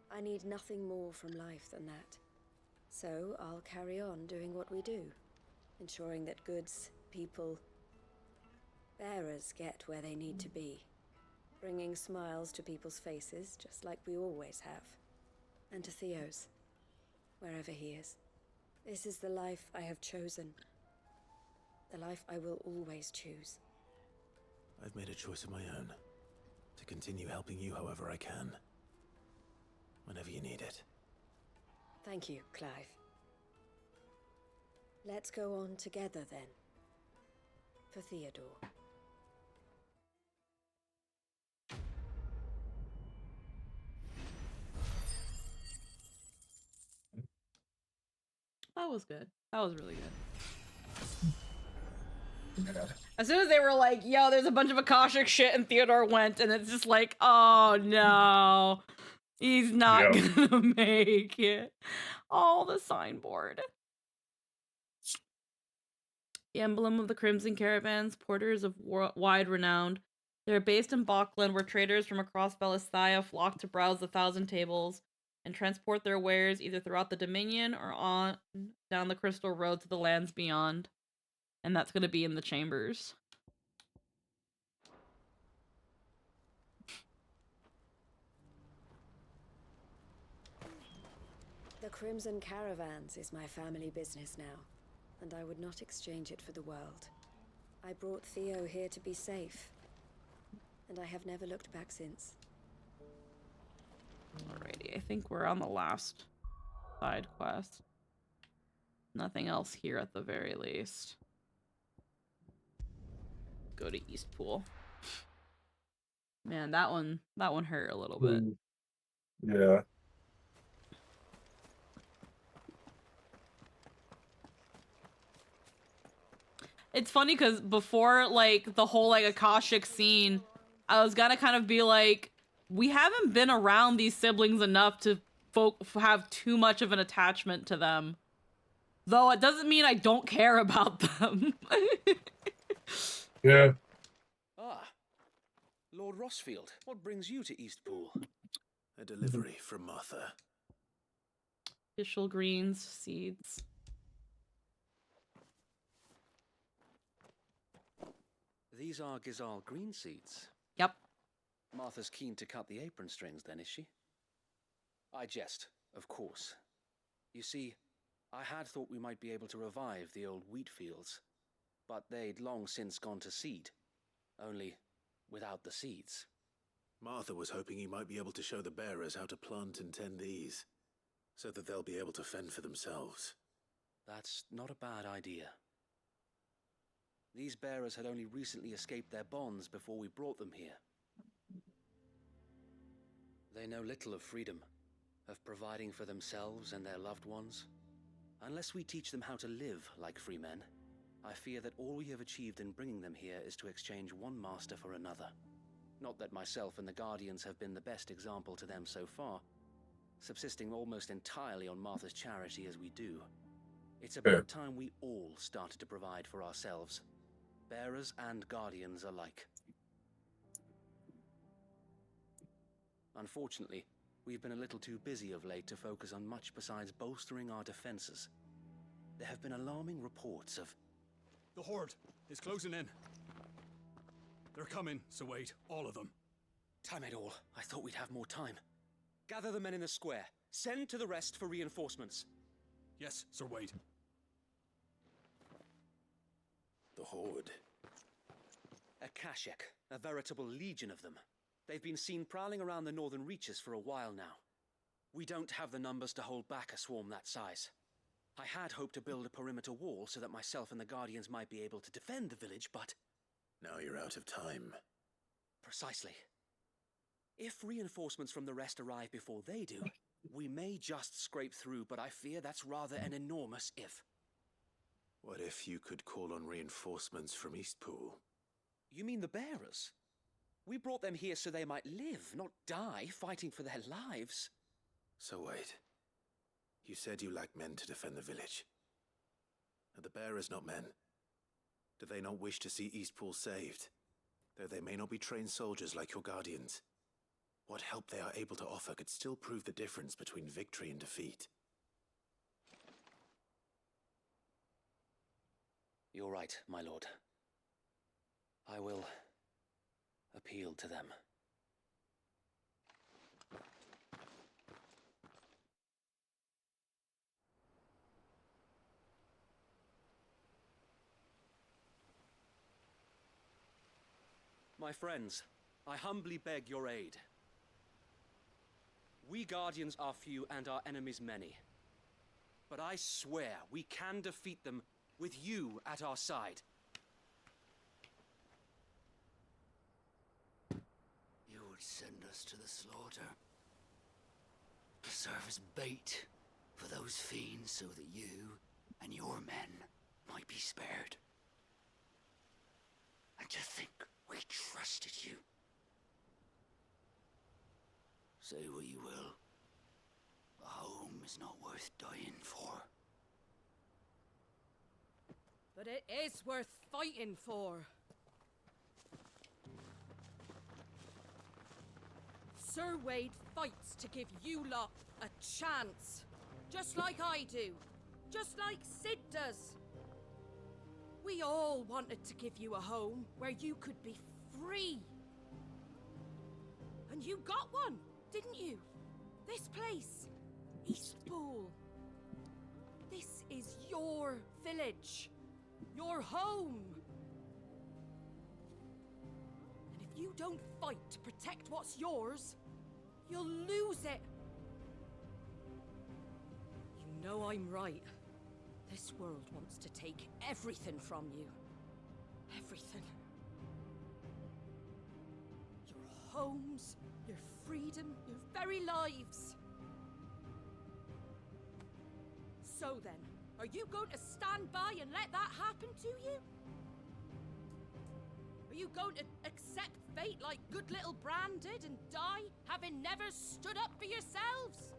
I need nothing more from life than that. So I'll carry on doing what we do, ensuring that goods, people, bearers get where they need to be, bringing smiles to people's faces just like we always have, and to Theo's. Wherever he is. This is the life I have chosen. The life I will always choose. I've made a choice of my own, to continue helping you however I can. Whenever you need it. Thank you, Clive. Let's go on together then. For Theodore. That was good. That was really good. As soon as they were like, yo, there's a bunch of Akashic shit, and Theodore went, and it's just like, oh no. He's not gonna make it. Oh, the signboard. The emblem of the Crimson Caravans, porters of wide renown. They're based in Bokland, where traders from across Belisthia flock to browse the Thousand Tables and transport their wares either throughout the Dominion or on down the Crystal Road to the lands beyond. And that's gonna be in the chambers. The Crimson Caravans is my family business now, and I would not exchange it for the world. I brought Theo here to be safe, and I have never looked back since. Alrighty, I think we're on the last side quest. Nothing else here at the very least. Go to Eastpool. Man, that one hurt a little bit. Yeah. It's funny because before, like, the whole, like, Akashic scene, I was gonna kind of be like, we haven't been around these siblings enough to have too much of an attachment to them. Though it doesn't mean I don't care about them. Yeah. Ah, Lord Rossfield, what brings you to Eastpool? A delivery from Martha. Official greens, seeds. These are Gizal green seeds. Yep. Martha's keen to cut the apron strings then, is she? I jest, of course. You see, I had thought we might be able to revive the old wheat fields, but they'd long since gone to seed, only without the seeds. Martha was hoping he might be able to show the bearers how to plant and tend these, so that they'll be able to fend for themselves. That's not a bad idea. These bearers had only recently escaped their bonds before we brought them here. They know little of freedom, of providing for themselves and their loved ones. Unless we teach them how to live like free men, I fear that all we have achieved in bringing them here is to exchange one master for another. Not that myself and the Guardians have been the best example to them so far, subsisting almost entirely on Martha's charity as we do. It's about time we all started to provide for ourselves, bearers and Guardians alike. Unfortunately, we've been a little too busy of late to focus on much besides bolstering our defenses. There have been alarming reports of... The Horde is closing in. They're coming, so wait, all of them. Damn it all, I thought we'd have more time. Gather the men in the square. Send to the rest for reinforcements. Yes, Sir Wade. The Horde. Akashic, a veritable legion of them. They've been seen prowling around the northern reaches for a while now. We don't have the numbers to hold back a swarm that size. I had hoped to build a perimeter wall so that myself and the Guardians might be able to defend the village, but... Now you're out of time. Precisely. If reinforcements from the rest arrive before they do, we may just scrape through, but I fear that's rather an enormous if. What if you could call on reinforcements from Eastpool? You mean the bearers? We brought them here so they might live, not die, fighting for their lives. So wait. You said you lacked men to defend the village. Are the bearers not men? Do they not wish to see Eastpool saved? Though they may not be trained soldiers like your Guardians. What help they are able to offer could still prove the difference between victory and defeat. You're right, my lord. I will appeal to them. My friends, I humbly beg your aid. We Guardians are few and our enemies many. But I swear we can defeat them with you at our side. You would send us to the slaughter. To serve as bait for those fiends so that you and your men might be spared. And to think we trusted you. Say what you will. A home is not worth dying for. But it is worth fighting for. Sir Wade fights to give you lot a chance. Just like I do. Just like Sid does. We all wanted to give you a home where you could be free. And you got one, didn't you? This place, Eastpool. This is your village, your home. And if you don't fight to protect what's yours, you'll lose it. You know I'm right. This world wants to take everything from you. Everything. Your homes, your freedom, your very lives. So then, are you going to stand by and let that happen to you? Are you going to accept fate like good little Bran did and die, having never stood up for yourselves?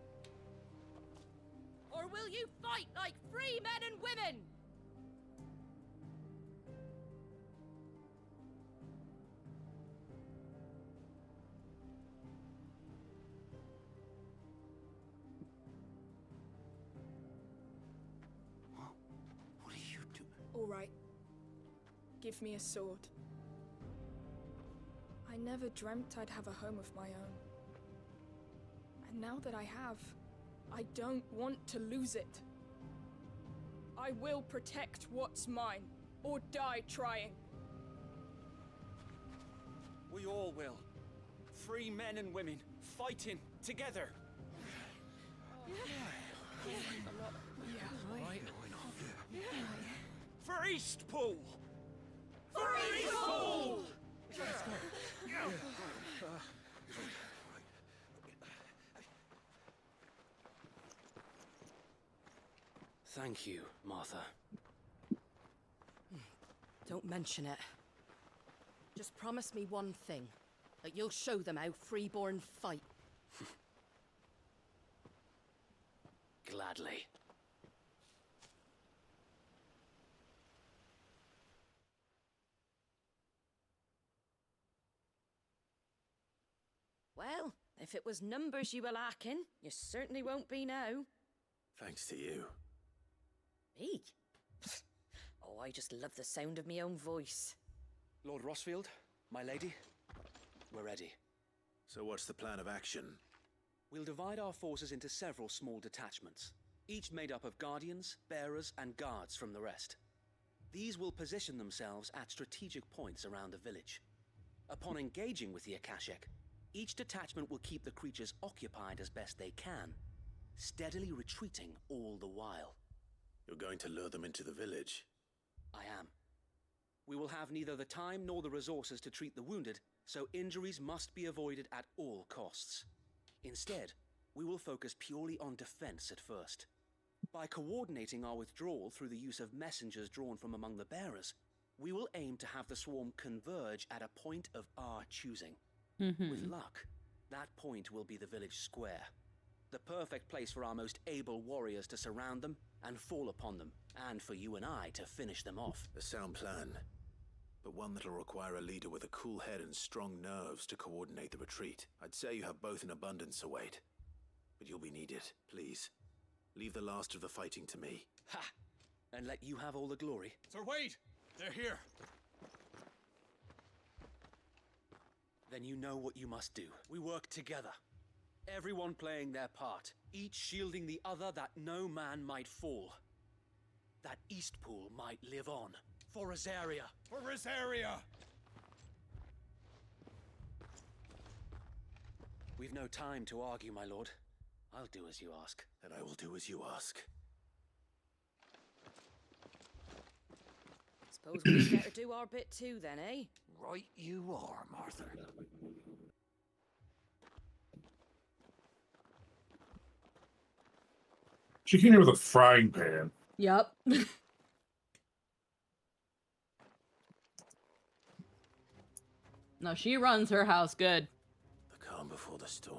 Or will you fight like free men and women? What are you doing? All right. Give me a sword. I never dreamt I'd have a home of my own. And now that I have, I don't want to lose it. I will protect what's mine, or die trying. We all will. Free men and women, fighting together. For Eastpool! For Eastpool! Thank you, Martha. Don't mention it. Just promise me one thing. That you'll show them how freeborn fight. Gladly. Well, if it was numbers you were lacking, you certainly won't be now. Thanks to you. Me? Oh, I just love the sound of my own voice. Lord Rossfield, my lady, we're ready. So what's the plan of action? We'll divide our forces into several small detachments, each made up of guardians, bearers, and guards from the rest. These will position themselves at strategic points around the village. Upon engaging with the Akashic, each detachment will keep the creatures occupied as best they can, steadily retreating all the while. You're going to lure them into the village? I am. We will have neither the time nor the resources to treat the wounded, so injuries must be avoided at all costs. Instead, we will focus purely on defense at first. By coordinating our withdrawal through the use of messengers drawn from among the bearers, we will aim to have the swarm converge at a point of our choosing. With luck, that point will be the village square. The perfect place for our most able warriors to surround them and fall upon them, and for you and I to finish them off. A sound plan, but one that'll require a leader with a cool head and strong nerves to coordinate the retreat. I'd say you have both in abundance, Await, but you'll be needed. Please, leave the last of the fighting to me. Ha! And let you have all the glory. Sir Wade! They're here! Then you know what you must do. We work together. Everyone playing their part, each shielding the other that no man might fall. That Eastpool might live on. For Rosaria! For Rosaria! We've no time to argue, my lord. I'll do as you ask. And I will do as you ask. Suppose we'd better do our bit too then, eh? Right you are, Martha. She came here with a frying pan. Yep. No, she runs her house good. The calm before the storm.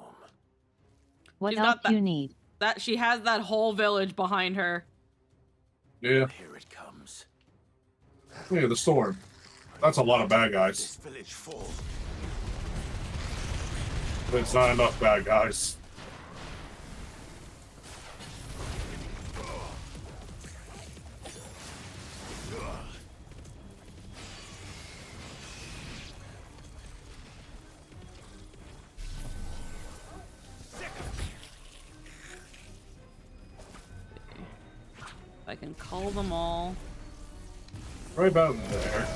What She's else got that, you need? That she has that whole village behind her. Yeah. Here it comes. Yeah, the storm. That's a lot of bad guys. This village fall. It's not enough bad guys. can call them all. Right about there.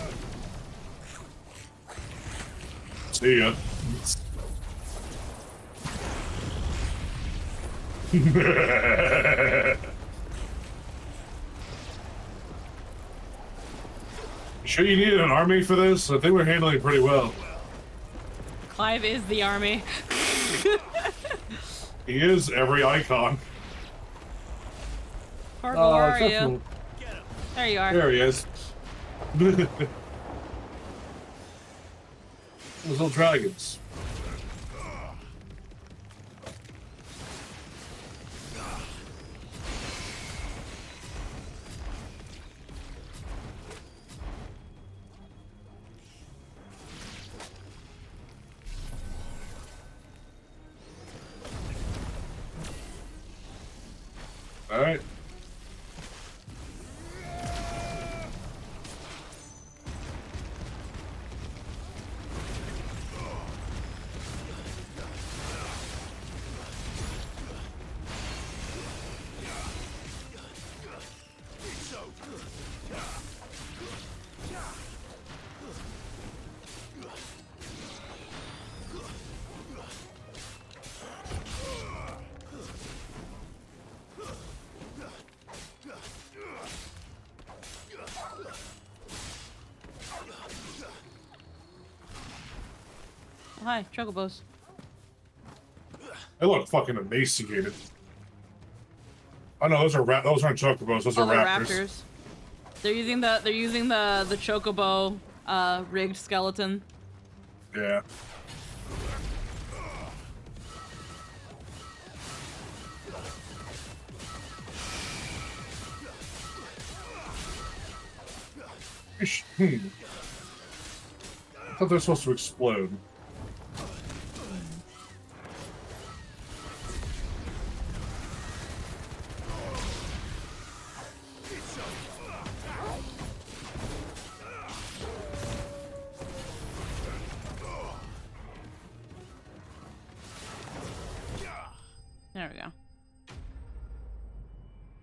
See ya. You sure you needed an army for this? I think we're handling it pretty well. Clive is the army. He is every icon. Parvo, where are you? There you are. There he is. Those little dragons. All right. Oh, hi, chocobos. They look fucking emaciated. Oh no, those aren't chocobos. Those are They're raptors. raptors. They're using the chocobo rigged skeleton. Yeah. I thought they're supposed to explode. There we go.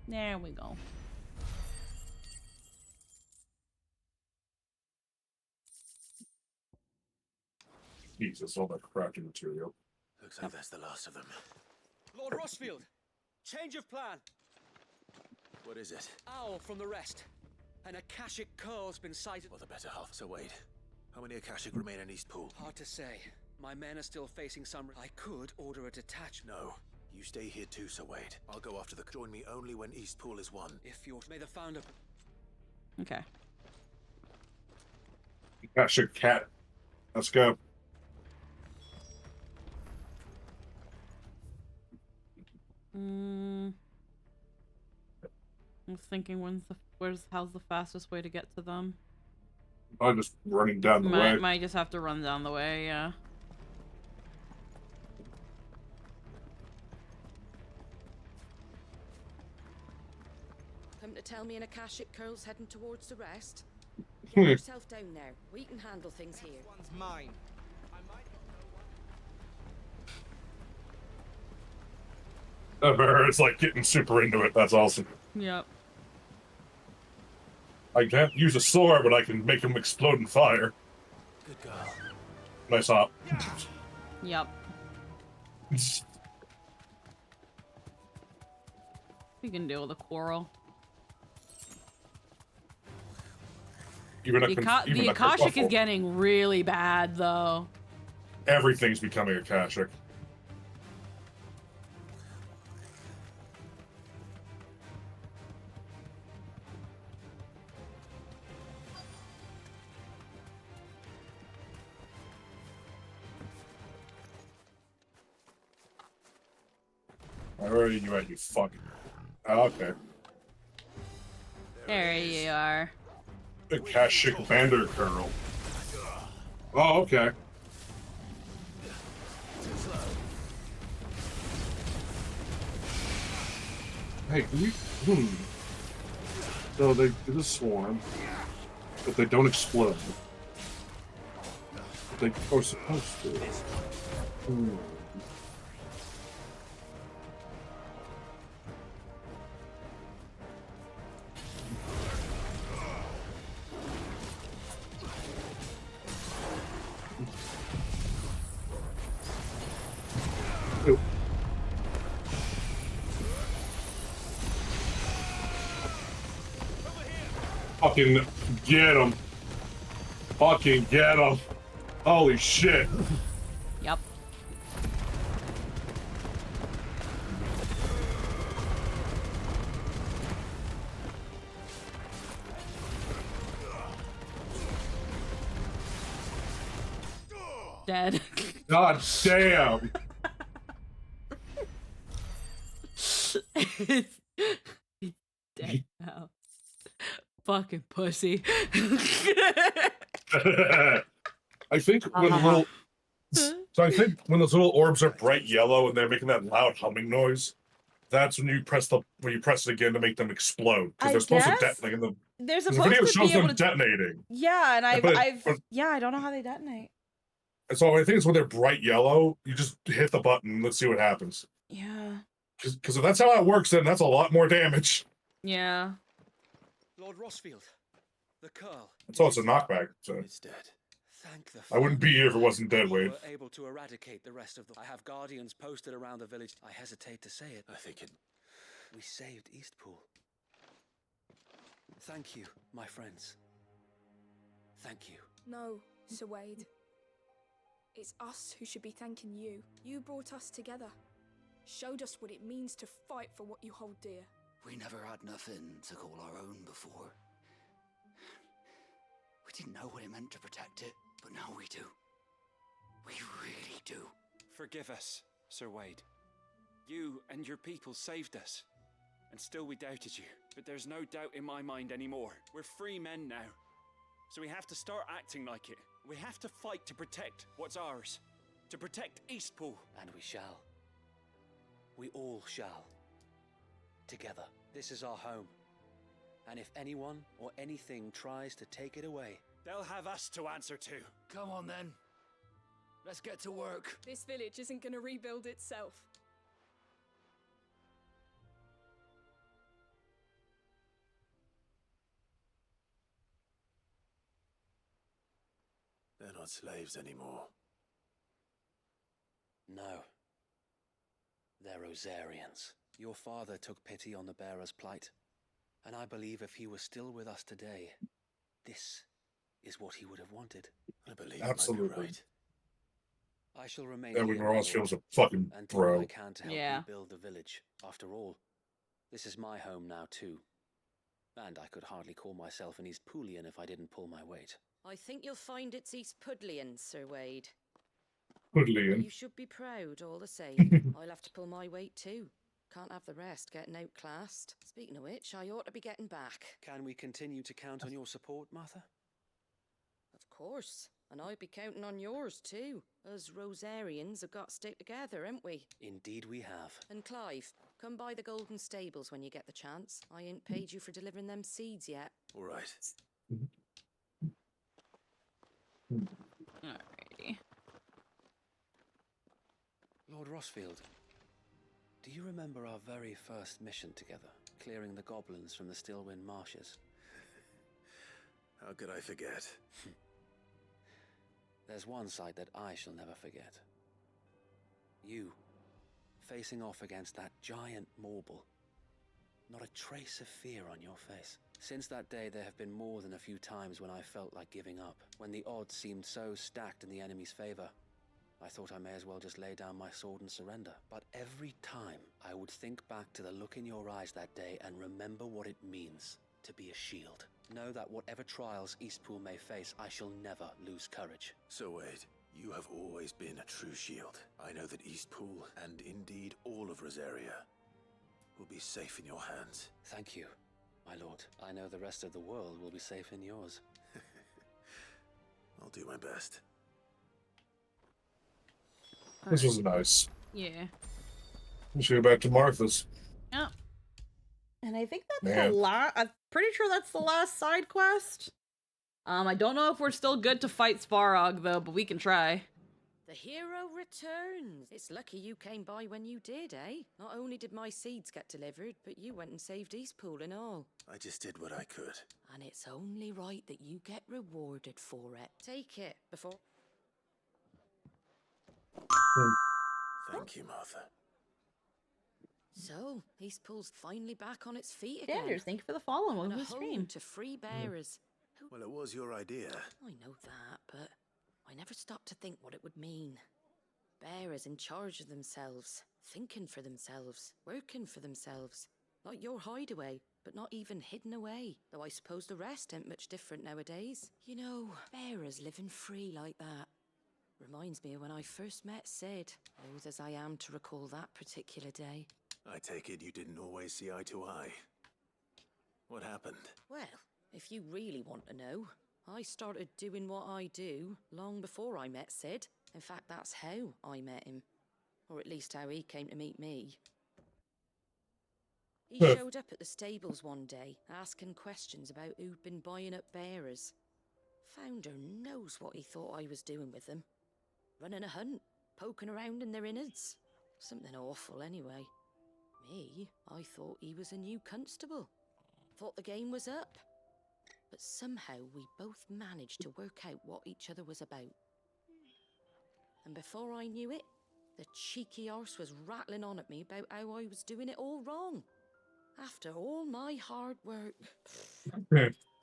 There we go. Jesus, all that crafting material. Looks like that's the last of them. Lord Rossfield, change of plan. What is it? Owl from the rest. An Akashic curl's been sighted. Well, the better half. So wait, how many Akashic remain in Eastpool? Hard to say. My men are still facing some. I could order a detachment. No. You stay here too, Sir Wade. I'll go after the... Join me only when Eastpool is won. If you're... May the founder... Okay. That's your cat. Let's go. I was thinking how's the fastest way to get to them? I'm just running down the way. Might just have to run down the way, yeah. Come to tell me an Akashic curl's heading towards the rest? Get yourself down there. We can handle things here. One's mine. It's like getting super into it. That's awesome. Yep. I can't use a sword, but I can make them explode in fire. Good girl. Nice hop. Yep. We can deal with a quarrel. The Akashic is getting really bad, though. Everything's becoming Akashic. Where are you at, you fucking... Oh, okay. There you are. Akashic Bander Curl. Oh, okay. Hey, can you... So they do the swarm, but they don't explode. But they are supposed to. Fucking get him. Fucking get him. Holy shit. Yep. Dead. God damn. It's dead now. Fucking pussy. I think when little, so I think when those little orbs are bright yellow and they're making that loud humming noise, that's when you press it again to make them explode. Because they're supposed to detonate in the. They're 'cause the supposed video to shows be able them to detonating. Yeah, and But I don't know how they detonate. so I think it's when they're bright yellow. You just hit the button. Let's see what happens. Yeah. Because if that's how it works, then that's a lot more damage. Yeah. Lord Rossfield, the Curl. So it's a knockback. So It's dead. Thank the I wouldn't be here if it wasn't dead, we Wade. were able to eradicate the rest of the. I have guardians posted around the village. I hesitate to say it. I think it. We saved Eastpool. Thank you, my friends. Thank you. No, Sir Wade. It's us who should be thanking you. You brought us together. Showed us what it means to fight for what you hold dear. We never had nothing to call our own before. We didn't know what it meant to protect it, but now we do. We really do. Forgive us, Sir Wade. You and your people saved us. And still we doubted you. But there's no doubt in my mind anymore. We're free men now. So we have to start acting like it. We have to fight to protect what's ours. To protect Eastpool. And we shall. We all shall. Together. This is our home. And if anyone or anything tries to take it away, they'll have us to answer to. Come on then. Let's get to work. This village isn't gonna rebuild itself. They're not slaves anymore. no. They're Rosarians. Your father took pity on the bearer's plight. And I believe if he was still with us today, this is what he would have wanted. I believe Absolutely. you might be right. I shall remain Edwin here, Ross my feels a lord, fucking and do bro. what I can to help Yeah. rebuild the village. After all, this is my home now too. And I could hardly call myself an Eastpoolian if I didn't pull my weight. I think you'll find it's Eastpudlian, Sir Wade. Pudlian. You should be proud, all the same. I'll have to pull my weight too. Can't have the rest getting outclassed. Speaking of which, I ought to be getting back. Can we continue to count on your support, Martha? Of course. And I'd be counting on yours too. Us Rosarians have got to stick together, haven't we? Indeed we have. And Clive, come by the Golden Stables when you get the chance. I ain't paid you for delivering them seeds yet. All right. Alrighty. Lord Rossfield, do you remember our very first mission together? Clearing the goblins from the Stillwind marshes? How could I forget? There's one sight that I shall never forget. You, facing off against that giant Morble. Not a trace of fear on your face. Since that day, there have been more than a few times when I felt like giving up, when the odds seemed so stacked in the enemy's favor. I thought I may as well just lay down my sword and surrender. But every time, I would think back to the look in your eyes that day and remember what it means to be a shield. Know that whatever trials Eastpool may face, I shall never lose courage. So Wade, you have always been a true shield. I know that Eastpool, and indeed all of Rosaria, will be safe in your hands. Thank you, my lord. I know the rest of the world will be safe in yours. I'll do my best. This was nice. Yeah. We should go back to Martha's. Yeah. And I think that's Man. the last. I'm pretty sure that's the last side quest. I don't know if we're still good to fight Svarog though, but we can try. The hero returns. It's lucky you came by when you did, eh? Not only did my seeds get delivered, but you went and saved Eastpool and all. I just did what I could. And it's only right that you get rewarded for it. Take it before... Thank you, Martha. So, East Pool's finally back on its feet again. Sanders, thank you for the follow. And Welcome a to the home stream. to free bearers. Well, it was your idea. I know that, but I never stopped to think what it would mean. Bearers in charge of themselves, thinking for themselves, working for themselves. Like your hideaway, but not even hidden away. Though I suppose the rest ain't much different nowadays. You know, bearers living free like that. Reminds me of when I first met Sid. Loath as I am to recall that particular day. I take it you didn't always see eye to eye. What happened? Well, if you really want to know, I started doing what I do long before I met Sid. In fact, that's how I met him. Or at least how he came to meet me. He showed up at the stables one day, asking questions about who'd been buying up bearers. Founder knows what he thought I was doing with them. Running a hunt, poking around in their innards. Something awful anyway. Me, I thought he was a new constable. Thought the game was up. But somehow we both managed to work out what each other was about. And before I knew it, the cheeky arse was rattling on at me about how I was doing it all wrong. After all my hard work.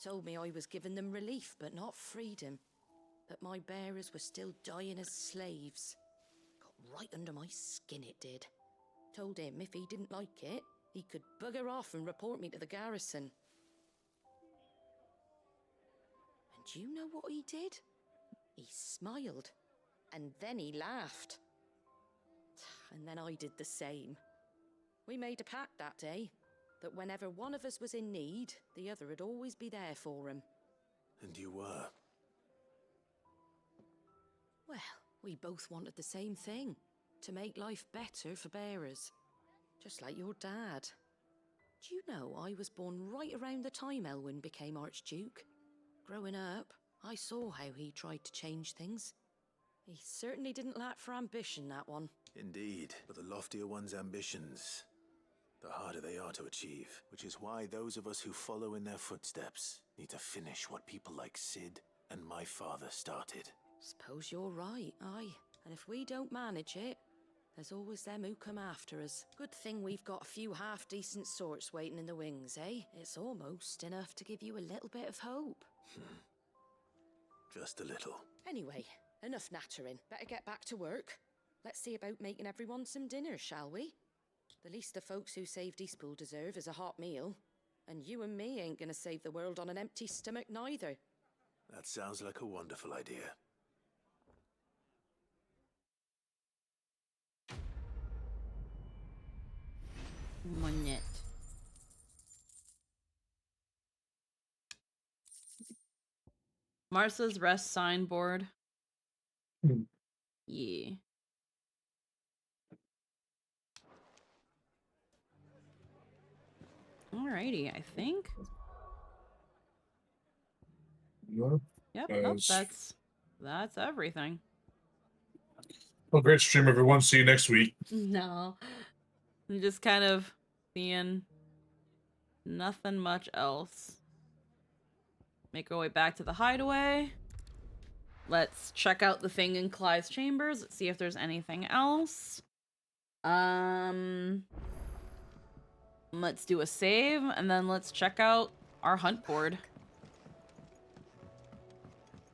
Told me I was giving them relief, but not freedom. That my bearers were still dying as slaves. Got right under my skin, it did. Told him if he didn't like it, he could bugger off and report me to the garrison. And do you know what he did? He smiled. And then he laughed. And then I did the same. We made a pact that day. That whenever one of us was in need, the other would always be there for him. And you were? Well, we both wanted the same thing. To make life better for bearers. Just like your dad. Do you know I was born right around the time Elwyn became Archduke? Growing up, I saw how he tried to change things. He certainly didn't lack for ambition, that one. Indeed, but the loftier one's ambitions, the harder they are to achieve. Which is why those of us who follow in their footsteps need to finish what people like Sid and my father started. Suppose you're right, aye. And if we don't manage it, there's always them who come after us. Good thing we've got a few half-decent sorts waiting in the wings, eh? It's almost enough to give you a little bit of hope. Just a little. Anyway, enough nattering. Better get back to work. Let's see about making everyone some dinner, shall we? The least the folks who saved Eastpool deserve is a hot meal. And you and me ain't gonna save the world on an empty stomach neither. That sounds like a wonderful idea. Monette. Marsa's rest signboard. Yeah. Alrighty, I think. Yep, nope, that's everything. Well, great stream, everyone. See you next week. No. I'm just kind of seeing nothing much else. Make our way back to the hideaway. Let's check out the thing in Clive's chambers. Let's see if there's anything else. Let's do a save, and then let's check out our hunt board.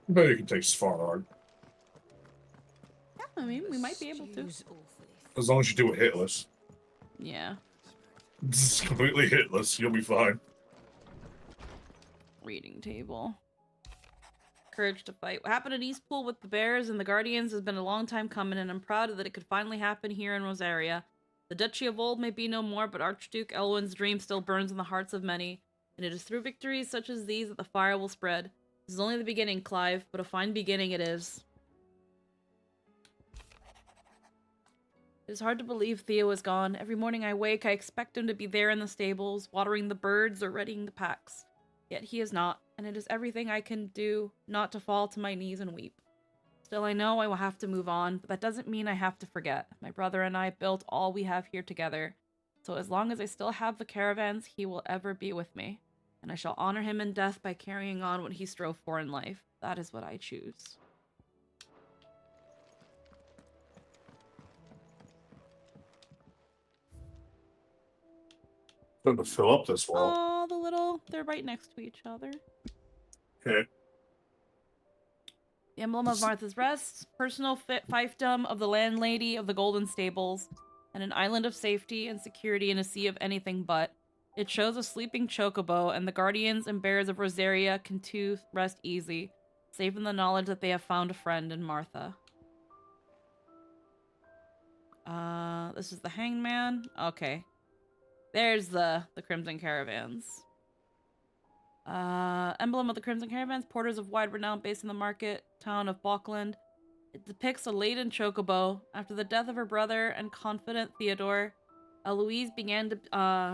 I bet you can take Svarog. Yeah, I mean, we might be able to. As long as you do it hitless. Yeah. It's completely hitless. You'll be fine. Reading table. Courage to fight. What happened at Eastpool with the Bears and the Guardians has been a long time coming, and I'm proud that it could finally happen here in Rosaria. The Duchy of old may be no more, but Archduke Elwyn's dream still burns in the hearts of many, and it is through victories such as these that the fire will spread. This is only the beginning, Clive, but a fine beginning it is. It is hard to believe Theo is gone. Every morning I wake, I expect him to be there in the stables, watering the birds or readying the packs. Yet he is not, and it is everything I can do not to fall to my knees and weep. Still, I know I will have to move on, but that doesn't mean I have to forget. My brother and I built all we have here together, so as long as I still have the caravans, he will ever be with me, and I shall honor him in death by carrying on what he strove for in life. That is what I choose. Starting to fill up this wall. Oh, they're right next to each other. Okay. The emblem of Martha's Rest, personal fiefdom of the landlady of the Golden Stables, and an island of safety and security in a sea of anything but. It shows a sleeping chocobo, and the guardians and bearers of Rosaria can too rest easy, safe in the knowledge that they have found a friend in Martha. This is the hangman. Okay. There's the Crimson Caravans. Emblem of the Crimson Caravans, porters of wide renown based in the market town of Balkland. It depicts a laden chocobo. After the death of her brother and confidant Theodore, Eloise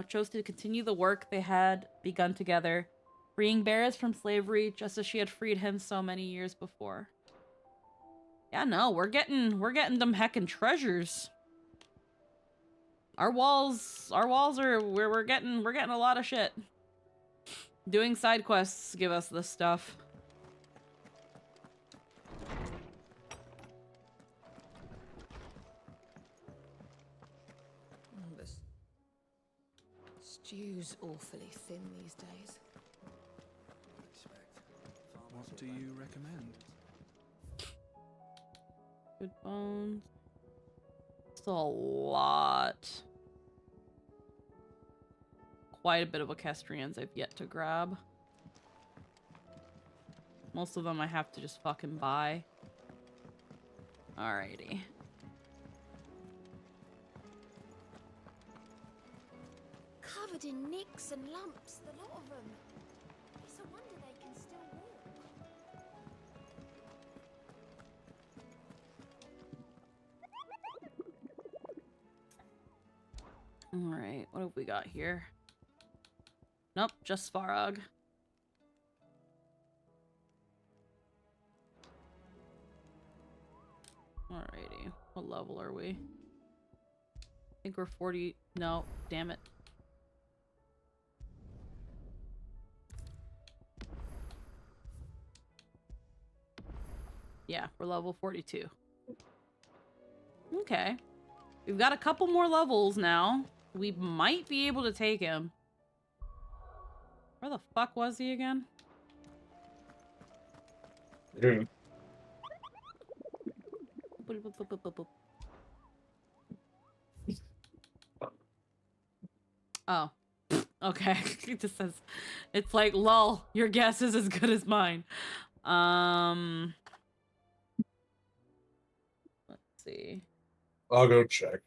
chose to continue the work they had begun together, freeing bearers from slavery just as she had freed him so many years before. Yeah, no, we're getting them heckin' treasures. Our walls are we're getting a lot of shit. Doing side quests give us this stuff. Oh, this stew's awfully thin these days. What do you recommend? Good bones. It's a lot. Quite a bit of equestrians I've yet to grab. Most of them I have to just fucking buy. Alrighty. Covered in nicks and lumps, the lot of them. It's a wonder they can still walk. Alright, what have we got here? Nope, just Svarog. Alrighty, what level are we? I think we're 40. No, damn it. Yeah, we're level 42. Okay. We've got a couple more levels now. We might be able to take him. Where the fuck was he again? Yeah. Oh. Okay. It just says, it's like, lol, your guess is as good as mine. Let's see. I'll go check.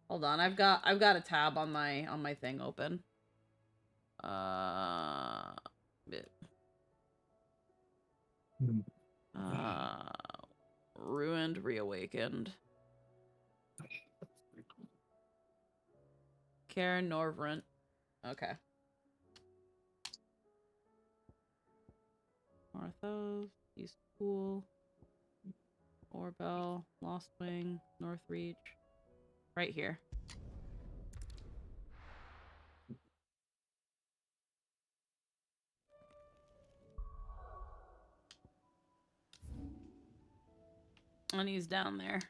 Hold on, I've got a tab on my thing open. Ruined, reawakened. Karen Norvrent. Okay. Marthos, East Pool, Orbell, Lost Wing, North Reach. Right here. And he's down there.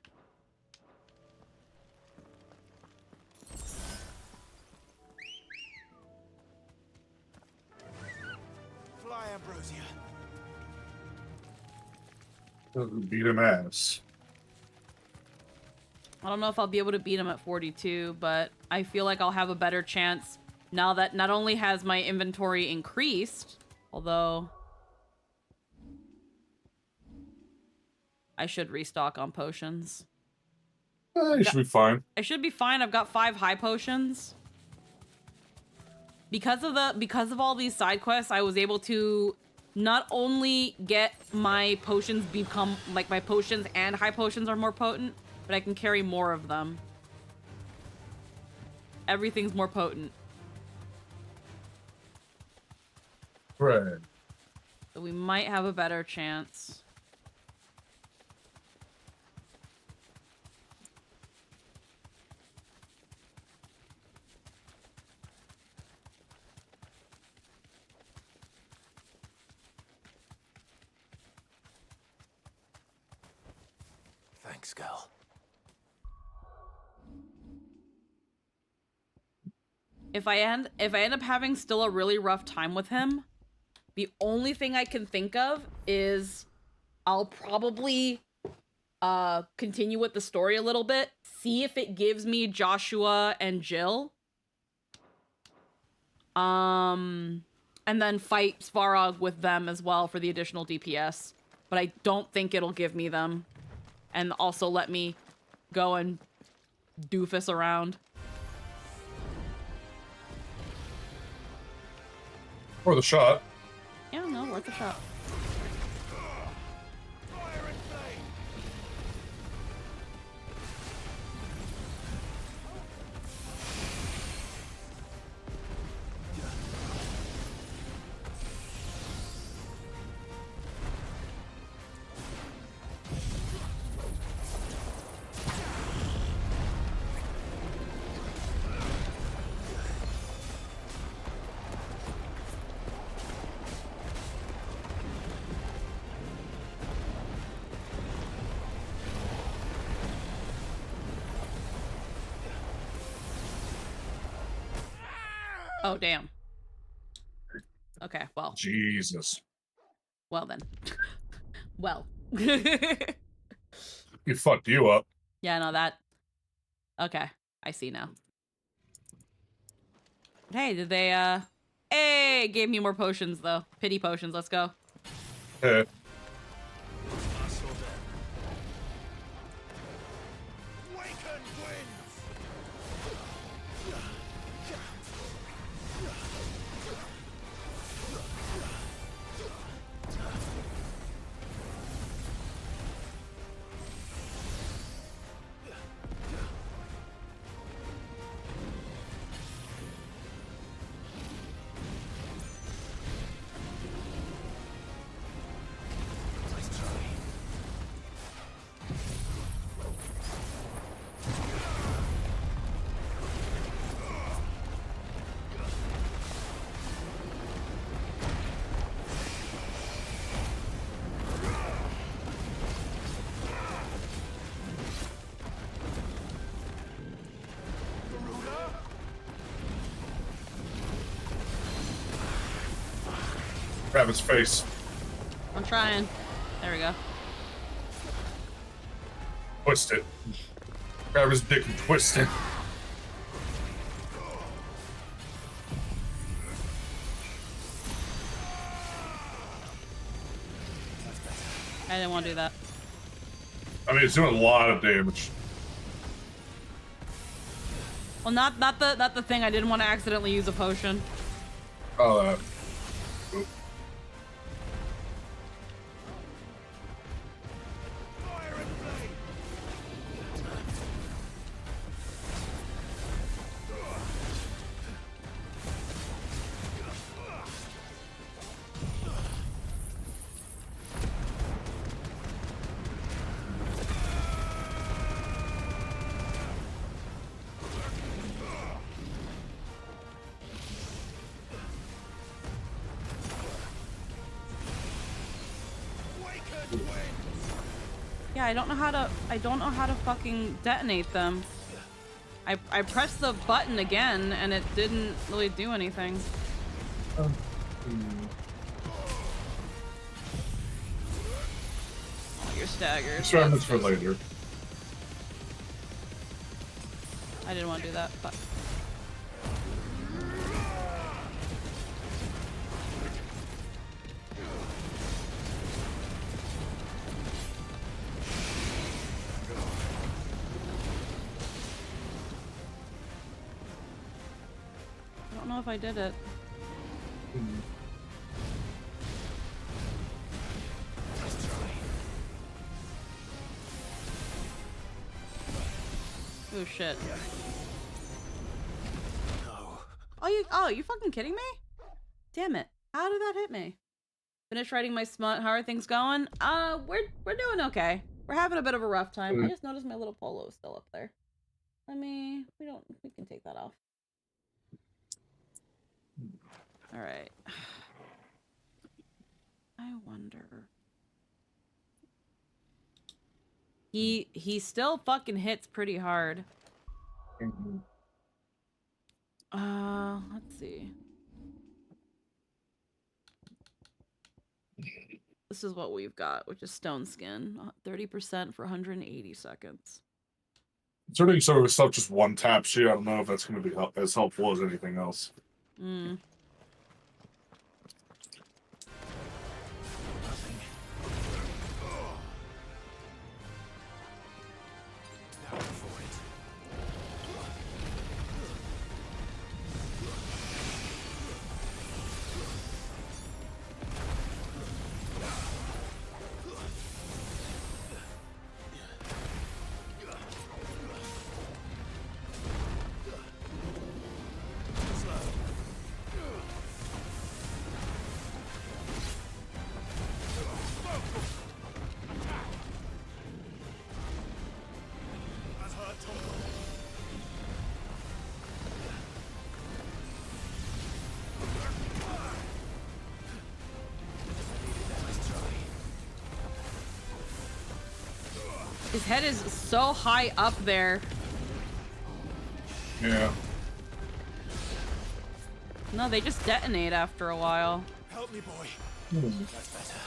Fly, Ambrosia. Beat him ass. I don't know if I'll be able to beat him at 42, but I feel like I'll have a better chance now that not only has my inventory increased, although I should restock on potions. You should be fine. I should be fine. I've got 5 high potions. Because of all these side quests, I was able to not only get my potions become, like, my potions and high potions are more potent, but I can carry more of them. Everything's more potent. Right. So we might have a better chance. Thanks, girl. if I end up having still a really rough time with him, the only thing I can think of is I'll probably continue with the story a little bit, see if it gives me Joshua and Jill. And then fight Svarog with them as well for the additional DPS. But I don't think it'll give me them. And also let me go and doofus around. Worth a shot. Yeah, no, worth a shot. Oh, damn. Okay, well. Jesus. Well then. Well. He fucked you up. Yeah, no, that... Okay, I see now. Hey, did they, Hey, gave me more potions, though. Pity potions, let's go. Hey. Grab his face. I'm trying. There we go. Twist it. Grab his dick and twist it. I didn't want to do that. I mean, it's doing a lot of damage. Well, not the thing. I didn't want to accidentally use a potion. Oh, that. Oop. Yeah, I don't know how to fucking detonate them. I pressed the button again and it didn't really do anything. Oh, you're staggered. Experiments for later. I didn't want to do that, but I don't know if I did it. Oh shit. No. Oh, you fucking kidding me? Damn it. How did that hit me? Finish writing my smut. How are things going? We're doing okay. We're having a bit of a rough time. I just noticed my little polo is still up there. We can take that off. All right. I wonder. He still fucking hits pretty hard. Let's see. This is what we've got, which is stone skin. 30% for 180 seconds. Considering some of his stuff just one tap shit, I don't know if that's going to be as helpful as anything else. Mm. His head is so high up there. Yeah. No, they just detonate after a while. Help me, boy. That's better.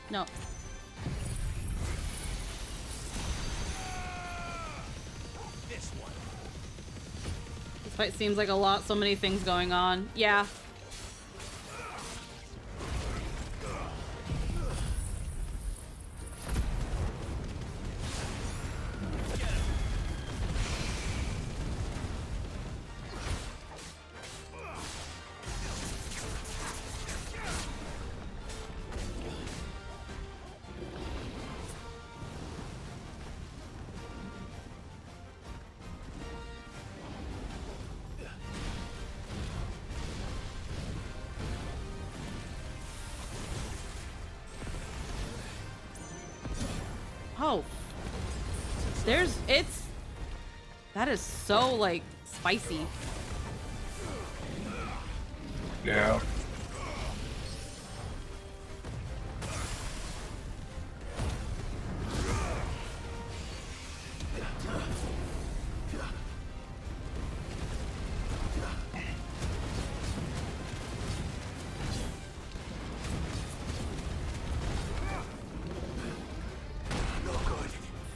No. This one. This fight seems like a lot, so many things going on. Yeah. Oh. That is so, like, spicy. Yeah.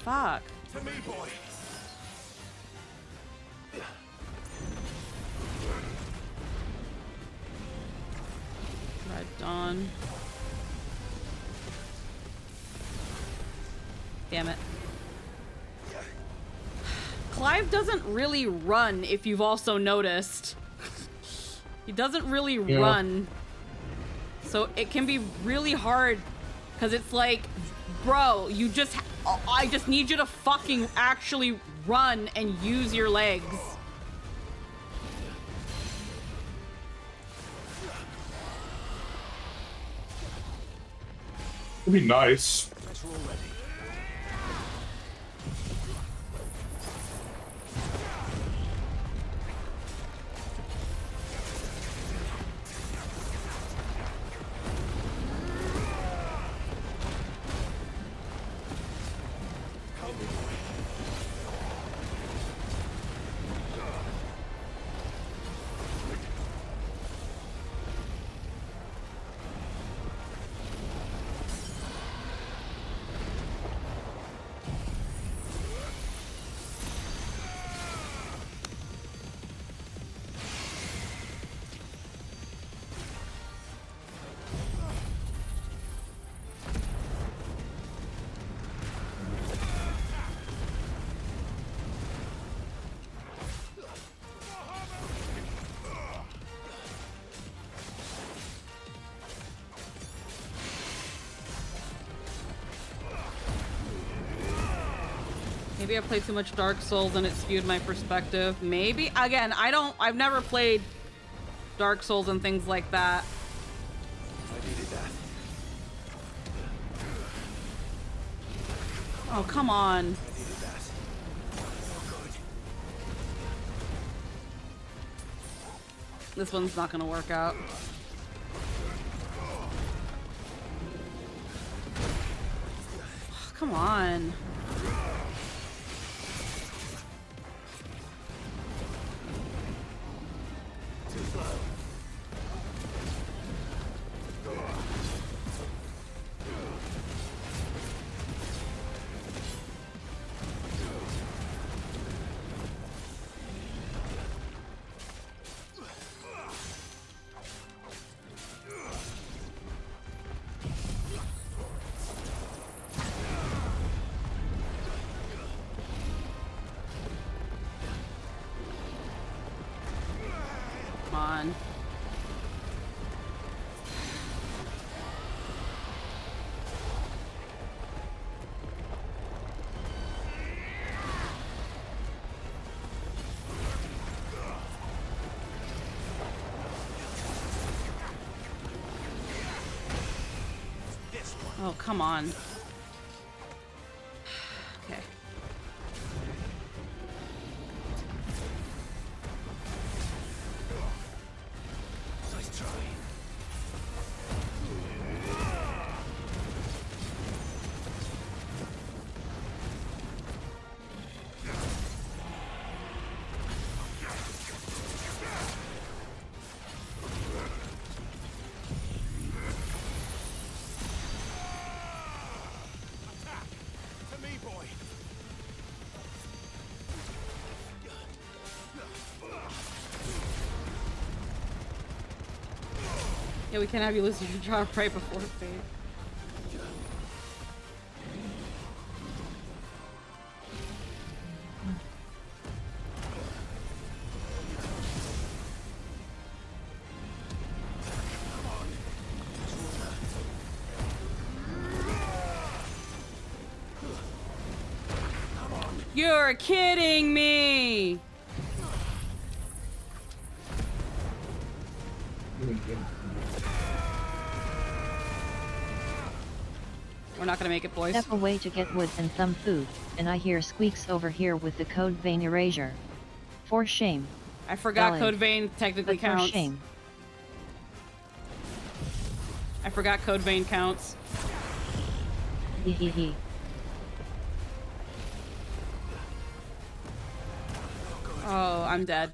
Fuck. To me, boy. Red Dawn. Damn it. Clive doesn't really run, if you've also noticed. He doesn't really run. So it can be really hard, because it's like, bro, I just need you to fucking actually run and use your legs. It'd be nice. Maybe I played too much Dark Souls and it skewed my perspective. Maybe. Again, I've never played Dark Souls and things like that. I needed that. Oh, come on. I needed that. This one's not gonna work out. Oh, come on. Too slow. Come on. Oh, come on. Okay. Nice try. To me, boy. Yeah, we can't have you lose your job right before fate. You're kidding me! We're not gonna make it, boys. Step away to get wood and some food, and I hear squeaks over here with the code vein erasure. For shame. I forgot Valid. Code Vein technically But for counts. shame. I forgot Code Vein counts. Hee hee hee. Oh, I'm dead.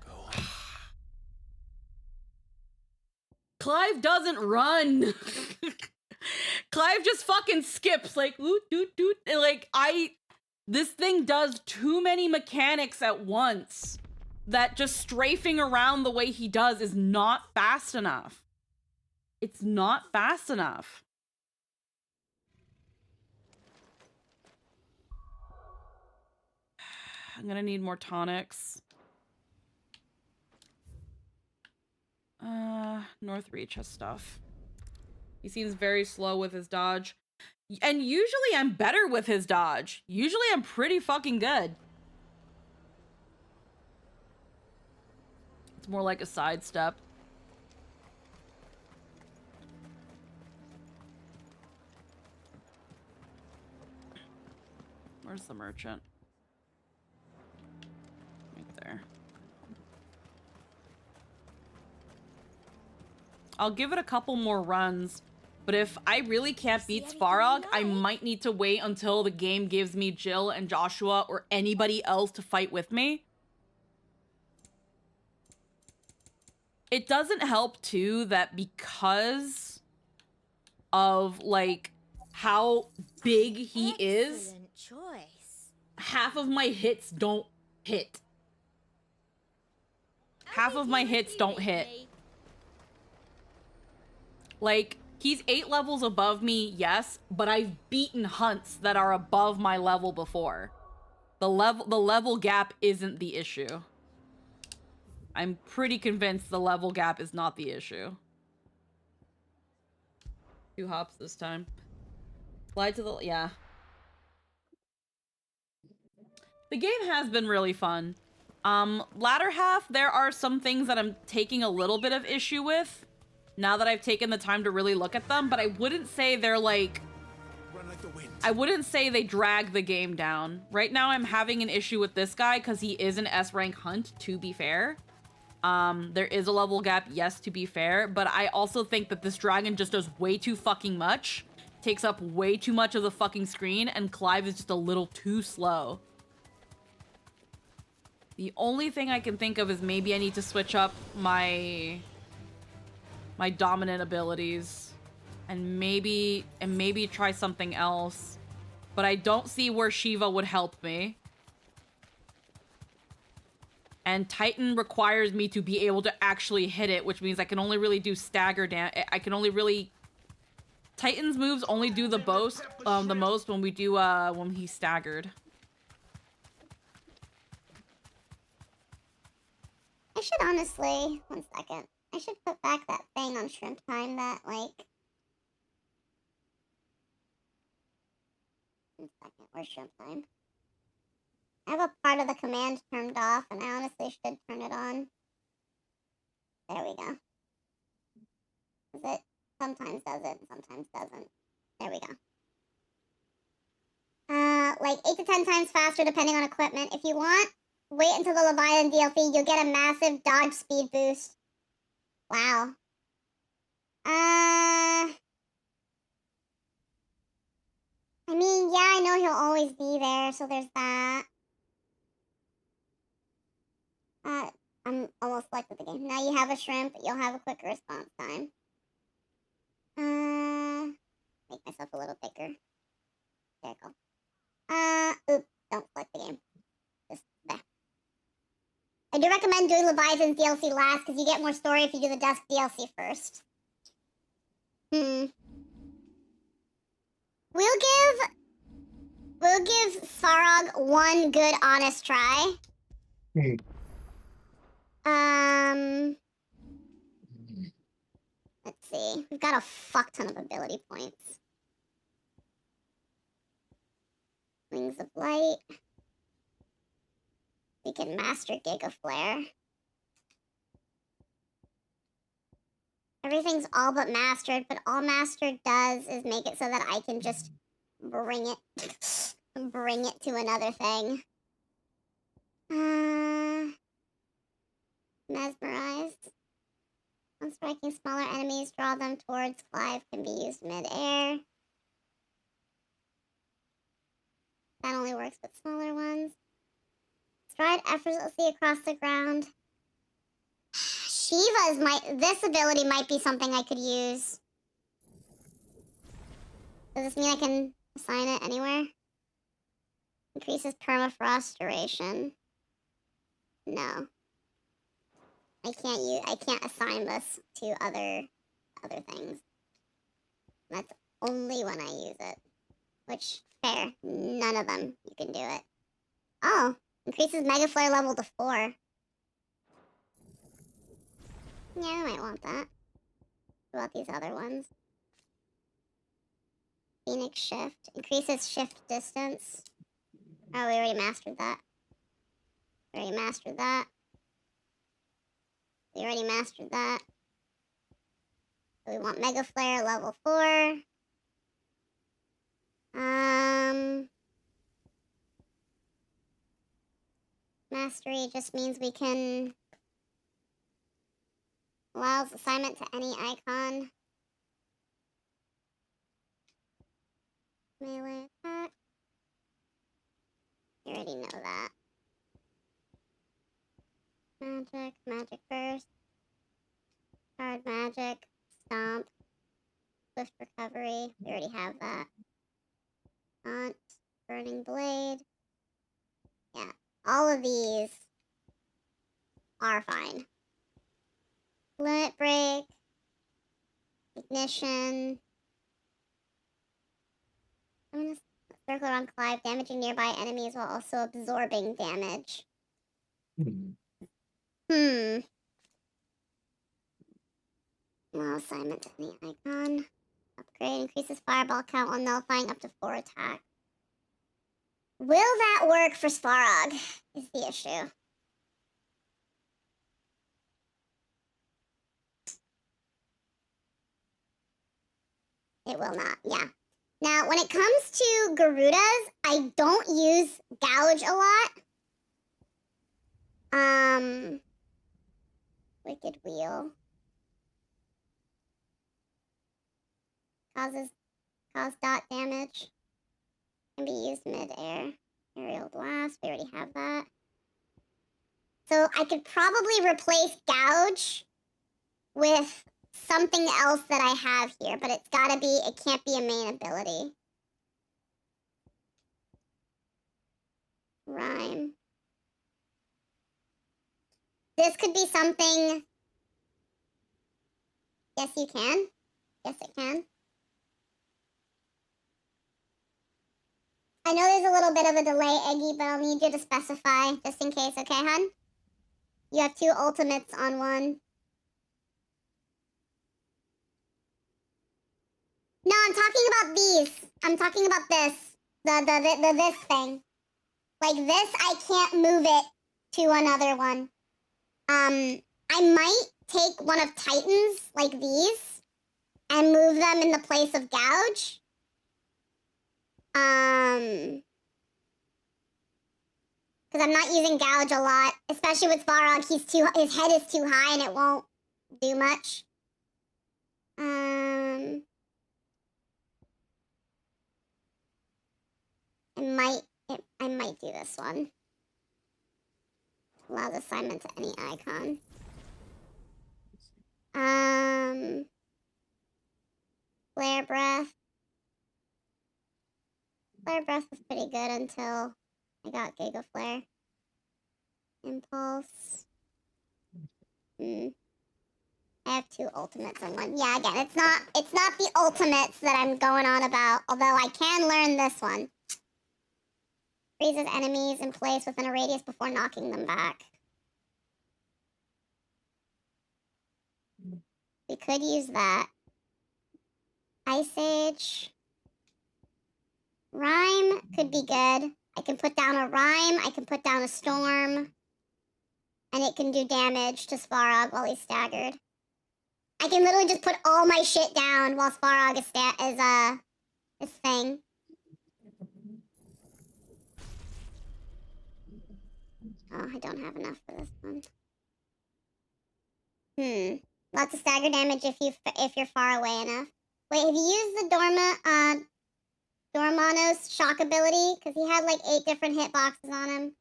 Clive doesn't run. Clive just fucking skips like oot doot doot. Like this thing does too many mechanics at once that just strafing around the way he does is not fast enough. It's not fast enough. I'm gonna need more tonics. North Reach has stuff. He seems very slow with his dodge. And usually I'm better with his dodge. Usually I'm pretty fucking good. It's more like a sidestep. Where's the merchant? Right there. I'll give it a couple more runs, but if I really can't beat Svarog, I might need to wait until the game gives me Jill and Joshua or anybody else to fight with me. It doesn't help, too, that because of, like, how big he is, choice. half of my hits don't hit. Half of my hits don't hit. Like, he's 8 levels above me, yes, but I've beaten hunts that are above my level before. The level gap isn't the issue. I'm pretty convinced the level gap is not the issue. 2 hops this time. Slide to the... yeah. The game has been really fun. Latter half, there are some things that I'm taking a little bit of issue with now that I've taken the time to really look at them, but I wouldn't say they're like... I wouldn't say they drag the game down. Right now, I'm having an issue with this guy because he is an S-rank hunt, to be fair. There is a level gap, yes, to be fair, but I also think that this dragon just does way too fucking much, takes up way too much of the fucking screen, and Clive is just a little too slow. The only thing I can think of is maybe I need to switch up my dominant abilities and maybe try something else. But I don't see where Shiva would help me. And Titan requires me to be able to actually hit it, which means I can only really do stagger damage. I can only really... Titan's moves only do the most when we do when he's staggered. I should honestly, 1 second. I should put back that thing on Shrimp Time that, like... 1 second, where's Shrimp Time? I have a part of the command turned off, and I honestly should turn it on. There we go. It sometimes does it, and sometimes doesn't. There we go. Like 8 to 10 times faster depending on equipment. If you want, wait until the Leviathan DLC, you'll get a massive dodge speed boost. Wow. I mean, yeah, I know he'll always be there, so there's that. I'm almost like with the game. Now you have a shrimp, you'll have a quicker response time. Make myself a little bigger. There we go. Oops, don't select the game. Just there. I do recommend doing Leviathan's DLC last, because you get more story if you do the Dusk DLC first. We'll give Farog one good, honest try. Let's see. We've got a fuck ton of ability points. Wings of Light. We can master Giga Flare. Everything's all but mastered, but all mastered does is make it so that I can just bring it to another thing. Mesmerized. When striking smaller enemies, draw them towards Clive, can be used mid-air. That only works with smaller ones. Stride effortlessly across the ground. This ability might be something I could use. Does this mean I can assign it anywhere? Increases permafrost duration. No. I can't assign this to other things. That's only when I use it. Which, fair. None of them you can do it. Oh, increases Mega Flare level to 4. Yeah, I might want that. What about these other ones? Phoenix Shift. Increases shift distance. Oh, we already mastered that. We already mastered that. We already mastered that. So we want Mega Flare level 4. Mastery just means we can... Allows assignment to any icon. Melee attack. You already know that. Magic burst. Hard magic. Stomp. Swift recovery. We already have that. Taunt. Burning blade. Yeah. All of these are fine. Limit break. Ignition. I'm gonna circle around Clive, damaging nearby enemies while also absorbing damage. No assignment to any icon. Upgrade increases fireball count while nullifying up to 4 attacks. Will that work for Svarog is the issue. It will not, yeah. Now, when it comes to Garudas, I don't use Gouge a lot. Wicked Wheel. Cause dot damage. Can be used mid-air. Aerial Blast, we already have that. So I could probably replace Gouge with something else that I have here, but it's gotta be, it can't be a main ability. Rhyme. This could be something. Yes, you can. Yes, it can. I know there's a little bit of a delay, Eggy, but I'll need you to specify just in case, okay, hun? You have 2 ultimates on one. No, I'm talking about these. I'm talking about this. This thing. Like this, I can't move it to another one. I might take one of Titan's, like these, and move them in the place of Gouge. Because I'm not using Gouge a lot, especially with Svarog. His head is too high and it won't do much. I might do this one. Allows assignment to any icon. Flare Breath. Flare Breath was pretty good until I got Giga Flare. Impulse. I have 2 ultimates in one. Yeah, again, it's not the ultimates that I'm going on about, although I can learn this one. Freezes enemies in place within a radius before knocking them back. We could use that. Ice Age. Rhyme could be good. I can put down a Rhyme, I can put down a Storm, and it can do damage to Svarog while he's staggered. I can literally just put all my shit down while Svarog is this thing. Oh, I don't have enough for this one. Lots of stagger damage if you're far away enough. Wait, have you used the Dormanos shock ability? Because he had like 8 different hitboxes on him.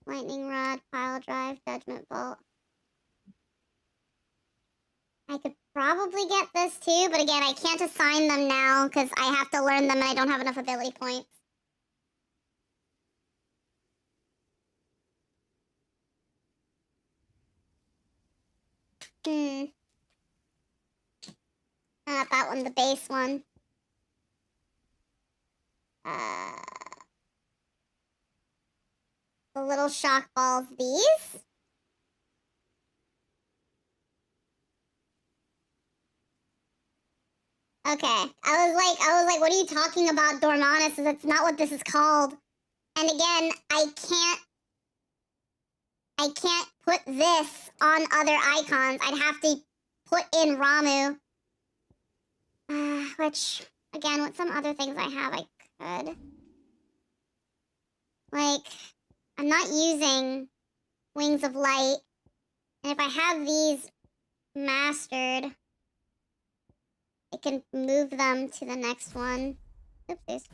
Lightning Rod, Pile Drive, Judgment Bolt. I could probably get this too, but again, I can't assign them now because I have to learn them and I don't have enough ability points. Not that one, the base one. The little shock balls, these. Okay, I was like, what are you talking about, Dormanus? That's not what this is called. And again, I can't put this on other icons. I'd have to put in Ramu. Which, again, with some other things I have, I could. Like, I'm not using Wings of Light. And if I have these mastered, I can move them to the next one. Oopsies.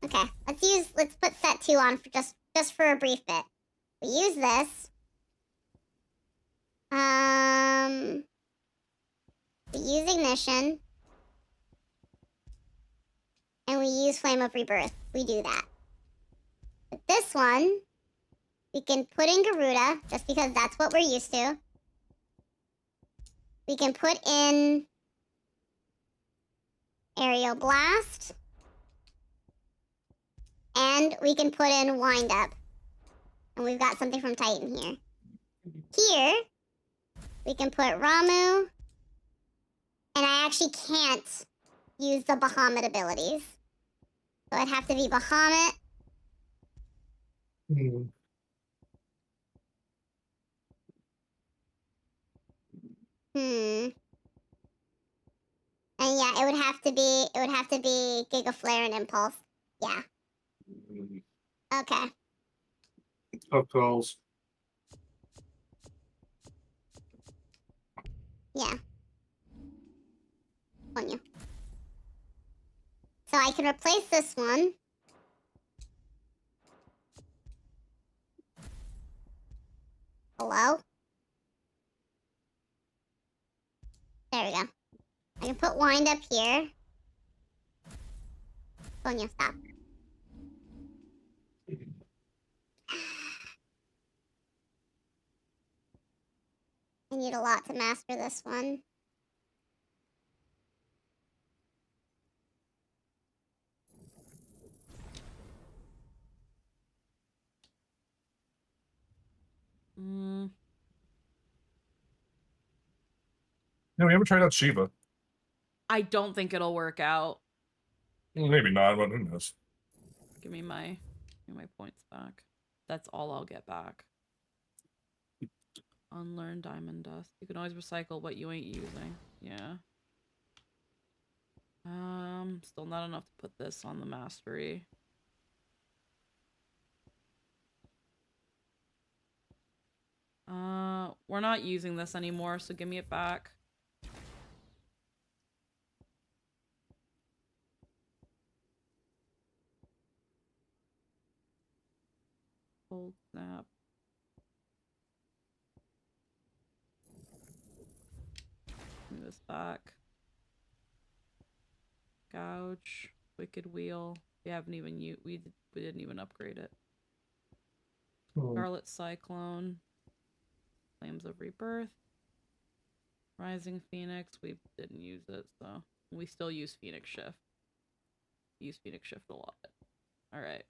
Okay, let's put set 2 on for just for a brief bit. We use this. We use Ignition. And we use Flame of Rebirth. We do that. But this one, we can put in Garuda, just because that's what we're used to. We can put in Aerial Blast. And we can put in Wind Up. And we've got something from Titan here. Here, we can put Ramu. And I actually can't use the Bahamut abilities. So I'd have to be Bahamut. And yeah, it would have to be Giga Flare and Impulse. Yeah. Okay. Tough calls. Yeah. On you. So I can replace this one. Hello? There we go. I can put Wind up here. Sonia, stop. I need a lot to master this one. Yeah, we haven't tried out Shiva. I don't think it'll work out. Well, maybe not, but who knows? Give me my points back. That's all I'll get back. Unlearn diamond dust. You can always recycle what you ain't using. Yeah. Still not enough to put this on the mastery. We're not using this anymore, so give me it back. Cold snap. Give me this back. Gouge. Wicked wheel. We haven't even we didn't even upgrade it. Scarlet Cyclone. Flames of Rebirth. Rising Phoenix. We didn't use it, so we still use Phoenix Shift. Use Phoenix Shift a lot. Alright.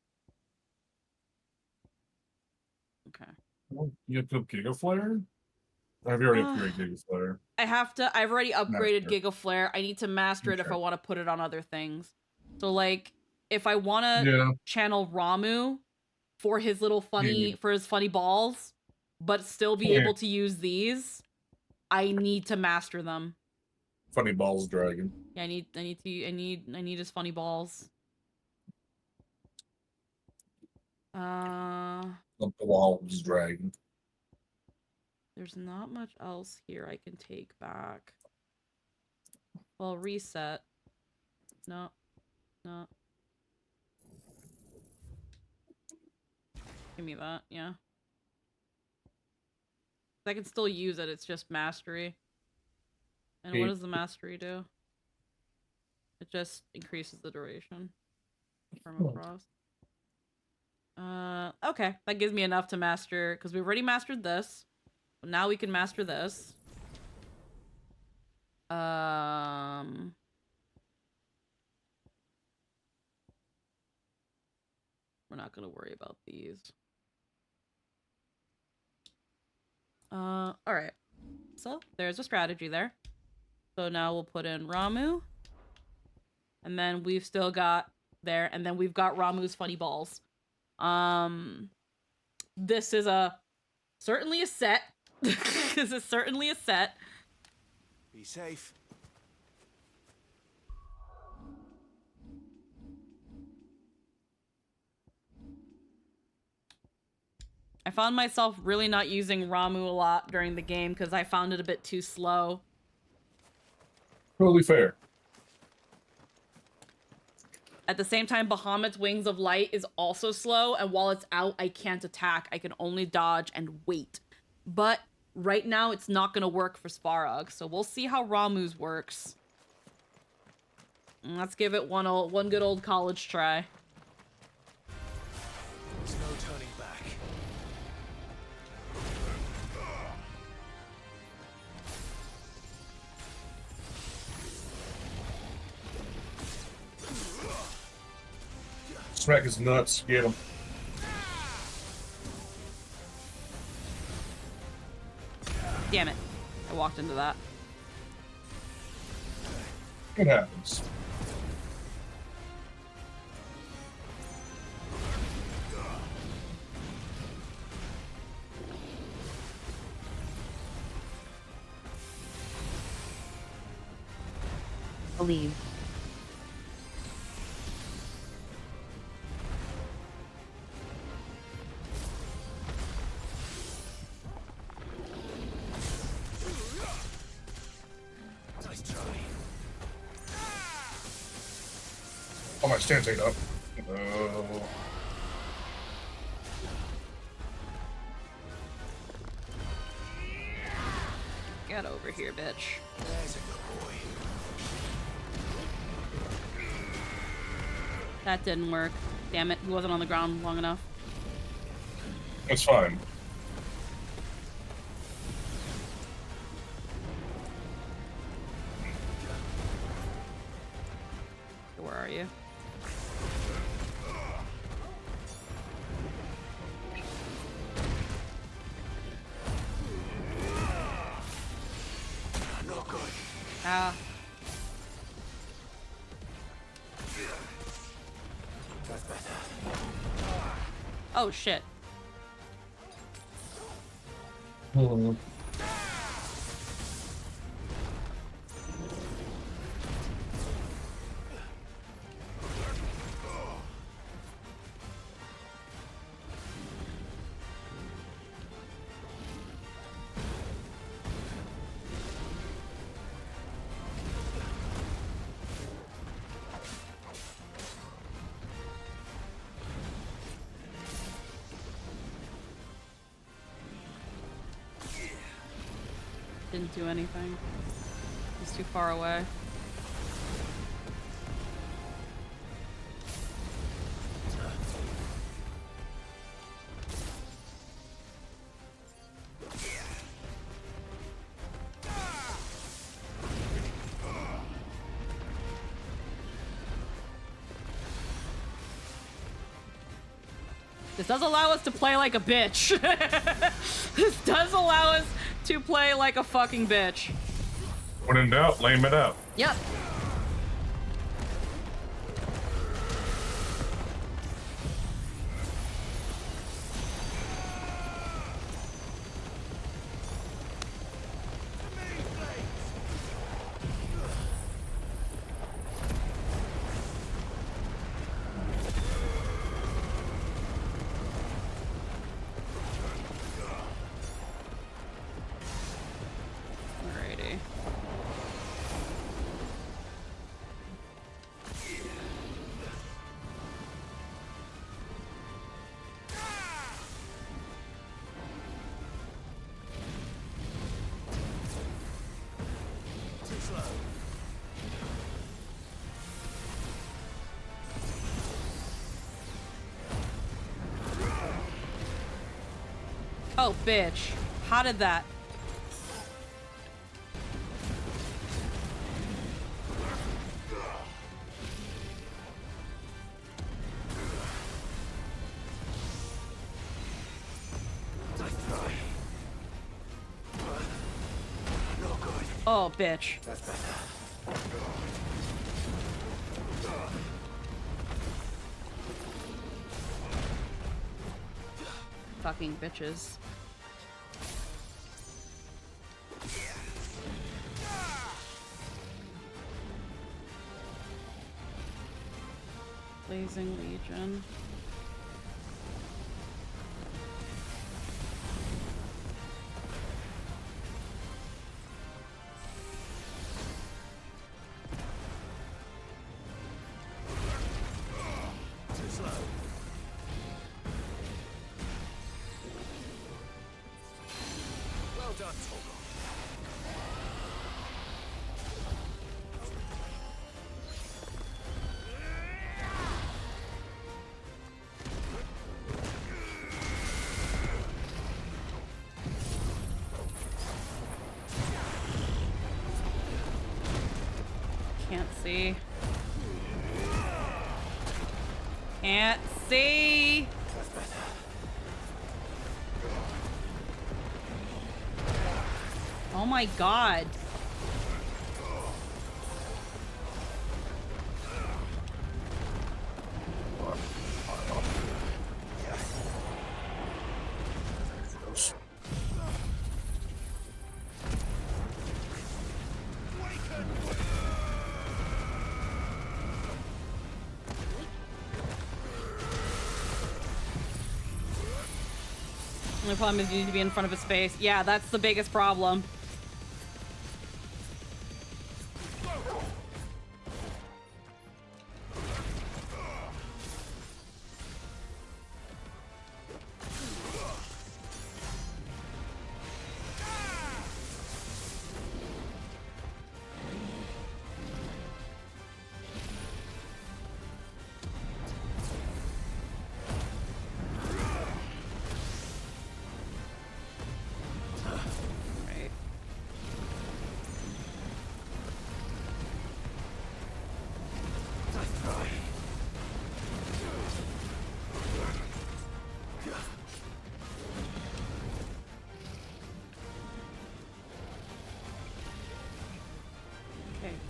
Okay. You have to Giga Flare? Have you already upgraded Giga Flare? I've already upgraded Master. Giga Flare. I need to master it if I want to put it on other things. So like, if I want to channel Ramu for his little funny, for his funny balls, but still be able to use these, I need to master them. Funny Balls Dragon. Yeah, I need his funny balls. The Balls Dragon. There's not much else here I can take back. Well, reset. No. No. Give me that, yeah. I can still use it, it's just mastery. And what does the mastery do? It just increases the duration. Permafrost. Okay. That gives me enough to master, because we've already mastered this. But now we can master this. We're not gonna worry about these. Alright. So, there's a strategy there. So now we'll put in Ramu. And then we've still got there, and then we've got Ramu's funny balls. This is certainly a set. This is certainly a set. Be safe. I found myself really not using Ramu a lot during the game because I found it a bit too slow. Totally fair. At the same time, Bahamut's Wings of Light is also slow, and while it's out, I can't attack. I can only dodge and wait. But right now, it's not going to work for Sparog, so we'll see how Ramu's works. And let's give it one good old college try. There's no turning back. Smack his nuts. Get him. Damn it. I walked into that. It happens. Believe. Oh, my stance ain't up. Get over here, bitch. There's a good boy. That didn't work. Damn it, he wasn't on the ground long enough. It's fine. Where are you? No good. Ah. That's better. Oh shit. Didn't do anything. He's too far away. This does allow us to play like a bitch. This does allow us to play like a fucking bitch. When in doubt, lame it out. Yep. Alrighty. Too slow. Oh, bitch. How did that? No good. Oh, bitch. That's better. Fucking bitches. Blazing Legion. Too slow. Well done, Tolga. Can't see. Can't see. That's better. Oh my god. The problem is you need to be in front of his face. Yeah, that's the biggest problem.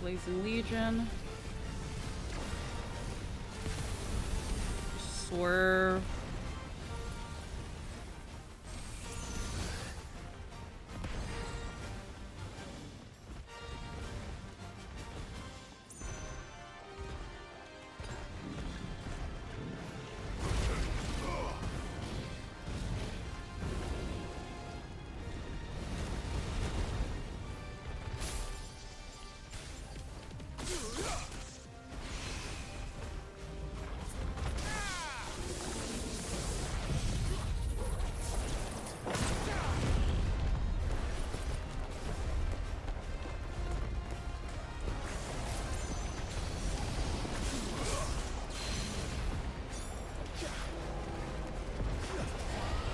Blazing Legion. Swerve.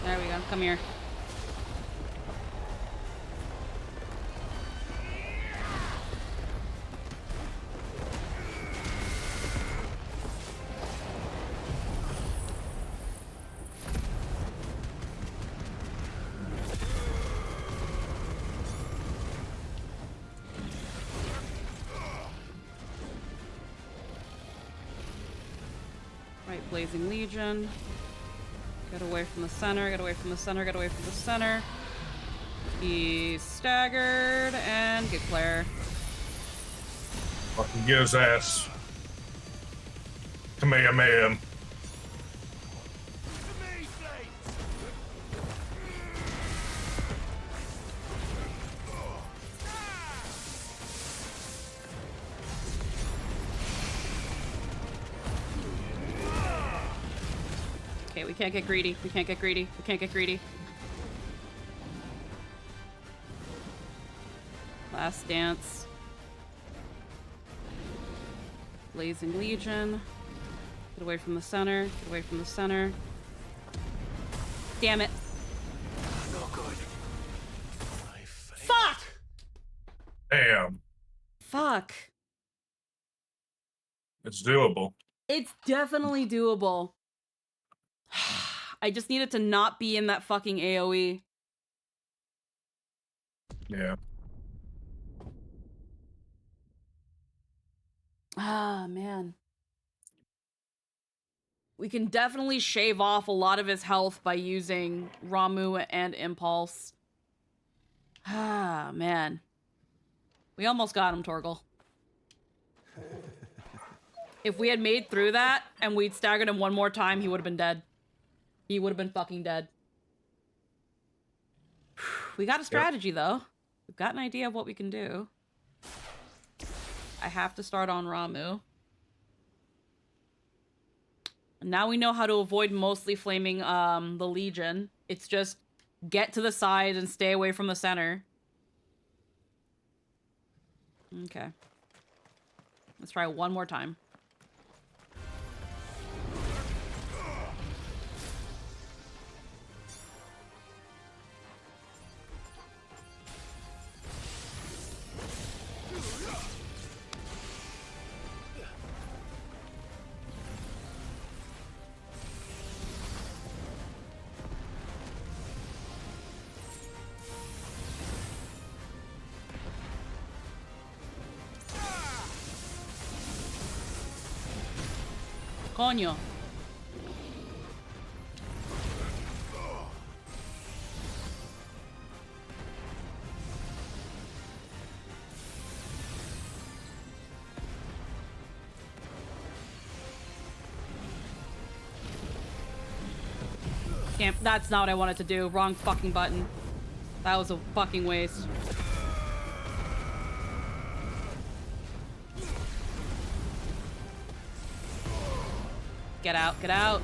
There we go. Come here. Right, Blazing Legion. Get away from the center, get away from the center, get away from the center. He's staggered, and get Claire. Fucking get his ass. Kamehameha. Okay, we can't get greedy. We can't get greedy. We can't get greedy. Last dance. Blazing Legion. Get away from the center. Get away from the center. Damn it. No good. Fuck! Damn. Fuck. It's doable. It's definitely doable. I just need it to not be in that fucking AoE. Yeah. Ah, man. We can definitely shave off a lot of his health by using Ramu and Impulse. Ah, man. We almost got him, Torgal. If we had made through that and we'd staggered him one more time, he would have been dead. He would have been fucking dead. We got a strategy, though. We've got an idea of what we can do. I have to start on Ramu. And now we know how to avoid mostly flaming the Legion. It's just get to the side and stay away from the center. Okay. Let's try one more time. Coño. Can't. That's not what I wanted to do. Wrong fucking button. That was a fucking waste. Get out, get out.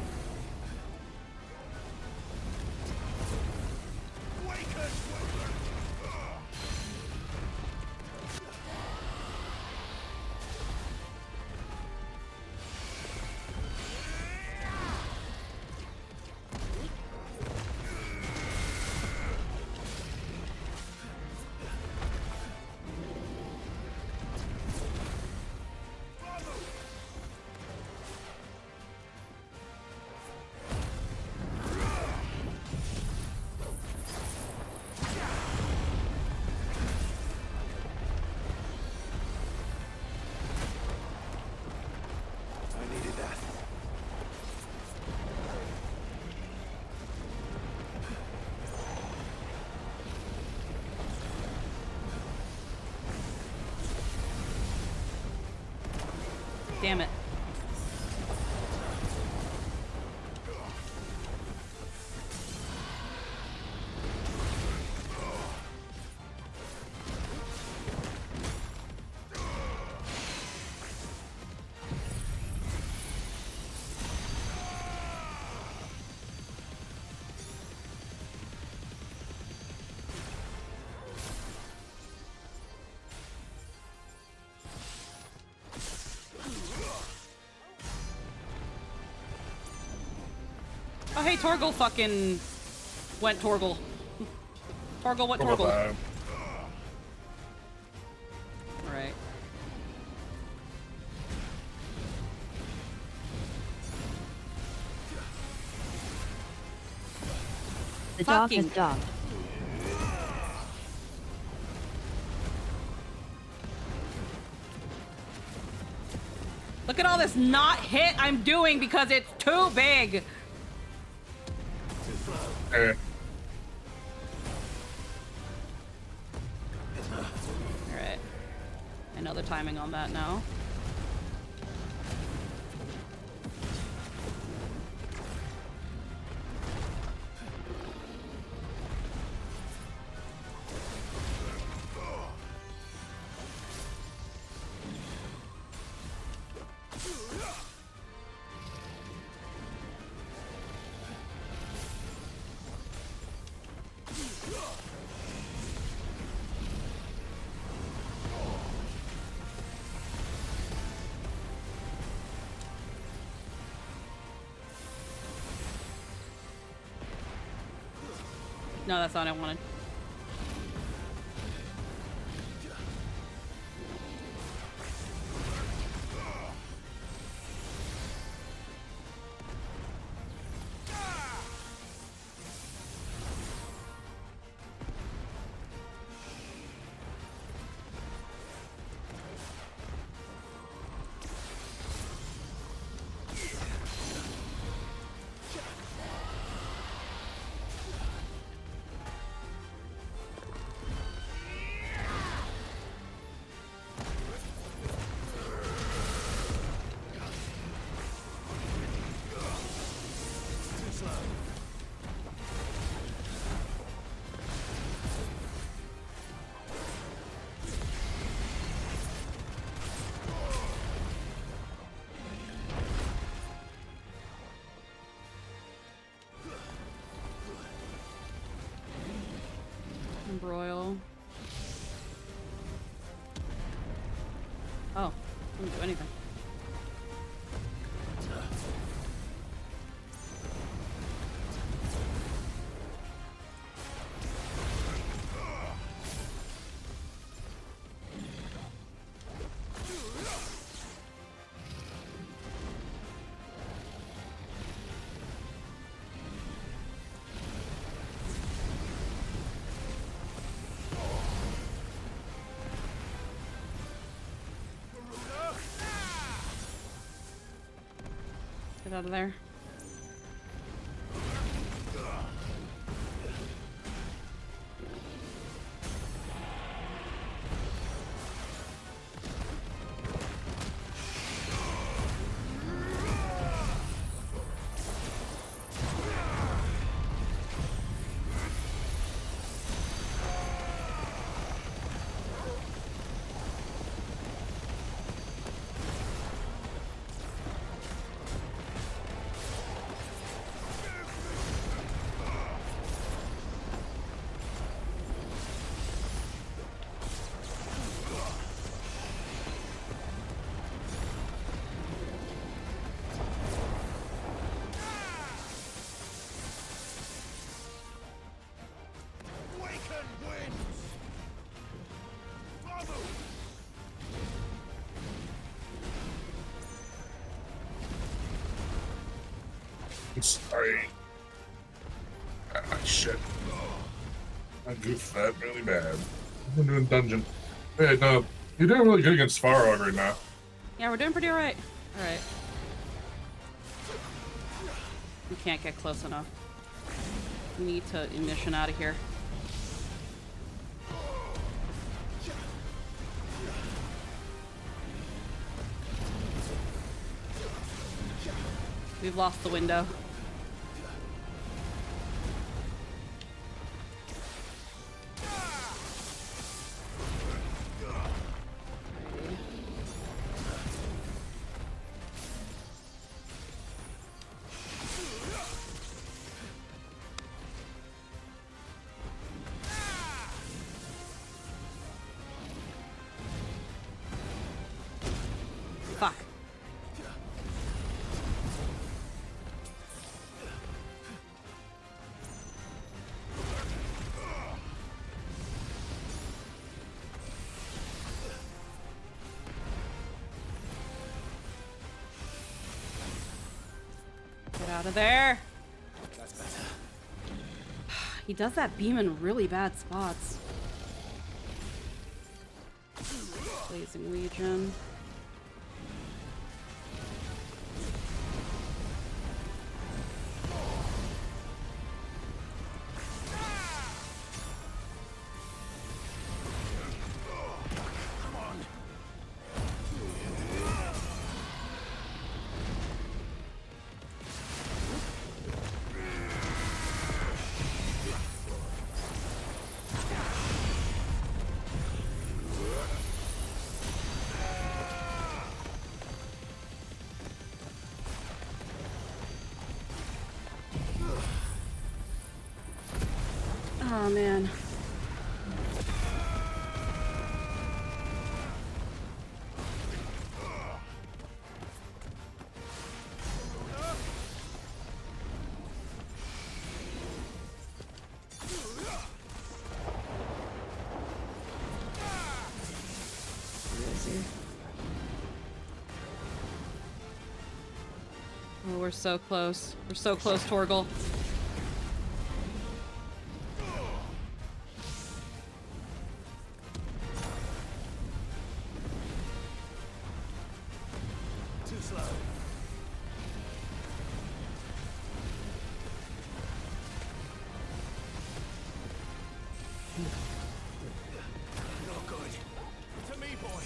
Damn it. Oh, hey, Torgal fucking went Torgal. Torgal went Torgal. Alright. The dog has dogged. Look at all this not hit I'm doing because it's too big. Alright. I know the timing on that now. No, that's not what I wanted. Embroil. Oh, didn't do anything. Get out of there. Sorry. Ah, shit. I goofed that really bad. I'm doing dungeon. Hey, no, you're doing really good against Farog right now. Yeah, we're doing pretty alright. Alright. We can't get close enough. We need to mission out of here. We've lost the window. Fuck. Get out of there. That's better. He does that beam in really bad spots. Blazing Legion. Oh man. Oh, we're so close. We're so close, Torgal. Too slow. Not good. To me, boy.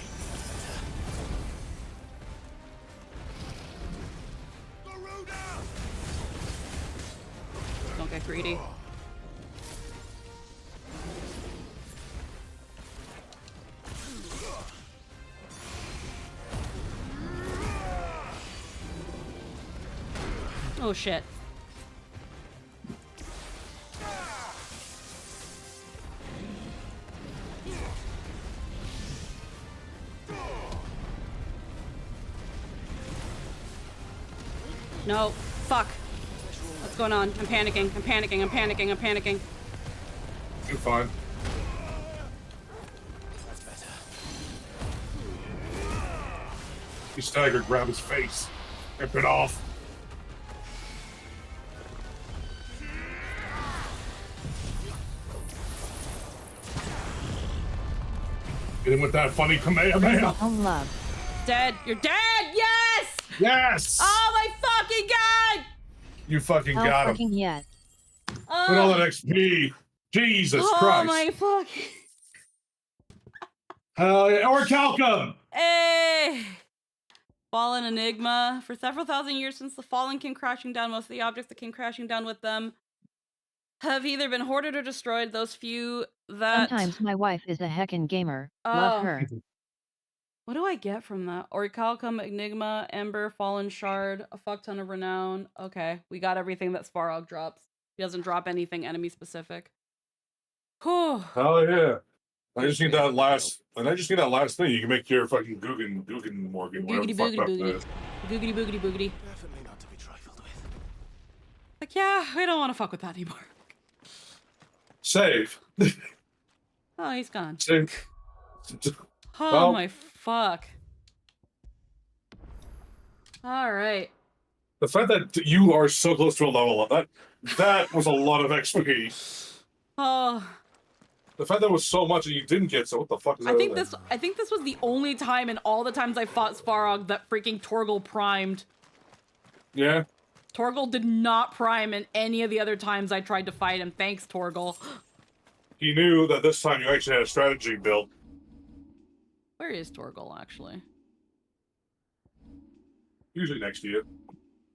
Don't get greedy. Oh shit. No, fuck. What's going on? I'm panicking, I'm panicking, I'm panicking, I'm panicking. You're fine. That's better. He staggered, grab his face, rip it off. Get him with that funny Kamehameha. Home love. Dead. You're dead! Yes! Yes! Oh my fucking god! You fucking Hell got him. fucking yes. Put all that XP. Jesus oh Christ. My fuck. Hell yeah. Orichalcum! Hey! Fallen Enigma. For several thousand years since the Fallen came crashing down, most of the objects that came crashing down with them have either been hoarded or destroyed. Those few that... Sometimes my wife is a heckin' gamer. Love her. What do I get from that? Orichalcum, Enigma, Ember, Fallen Shard, a fuck ton of Renown. Okay, we got everything that Svarog drops. He doesn't drop anything enemy specific. Whew. Hell yeah. I just need that last, and I just need that last thing. You can make your fucking Guggen Morgan, whatever the fuck Googity that boogity. is. Googity boogity boogity. Definitely not to be trifled with. Like, yeah, we don't want to fuck with that anymore. Save. Oh, he's gone. Save. Oh Well, my fuck. Alright. the fact that you are so close to a level up, that was a lot of XP. Oh. The fact that was so much and you didn't get, so what the fuck is that? I think this was the only time in all the times I fought Svarog that freaking Torgal primed. Yeah. Torgal did not prime in any of the other times I tried to fight him. Thanks, Torgal. He knew that this time you actually had a strategy built. Where is Torgal, actually? Usually next to you.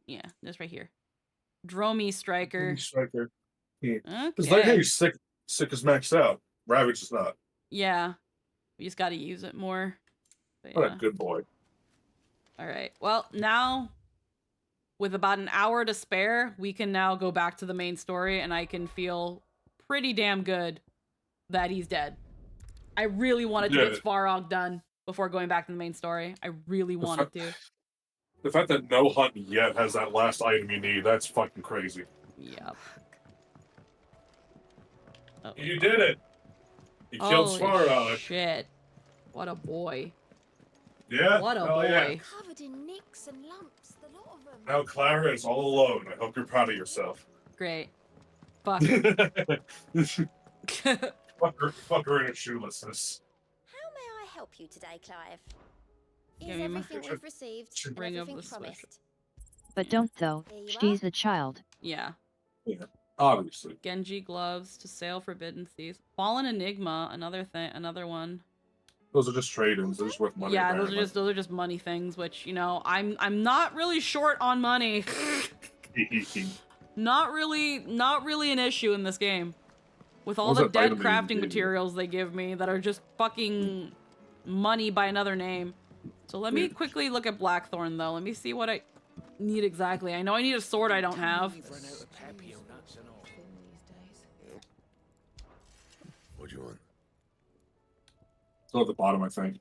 Yeah, this right here. Dromy Striker. Striker. Yeah. Okay. Because Legendary sick is maxed out. Ravage is not. Yeah. We just gotta use it more. But What yeah. a good boy. Alright, well, now, with about an hour to spare, we can now go back to the main story, and I can feel pretty damn good that he's dead. I really wanted to get Svarog done before going back to the main story. I really wanted to. The fact that no hunt yet has that last item you need, that's fucking crazy. Yep. Oh, you did it! You killed Svarog. Shit. What a boy. Yeah? What a Hell boy. yeah. Covered in nicks and lumps, the lot of them. Now Clara is all alone. I hope you're proud of yourself. Great. Fuck. fuck her in her shoelessness. How may I help you today, Clive? Is Give me my everything we've received and Ring of everything the Switch. promised? But don't though. She's a child. Yeah. Yeah, obviously. Genji gloves to sail Forbidden Seas. Fallen Enigma, another one. Those are just trade-ins. They're just worth money. Yeah, those are just money things, which, you know, I'm not really short on money. not really an issue in this game. With all the dead crafting materials they give me that are just fucking money by another name. So let me quickly look at Blackthorn though. Let me see what I need exactly. I know I need a sword I don't have. What do you want? Still at the bottom, I think.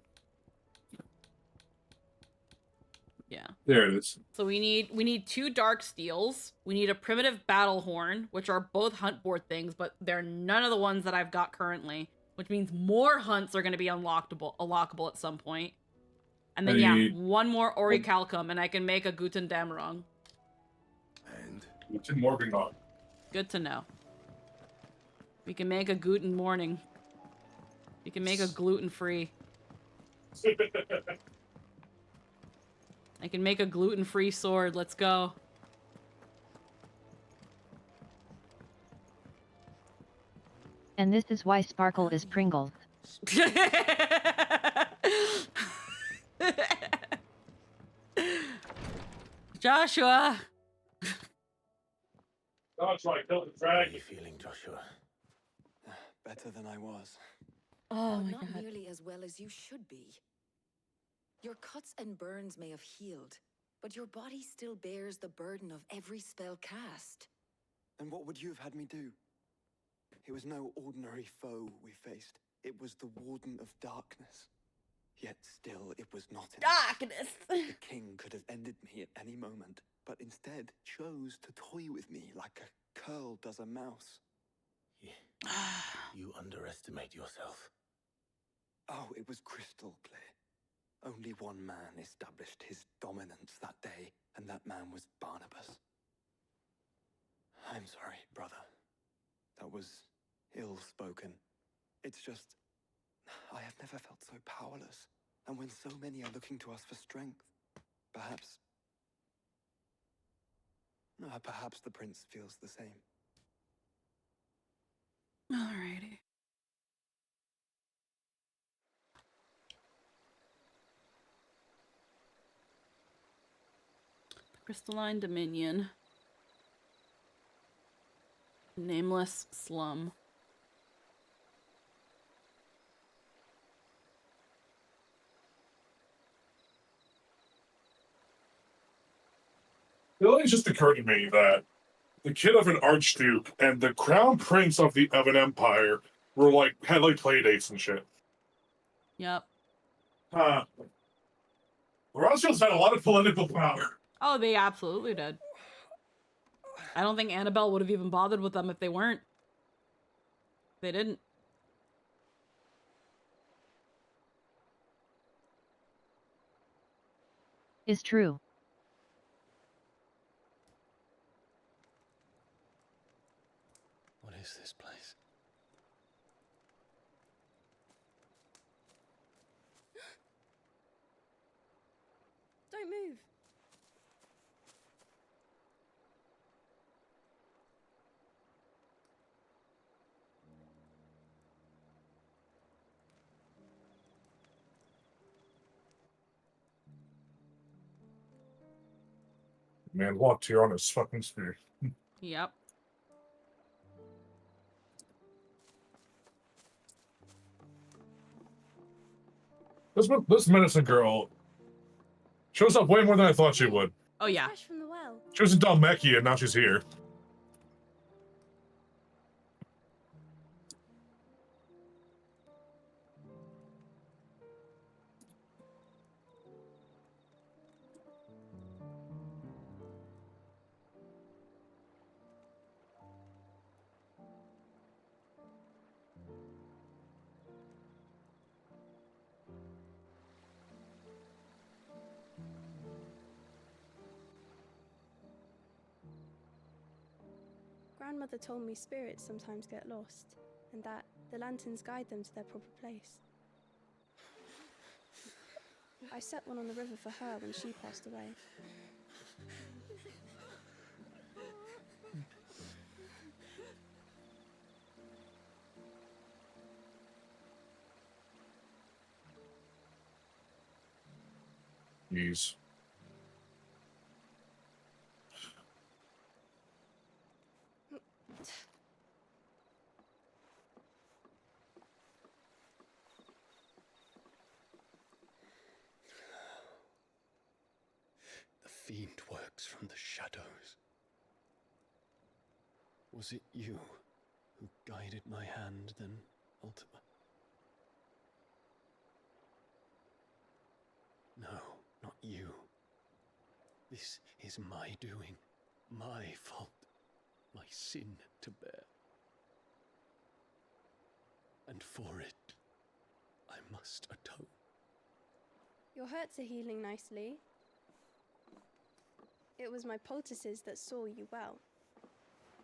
Yeah. There it is. So we need 2 dark steels. We need a primitive battle horn, which are both hunt board things, but they're none of the ones that I've got currently, which means more hunts are going to be unlockable at some point. And then yeah, 1 more orichalcum, and I can make a Guten Dammerung. And Guten Morgendag. Good to know. We can make a Guten Morning. We can make a gluten-free. I can make a gluten-free sword. Let's go. And this is why Sparkle is Pringles. Joshua! Joshua, I killed the dragon. How are you feeling, Joshua? Better than I was. Oh my not god. nearly as well as you should be. Your cuts and burns may have healed, but your body still bears the burden of every spell cast. And what would you have had me do? It was no ordinary foe we faced. It was the Warden of Darkness. Yet still, it was not enough. Darkness! The king could have ended me at any moment, but instead chose to toy with me like a curl does a mouse. You underestimate yourself. Oh, it was crystal clear. Only one man established his dominance that day, and that man was Barnabas. I'm sorry, brother. That was ill-spoken. It's just, I have never felt so powerless. And when so many are looking to us for strength, perhaps the prince feels the same. Alrighty. Crystalline Dominion. Nameless Slum. It only just occurred to me that the kid of an archduke and the crown prince of an empire were had play dates and shit. Yep. The Rothschilds had a lot of political power. Oh, they absolutely did. I don't think Annabelle would have even bothered with them if they weren't. They didn't. Is true. What is this place? Don't move. Man walked here on his fucking spear. Yep. This medicine girl shows up way more than I thought she would. Oh yeah. Fresh from the well. She was in Dalmeki and now she's here. Grandmother told me spirits sometimes get lost, and that the lanterns guide them to their proper place. I set one on the river for her when she passed away. Jeez. The fiend works from the shadows. Was it you who guided my hand, then ultimately? No, not you. This is my doing, my fault, my sin to bear. And for it, I must atone. Your hurts are healing nicely. It was my poultices that saw you well.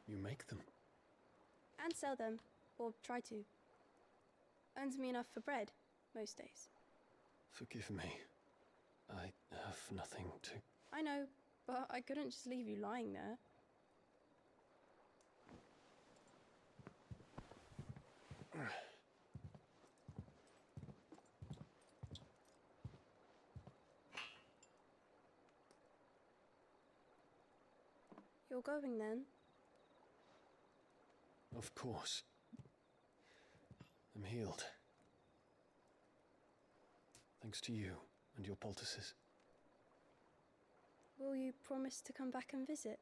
You make them. And sell them, or try to. Earns me enough for bread, most days. Forgive me. I have nothing to... I know, but I couldn't just leave you lying there. You're going then? Of course. I'm healed. Thanks to you and your poultices. Will you promise to come back and visit?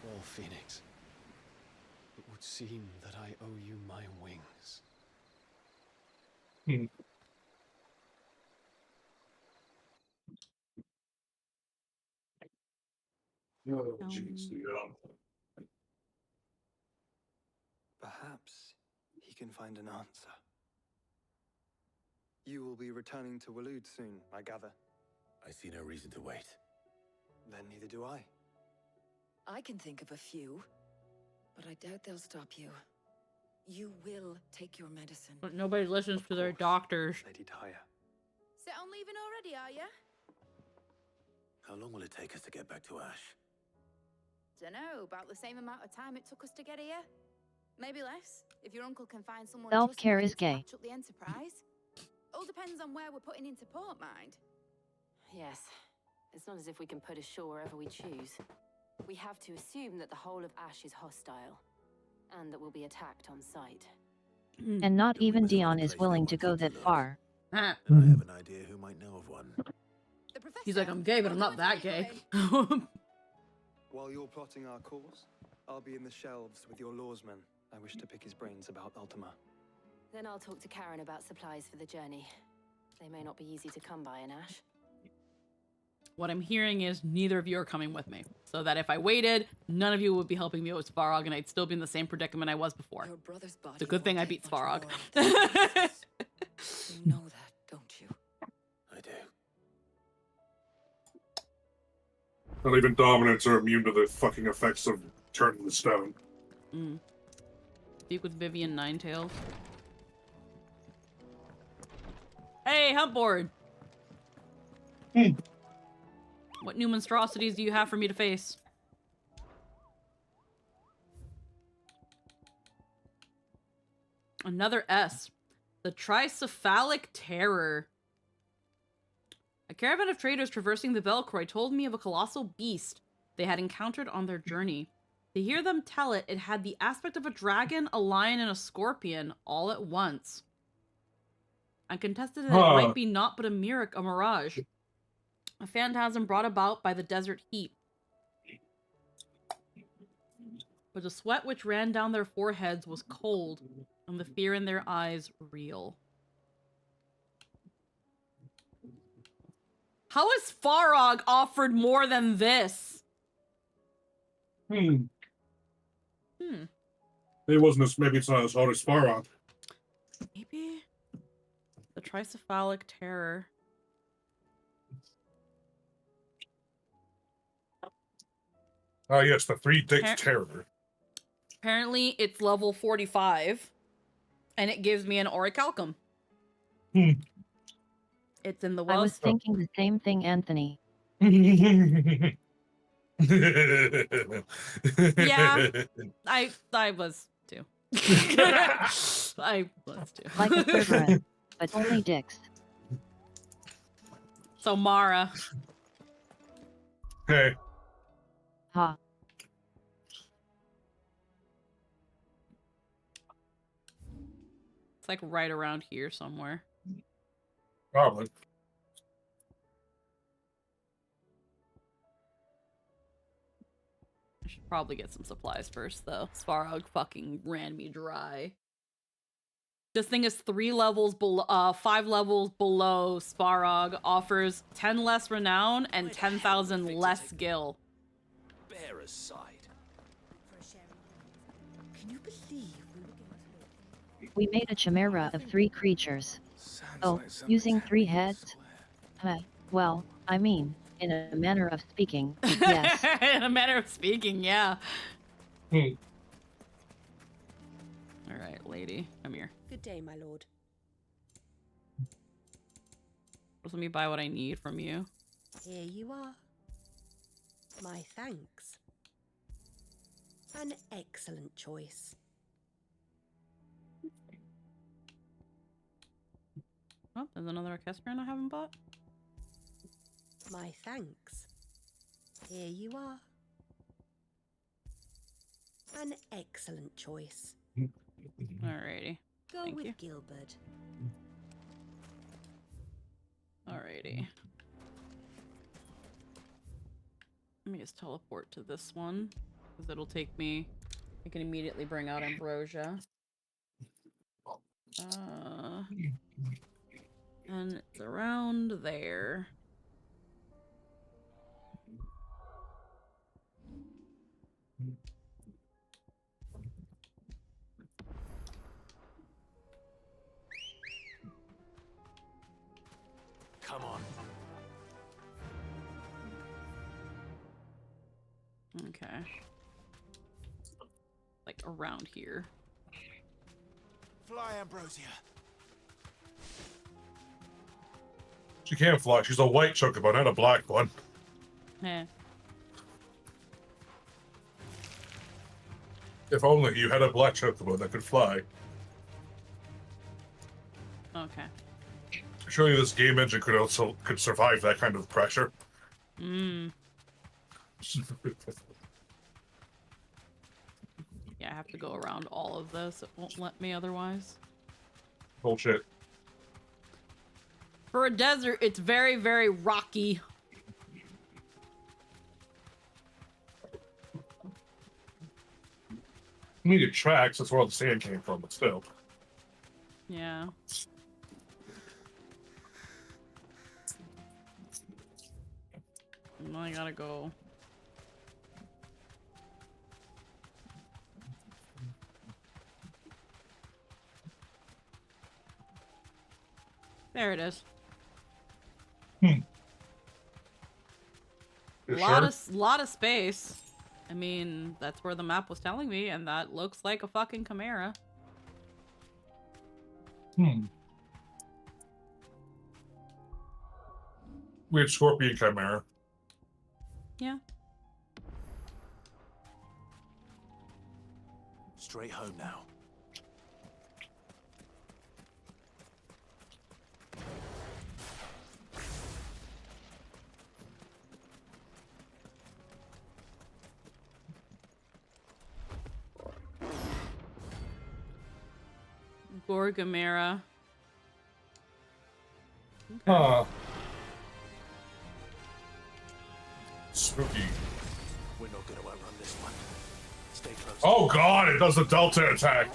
Well, Phoenix, it would seem that I owe you my wings. Oh, jeez, yeah. Perhaps he can find an answer. You will be returning to Waloed soon, I gather. I see no reason to wait. Then neither do I. I can think of a few, but I doubt they'll stop you. You will take your medicine. But nobody listens to their doctors. Lady Tyre. Set on leaving already, are ya? How long will it take us to get back to Ash? Dunno, about the same amount of time it took us to get here. Maybe less, if your uncle can find someone Self-care trustworthy is to gay. patch up the Enterprise. All depends on where we're putting into port, mind. Yes. It's not as if we can put ashore wherever we choose. We have to assume that the whole of Ash is hostile, and that we'll be attacked on sight. And not even Dion is willing to go that far. And I have an idea who might know of one. The He's like, I'm gay, but I'm not that gay. While you're plotting our course, I'll be in the shelves with your lawsman. I wish to pick his brains about Ultima. Then I'll talk to Karen about supplies for the journey. They may not be easy to come by in Ash. What I'm hearing is neither of you are coming with me. So that if I waited, none of you would be helping me with Svarog, and I'd still be in the same predicament I was before. Your brother's body It's a good thing I beat Svarog. You know that, don't you? I do. Not even dominants are immune to the fucking effects of turning the stone. Speak with Vivian Ninetails. Hey, Humpboard! What new monstrosities do you have for me to face? Another S. The Tricephalic Terror. A caravan of traders traversing the Velcroy told me of a colossal beast they had encountered on their journey. To hear them tell it, it had the aspect of a dragon, a lion, and a scorpion all at once. I contested that it might be naught but a mirage. A phantasm brought about by the desert heat. But the sweat which ran down their foreheads was cold, and the fear in their eyes real. How is Farog offered more than this? Maybe it's not as hard as Farog. Maybe the Tricephalic Terror. Ah, yes, the Three Dicks Terror. Apparently, it's level 45, and it gives me an Orichalcum. It's in the I was Wells. thinking the same thing, Anthony. Yeah, I was too. I was too. Like a Cerberus, but only dicks. So Mara. Hey. Ha. It's like right around here somewhere. Probably. I should probably get some supplies first, though. Svarog fucking ran me dry. This thing is 5 levels below Svarog, offers 10 less renown and 10,000 less gil. Bearer's side. Can you believe We made a chimera of 3 creatures. Oh, using 3 heads? Well, I mean, in a manner of speaking, yes. In a manner of speaking, yeah. Alright, lady. Come here. Good day, my lord. Just let me buy what I need from you. Here you are. My thanks. An excellent choice. Oh, there's another Orchestrion I haven't bought. My thanks. Here you are. An excellent choice. Alrighty. Go Thank with you. Gilbert. Alrighty. Let me just teleport to this one, because it'll take me... I can immediately bring out Ambrosia. And it's around there. Come on. Okay. Like around here. Fly, Ambrosia. She can't fly. She's a white chocobo, not a black one. Eh. If only you had a black chocobo that could fly. Okay. Surely this game engine could survive that kind of pressure. Yeah, I have to go around all of this. It won't let me otherwise. Bullshit. For a desert, it's very, very rocky. I mean, it tracks. That's where all the sand came from, but still. Yeah. I gotta go. There it is. Lot of space. I mean, that's where the map was telling me, and that looks like a fucking Chimera. Weird scorpion chimera. Yeah. Straight home now. Gorgamera. Okay. Huh. Spooky. We're not going to outrun this one. Stay close. Oh god, it does the Delta attack.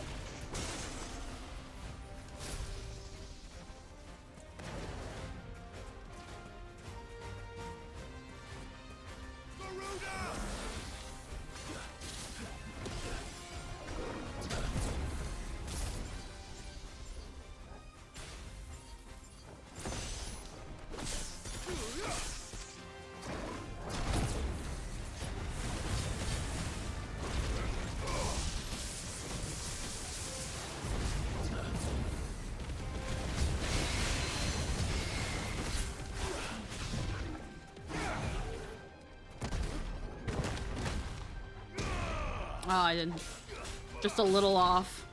Oh, I didn't. Just a little off.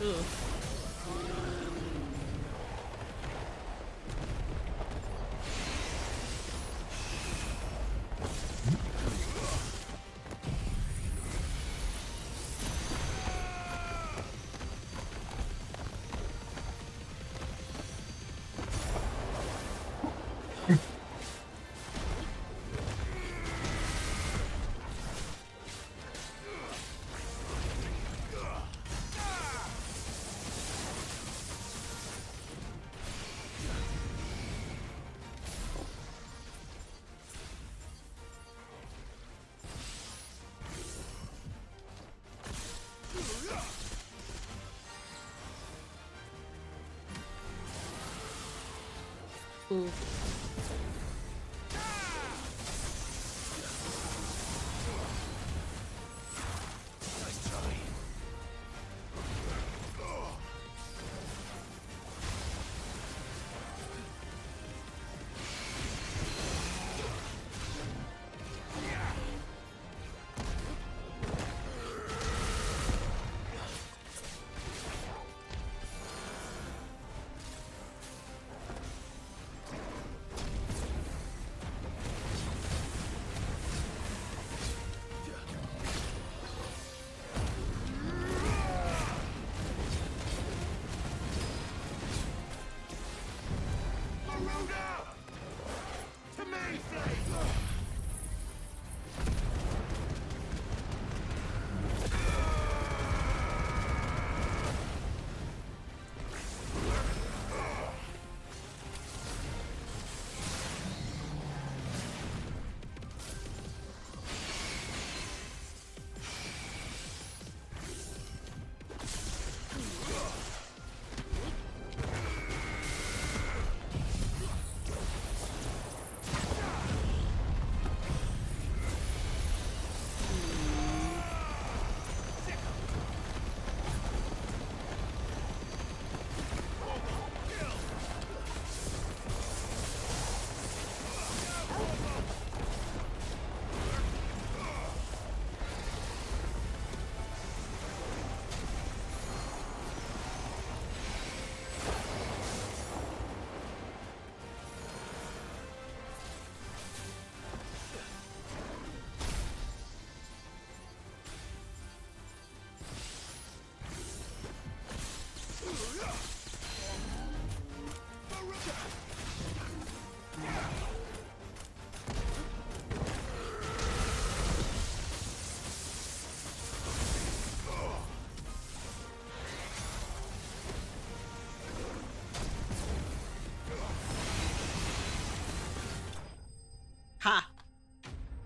Ugh. Ooh.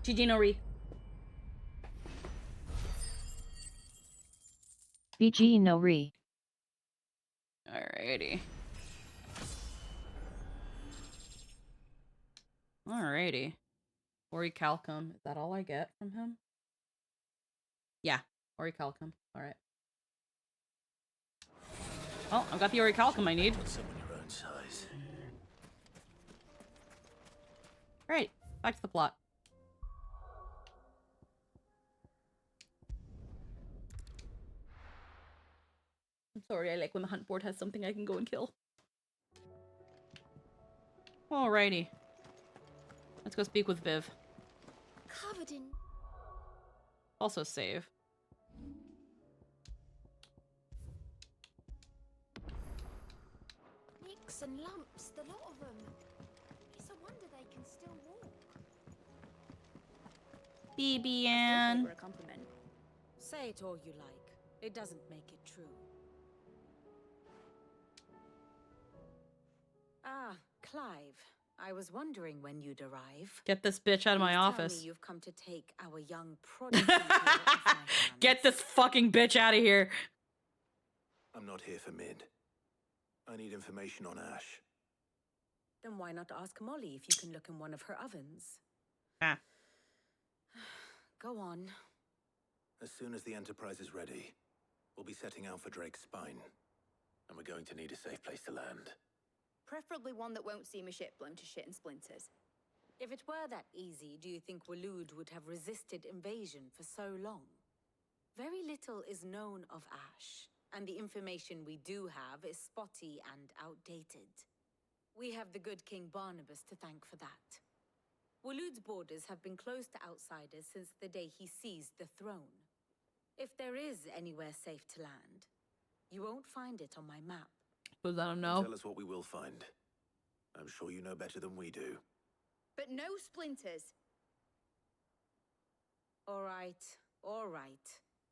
GG no re. BG no re. Alrighty. Alrighty. Orichalcum. Is that all I get from him? Yeah. Orichalcum. Alright. Oh, I've got the Orichalcum I need. Someone your own size. Right. Back to the plot. I'm sorry, I like when the hunt board has something I can go and kill. Alrighty. Let's go speak with Viv. Covered in... Also save. nicks and lumps, the lot of them. It's a wonder they can still walk. BB-Ann. For a compliment. Say it all you like. It doesn't make it true. Ah, Clive. I was wondering when you'd arrive. Get this bitch out of my Please office. Tell me you've come to take our young prodigy here off my hands. Get this fucking bitch out of here. I'm not here for Mid. I need information on Ash. Then why not ask Molly if you can look in one of her ovens? Ah. Go on. As soon as the Enterprise is ready, we'll be setting out for Drake's Spine. And we're going to need a safe place to land. Preferably one that won't see my ship blown to shit and splinters. If it were that easy, do you think Waloed would have resisted invasion for so long? Very little is known of Ash, and the information we do have is spotty and outdated. We have the good King Barnabas to thank for that. Waloed's borders have been closed to outsiders since the day he seized the throne. If there is anywhere safe to land, you won't find it on my map. Was I don't know. Tell us what we will find. I'm sure you know better than we do. But no splinters. All right,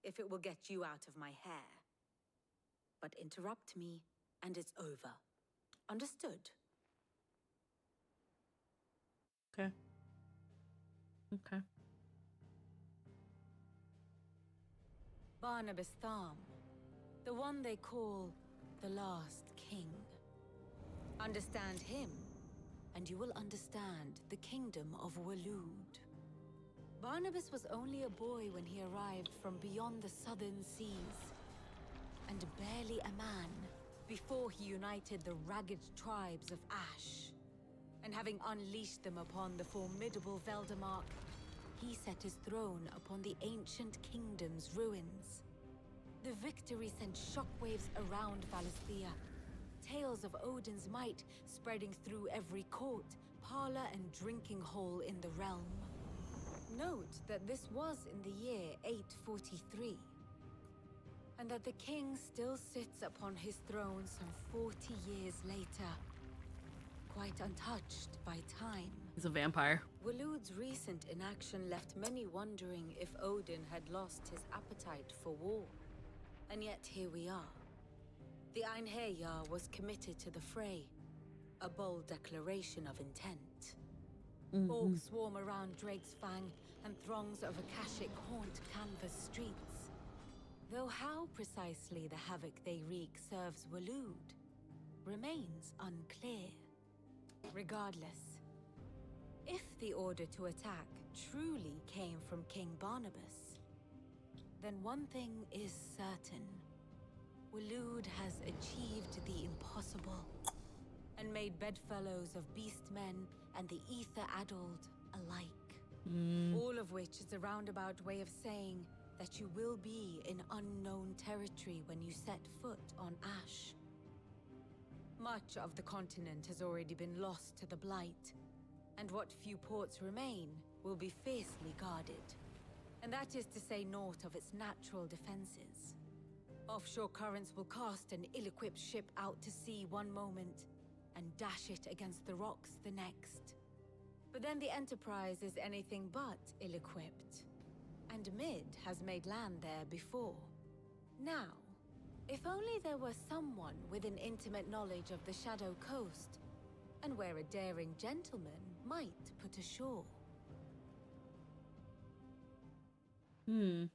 if it will get you out of my hair. But interrupt me, and it's over. Understood? Okay. Okay. Barnabas Tharm, the one they call the Last King. Understand him, and you will understand the kingdom of Waloed. Barnabas was only a boy when he arrived from beyond the southern seas, and barely a man before he united the ragged tribes of Ash. And having unleashed them upon the formidable Veldamark, he set his throne upon the ancient kingdom's ruins. The victory sent shockwaves around Valisthea, tales of Odin's might spreading through every court, parlor, and drinking hole in the realm. Note that this was in the year 843, and that the king still sits upon his throne some 40 years later, quite untouched by time. He's a vampire. Waloed's recent inaction left many wondering if Odin had lost his appetite for war. And yet here we are. The Einherjar was committed to the fray, a bold declaration of intent. Orcs swarm around Drake's Fang, and throngs of Akashic haunt canvas streets. Though how precisely the havoc they wreak serves Waloed remains unclear. Regardless, if the order to attack truly came from King Barnabas, then one thing is certain. Waloed has achieved the impossible, and made bedfellows of beastmen and the ether-addled alike. All of which is a roundabout way of saying that you will be in unknown territory when you set foot on Ash. Much of the continent has already been lost to the Blight, and what few ports remain will be fiercely guarded. And that is to say naught of its natural defenses. Offshore currents will cast an ill-equipped ship out to sea one moment, and dash it against the rocks the next. But then the Enterprise is anything but ill-equipped, and Mid has made land there before. Now, if only there were someone with an intimate knowledge of the Shadow Coast, and where a daring gentleman might put ashore. Hmm.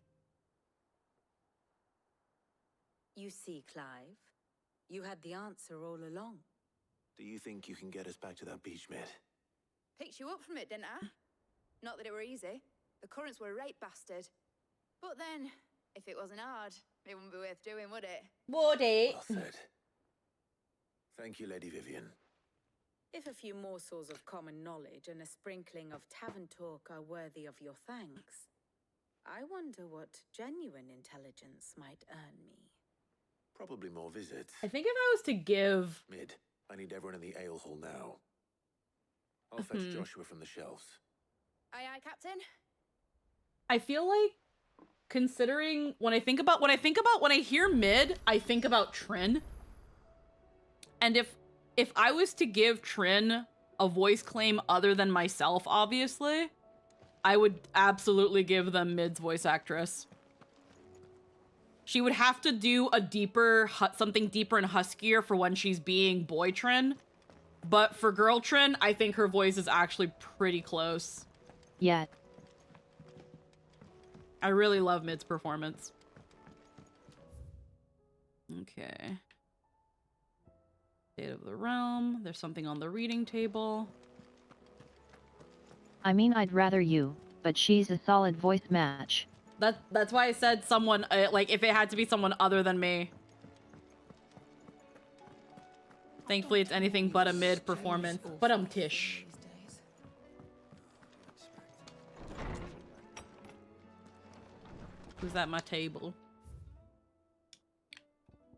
You see, Clive, you had the answer all along. Do you think you can get us back to that beach, Mid? Picked you up from it, didn't I? Not that it were easy. The currents were a right bastard. But then, if it wasn't hard, it wouldn't be worth doing, would it? Would it? Well said. Thank you, Lady Vivian. If a few morsels of common knowledge and a sprinkling of tavern talk are worthy of your thanks, I wonder what genuine intelligence might earn me. Probably more visits. I think if I was to give... Mid, I need everyone in the ale hall now. I'll fetch Joshua from the shelves. Aye, aye, Captain. I feel like, considering when I think about when I hear Mid, I think about Trin. And if I was to give Trin a voice claim other than myself, obviously, I would absolutely give them Mid's voice actress. She would have to do a something deeper and huskier for when she's being boy Trin. But for girl Trin, I think her voice is actually pretty close. Yeah. I really love Mid's performance. Okay. State of the Realm. There's something on the reading table. I mean, I'd rather you, but she's a solid voice match. That's why I said someone, like, if it had to be someone other than me. Thankfully, it's anything but a Mid performance. But Tish. Who's at my table?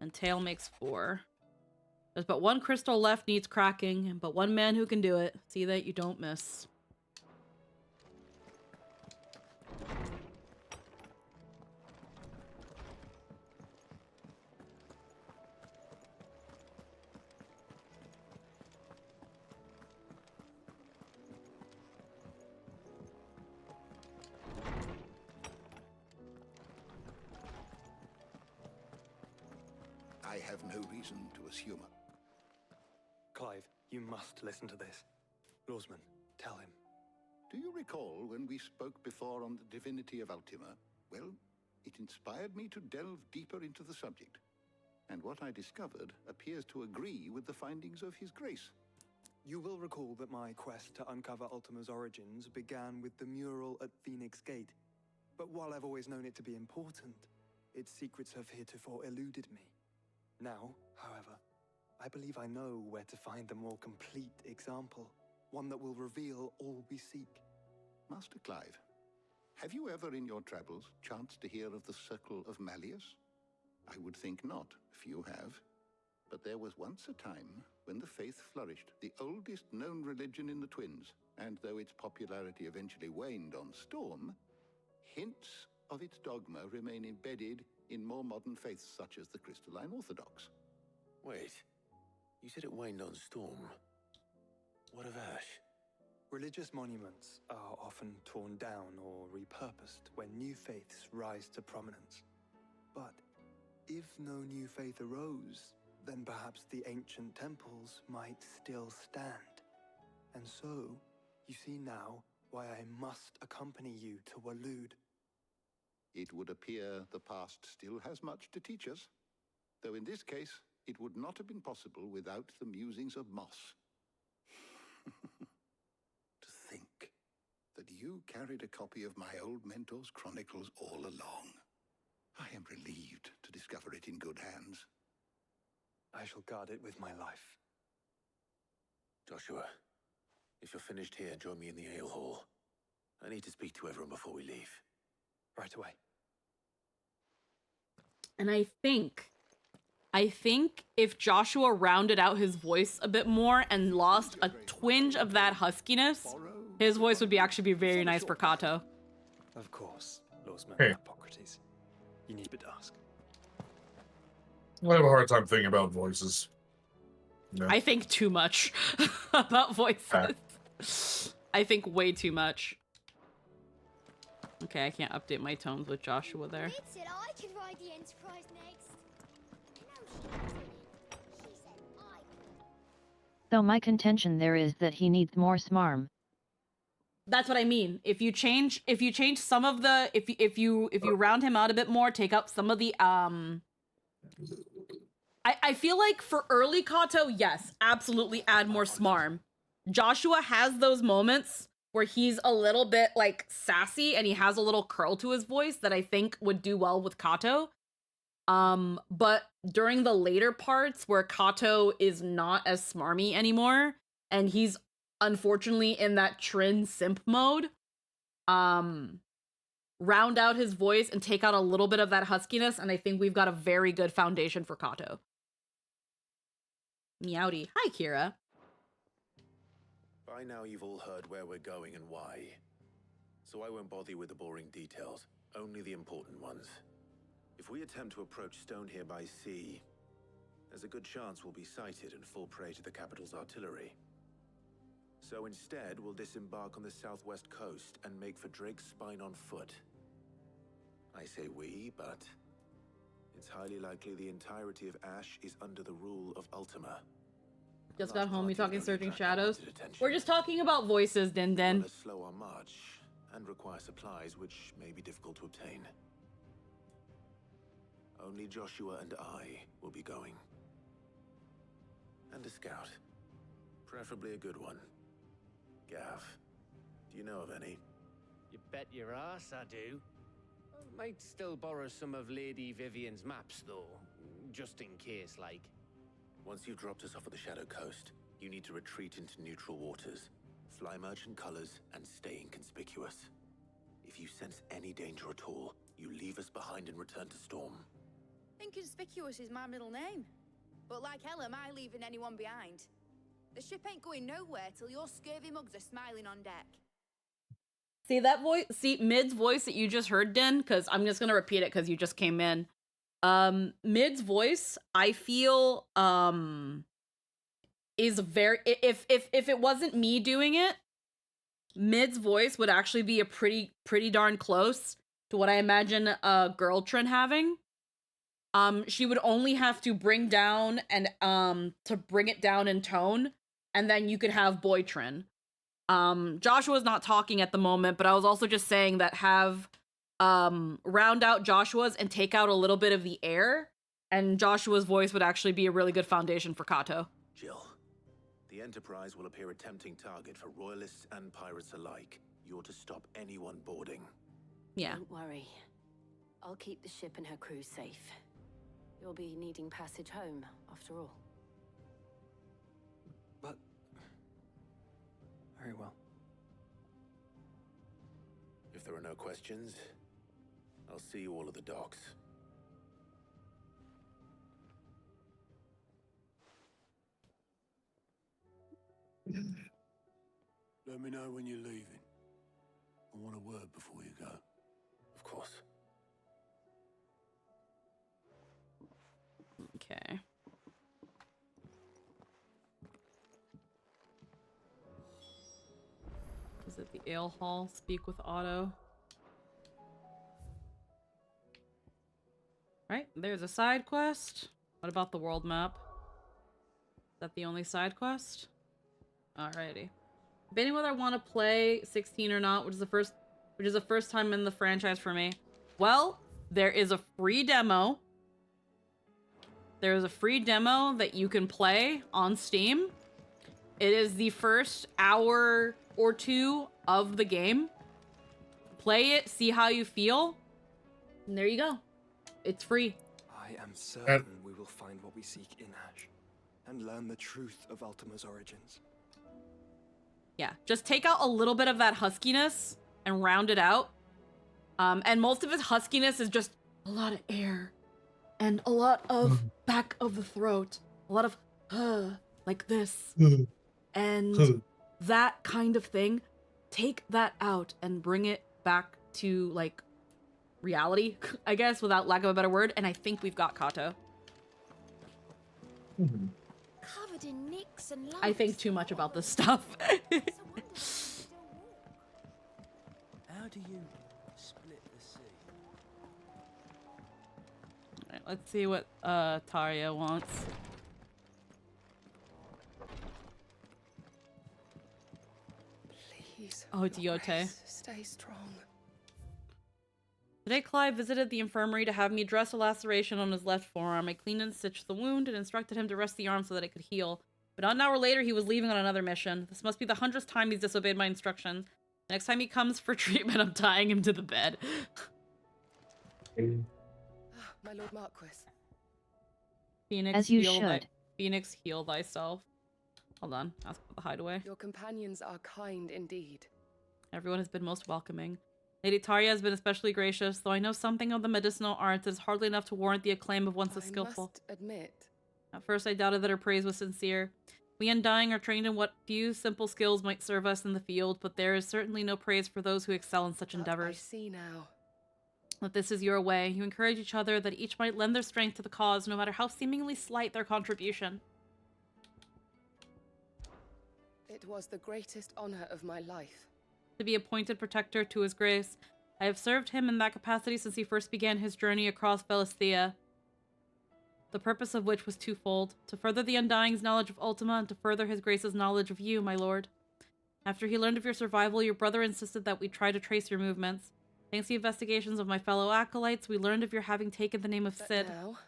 And tail makes 4. There's but one crystal left needs cracking, but one man who can do it. See that you don't miss. I have no reason to assume. Clive, you must listen to this. Lawsman, tell him. Do you recall when we spoke before on the divinity of Ultima? Well, it inspired me to delve deeper into the subject. And what I discovered appears to agree with the findings of His Grace. You will recall that my quest to uncover Ultima's origins began with the mural at Phoenix Gate. But while I've always known it to be important, its secrets have heretofore eluded me. Now, however, I believe I know where to find the more complete example, one that will reveal all we seek. Master Clive, have you ever in your travels chanced to hear of the Circle of Malleus? I would think not, few have. But there was once a time when the faith flourished, the oldest known religion in the Twins, and though its popularity eventually waned on Storm, hints of its dogma remain embedded in more modern faiths such as the Crystalline Orthodox. Wait, you said it waned on Storm. What of Ash? Religious monuments are often torn down or repurposed when new faiths rise to prominence. But if no new faith arose, then perhaps the ancient temples might still stand. And so, you see now why I must accompany you to Waloed. It would appear the past still has much to teach us, though in this case, it would not have been possible without the musings of Moss. To think that you carried a copy of my old mentor's chronicles all along. I am relieved to discover it in good hands. I shall guard it with my life. Joshua, if you're finished here, join me in the ale hall. I need to speak to everyone before we leave. Right away. And I think if Joshua rounded out his voice a bit more and lost a twinge of that huskiness, his voice would actually be very nice for Kato. Of course, Lawsman Hey. Hippocrates. You need but ask. I have a hard time thinking about voices. No. I think too much about voices. I think way too much. Okay, I can't update my tones with Joshua there. Mid said I could ride the Enterprise next. No, she didn't. She said I could. So my contention there is that he needs more smarm. That's what I mean. If you change some of the, if you round him out a bit more, take up some of the I feel like for early Kato, yes, absolutely add more smarm. Joshua has those moments where he's a little bit like sassy and he has a little curl to his voice that I think would do well with Kato. But during the later parts where Kato is not as smarmy anymore and he's unfortunately in that Trin simp mode, round out his voice and take out a little bit of that huskiness, and I think we've got a very good foundation for Kato. Meowdy. Hi, Kira. By now you've all heard where we're going and why. So I won't bother you with the boring details, only the important ones. If we attempt to approach Stone here by sea, there's a good chance we'll be sighted and fall prey to the capital's artillery. So instead, we'll disembark on the southwest coast and make for Drake's Spine on foot. I say we, but it's highly likely the entirety of Ash is under the rule of Ultima. Just got home, you talking Searching Shadows? We're just talking about voices, Din Din. Let us slow our march and require supplies which may be difficult to obtain. Only Joshua and I will be going. And a scout. Preferably a good one. Gav, do you know of any? You bet your ass I do. I might still borrow some of Lady Vivian's maps, though. Just in case, like. Once you've dropped us off at the Shadow Coast, you need to retreat into neutral waters, fly merchant colors, and stay inconspicuous. If you sense any danger at all, you leave us behind and return to Storm. Inconspicuous is my middle name. But like hell am I leaving anyone behind? The ship ain't going nowhere till your scurvy mugs are smiling on deck. See that voice? See Mid's voice that you just heard, Din? Because I'm just gonna repeat it because you just came in. Mid's voice, I feel, is very. If it wasn't me doing it, Mid's voice would actually be a pretty darn close to what I imagine Girltrin having. She would only have to bring down and to bring it down in tone, and then you could have Boytrin. Joshua's not talking at the moment, but I was also just saying that have round out Joshua's and take out a little bit of the air, and Joshua's voice would actually be a really good foundation for Kato. Jill, the Enterprise will appear a tempting target for royalists and pirates alike. You're to stop anyone boarding. Yeah. Don't worry. I'll keep the ship and her crew safe. You'll be needing passage home, after all. But... very well. If there are no questions, I'll see you all at the docks. Let me know when you're leaving. I want a word before you go. Of course. Okay. Is it the ale hall? Speak with Otto. Right, there's a side quest. What about the world map? Is that the only side quest? Alrighty. Debating whether I want to play 16 or not, which is the first time in the franchise for me. Well, there is a free demo. There is a free demo that you can play on Steam. It is the first hour or two of the game. Play it, see how you feel, and there you go. It's free. I am certain we will find what we seek in Ash, and learn the truth of Ultima's origins. Yeah, just take out a little bit of that huskiness and round it out. And most of his huskiness is just a lot of air and a lot of back of the throat, a lot of like this and that kind of thing. Take that out and bring it back to like reality, I guess, without lack of a better word. And I think we've got Kato. Covered in nicks and lumps. I think too much about this stuff. How do you split the sea? Alright, let's see what Tarja wants. Please. Oh, Diote. Stay strong. Today, Clive visited the infirmary to have me dress a laceration on his left forearm. I cleaned and stitched the wound and instructed him to rest the arm so that it could heal. But not an hour later, he was leaving on another mission. This must be the 100th time he's disobeyed my instructions. The next time he comes for treatment, I'm tying him to the bed. My Lord Marquis. Phoenix, As you heal should. Phoenix, heal thyself. Hold on. Ask for the hideaway. Your companions are kind indeed. Everyone has been most welcoming. Lady Tarja has been especially gracious, though I know something of the medicinal arts is hardly enough to warrant the acclaim of one so skillful. I must admit. At first I doubted that her praise was sincere. We Undying are trained in what few simple skills might serve us in the field, but there is certainly no praise for those who excel in such endeavors. I see now. That this is your way. You encourage each other, that each might lend their strength to the cause, no matter how seemingly slight their contribution. It was the greatest honor of my life. To be appointed protector to his grace. I have served him in that capacity since he first began his journey across Velisthea, the purpose of which was twofold: to further the Undying's knowledge of Ultima, and to further his grace's knowledge of you, my lord. After he learned of your survival, your brother insisted that we try to trace your movements. Thanks to the investigations of my fellow acolytes, we learned of your having taken the name of Cid. Now?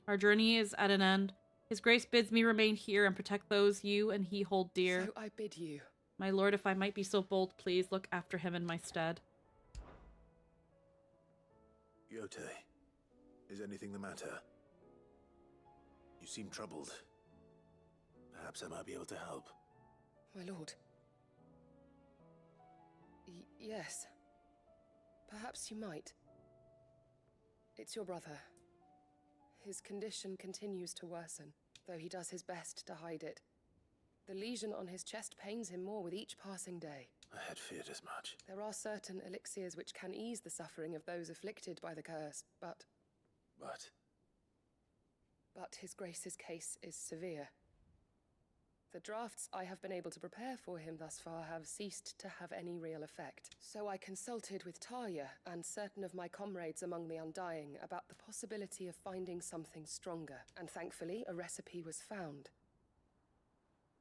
Our journey is at an end. His grace bids me remain here and protect those you and he hold dear. So I bid you. My lord, if I might be so bold, please look after him in my stead. Yote, is anything the matter? You seem troubled. Perhaps I might be able to help. My lord. Yes. Perhaps you might. It's your brother. His condition continues to worsen, though he does his best to hide it. The lesion on his chest pains him more with each passing day. I had feared as much. There are certain elixirs which can ease the suffering of those afflicted by the curse, but his grace's case is severe. The drafts I have been able to prepare for him thus far have ceased to have any real effect. So I consulted with Tarja and certain of my comrades among the Undying about the possibility of finding something stronger, and thankfully a recipe was found.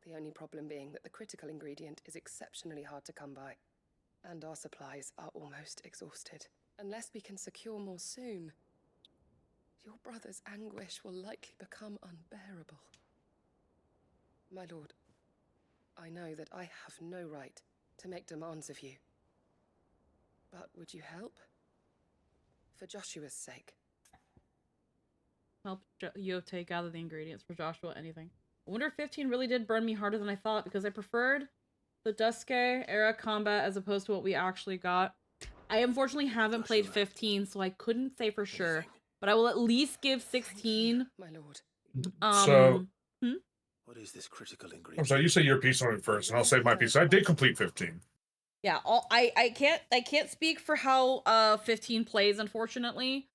The only problem being that the critical ingredient is exceptionally hard to come by, and our supplies are almost exhausted. Unless we can secure more soon, your brother's anguish will likely become unbearable. My lord, I know that I have no right to make demands of you. But would you help? For Joshua's sake. Help Yote gather the ingredients for Joshua, anything. I wonder if 15 really did burn me harder than I thought, because I preferred the Dusque era combat as opposed to what we actually got. I unfortunately haven't played 15, so I couldn't say for sure. But I will at least give 16. My lord. So, what is this critical ingredient? I'm sorry, you say your piece on it first, and I'll say my piece. I did complete 15. Yeah, I can't speak for how 15 plays, unfortunately.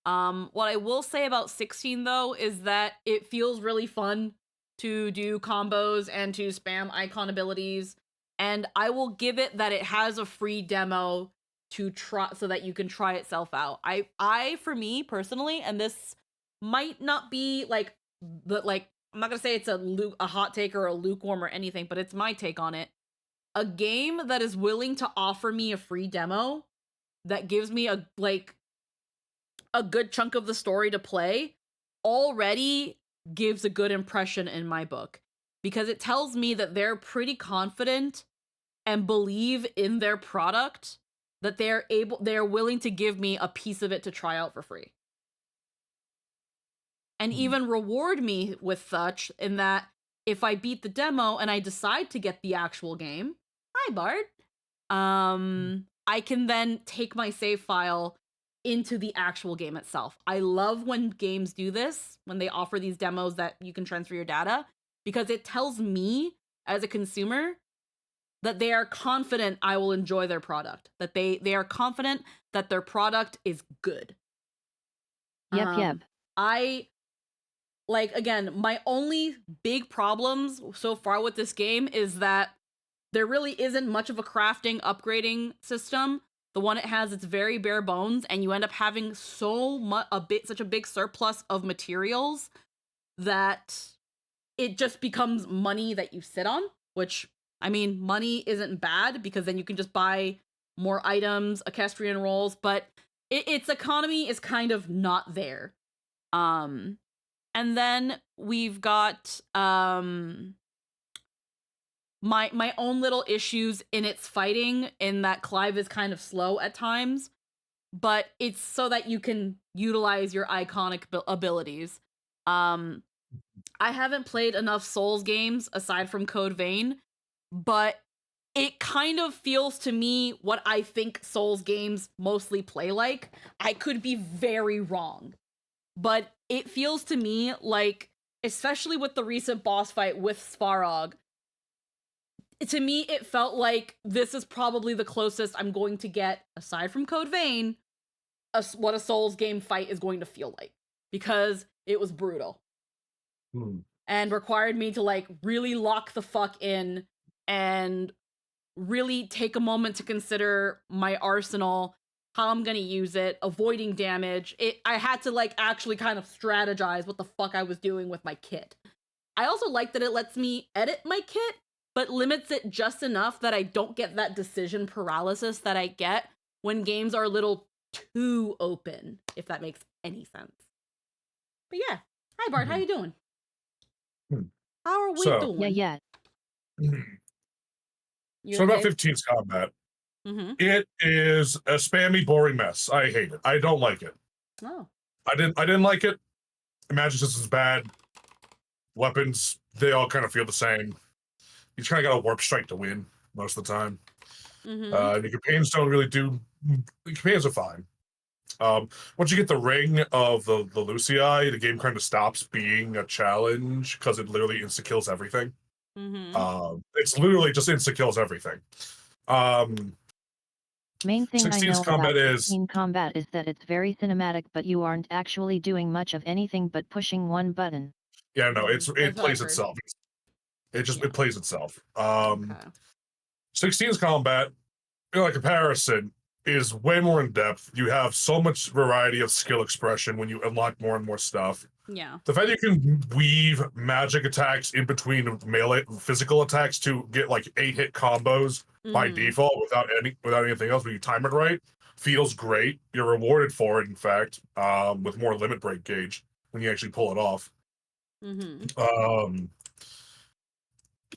What I will say about 16 though is that it feels really fun to do combos and to spam icon abilities, and I will give it that it has a free demo to try so that you can try itself out. I for me personally, and this might not be like I'm not gonna say it's a hot take or a lukewarm or anything, but it's my take on it. A game that is willing to offer me a free demo that gives me a good chunk of the story to play already gives a good impression in my book, because it tells me that they're pretty confident and believe in their product, that they're willing to give me a piece of it to try out for free. And even reward me with such, in that if I beat the demo and I decide to get the actual game, hi Bard, I can then take my save file into the actual game itself. I love when games do this, when they offer these demos that you can transfer your data, because it tells me as a consumer that they are confident I will enjoy their product, that they are confident that their product is good. Yep. Again, my only big problems so far with this game is that there really isn't much of a crafting upgrading system. The one it has, it's very bare bones, and you end up having such a big surplus of materials that it just becomes money that you sit on, which I mean, money isn't bad because then you can just buy more items, equestrian rolls, but its economy is kind of not there. And then we've got my own little issues in its fighting, in that Clive is kind of slow at times, but it's so that you can utilize your iconic abilities. I haven't played enough Souls games aside from Code Vein, but it kind of feels to me what I think Souls games mostly play like. I could be very wrong, but it feels to me like, especially with the recent boss fight with Svarog, to me it felt like this is probably the closest I'm going to get, aside from Code Vein, what a Souls game fight is going to feel like, because it was brutal and required me to like really lock the fuck in and really take a moment to consider my arsenal, how I'm gonna use it, avoiding damage. I had to like actually kind of strategize what the fuck I was doing with my kit. I also like that it lets me edit my kit, but limits it just enough that I don't get that decision paralysis that I get when games are a little too open, if that makes any sense. But yeah. Hi Bart, how you doing? How are we doing? Yeah. So about 15's combat. It is a spammy, boring mess. I hate it. I don't like it. Oh. I didn't like it. Magic system's bad. Weapons, they all kind of feel the same. You just kind of got a warp strike to win most of the time. Your companions don't really do. The companions are fine. Once you get the ring of the Lucii, the game kind of stops being a challenge because it literally insta kills everything. It's literally just insta kills everything. Main thing I 16's know combat about is 16 combat is that it's very cinematic, but you aren't actually doing much of anything but pushing one button. yeah, no, it That's plays itself. It plays itself. 16's combat, in comparison, is way more in depth. You have so much variety of skill expression when you unlock more and more stuff. Yeah. The fact that you can weave magic attacks in between melee physical attacks to get like 8-hit combos by default without anything else, when you time it right, feels great. You're rewarded for it, in fact, with more limit break gauge when you actually pull it off.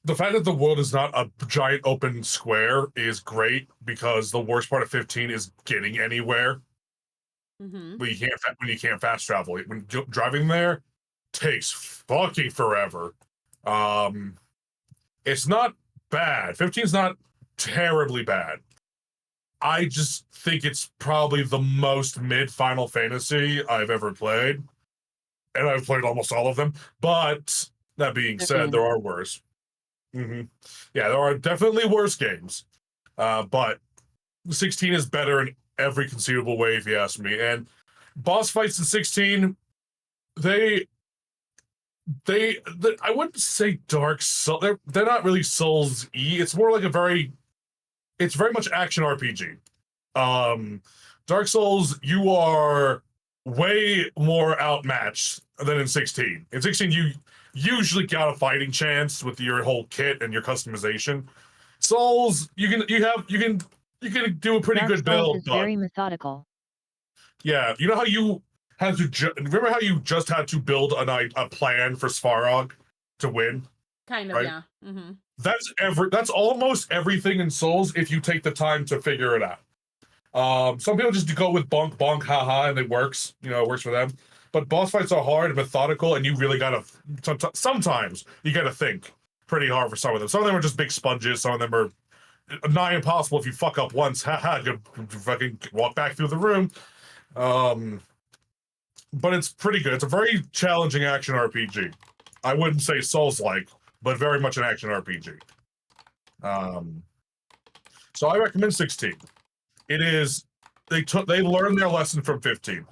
The fact that the world is not a giant open square is great, because the worst part of 15 is getting anywhere. When you can't fast travel. When driving there takes fucking forever. It's not bad. 15's not terribly bad. I just think it's probably the most mid Final Fantasy I've ever played. And I've played almost all of them. But that being said, there are worse. Yeah, there are definitely worse games. But 16 is better in every conceivable way, if you ask me. And boss fights in 16, I wouldn't say Dark Souls. They're not really Souls-y. It's more like it's very much action RPG. Dark Souls, you are way more outmatched than in 16. In 16, you usually got a fighting chance with your whole kit and your customization. Souls, you can do a pretty Dark good Souls build. is very methodical. Yeah, you know how you had to remember how you just had to build a plan for Svarog to win? Kind of, right? yeah. That's almost everything in Souls if you take the time to figure it out. Some people just go with bonk bonk haha and it works. It works for them. But boss fights are hard and methodical, and you really gotta sometimes you gotta think pretty hard for some of them. Some of them are just big sponges. Some of them are nigh impossible. If you fuck up once, haha, you fucking walk back through the room. But it's pretty good. It's a very challenging action RPG. I wouldn't say Souls-like, but very much an action RPG. So I recommend 16. It is they learned their lesson from 15,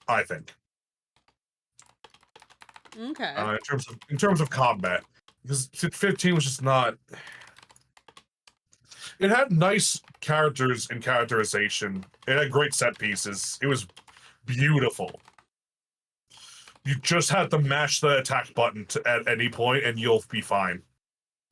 I think. Okay. In terms of combat, because 15 was just not. It had nice characters and characterization. It had great set pieces. It was beautiful. You just had to mash the attack button at any point, and you'll be fine.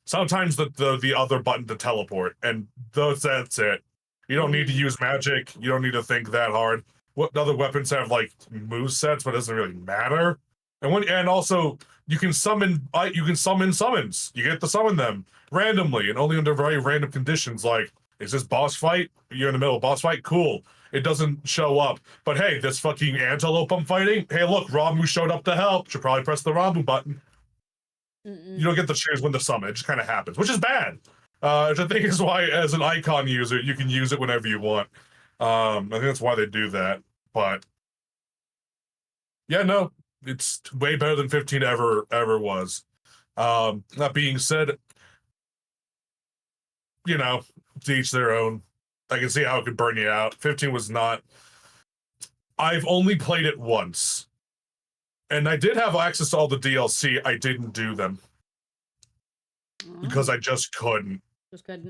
Sometimes the other button to teleport, and that's it. You don't need to use magic. You don't need to think that hard. What other weapons have like move sets, but it doesn't really matter. And also you can summon summons. You get to summon them randomly and only under very random conditions. Like, is this boss fight? You're in the middle of boss fight? Cool. It doesn't show up. But hey, this fucking antelope I'm fighting. Hey, look, Ramu showed up to help. Should probably press the Ramu button. You don't get to choose when to summon. It just kind of happens, which is bad. Which I think is why, as an icon user, you can use it whenever you want. I think that's why they do that. But yeah, no, it's way better than 15 ever was. That being said, you know, to each their own. I can see how it could burn you out. 15 was not. I've only played it once. And I did have access to all the DLC. I didn't do them. Because I just couldn't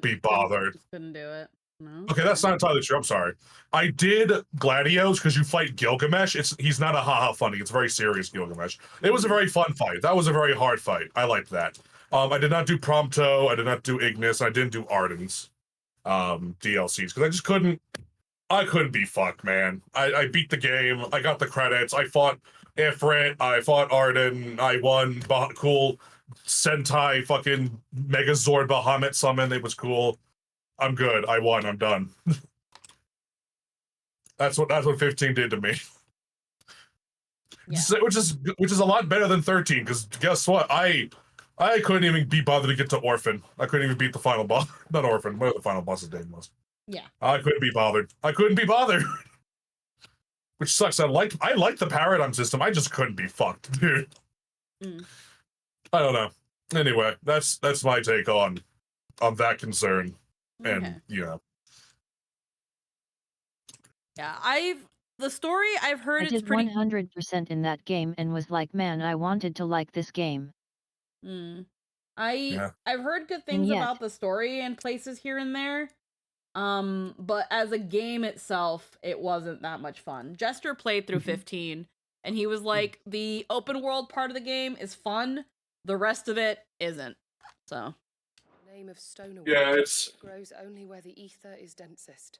be bothered. Just couldn't do it. No. Okay, that's not entirely true. I'm sorry. I did Gladios because you fight Gilgamesh. He's not a haha funny. It's very serious Gilgamesh. It was a very fun fight. That was a very hard fight. I liked that. I did not do Prompto. I did not do Ignis. I didn't do Arden's DLCs because I just couldn't. I couldn't be fucked, man. I beat the game. I got the credits. I fought Ifrit. I fought Arden. I won. Cool. Sentai fucking Megazord Bahamut summon. It was cool. I'm good. I won. I'm done. That's what 15 did to me. Yeah. Which is a lot better than 13. Because guess what? I couldn't even be bothered to get to Orphan. I couldn't even beat the final boss. Not Orphan. Whatever the final boss's name was. Yeah. I couldn't be bothered. Which sucks. I like the paradigm system. I just couldn't be fucked, dude. I don't know. Anyway, that's my take on that concern. And Yeah, the story I've heard I it's did pretty 100% in that game and was like, man, I wanted to like this game. I've heard good things yet- about the story and places here and there. But as a game itself, it wasn't that much fun. Jester played through 15 and he was like, the open world part of the game is fun, the rest of it isn't. So Name of Stonerwood. Yeah, it's Grows only where the ether is densest.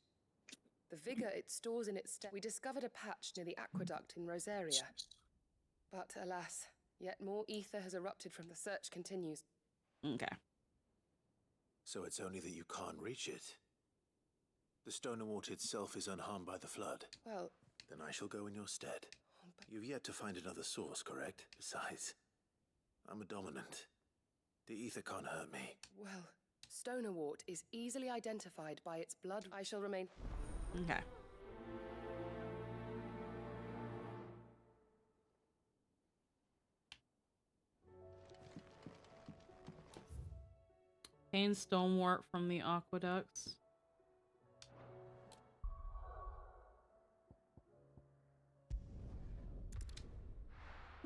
The vigor it stores in its We discovered a patch near the aqueduct in Rosaria. But alas, yet more ether has erupted from the search continues. Okay. So it's only that you can't reach it. The Stonerwort itself is unharmed by the flood. Well, then I shall go in your stead. You've yet to find another source, correct? Besides, I'm a dominant. The ether can't hurt me. Well, Stonerwort is easily identified by its blood. I shall remain. Okay. Obtain stonewort from the aqueducts.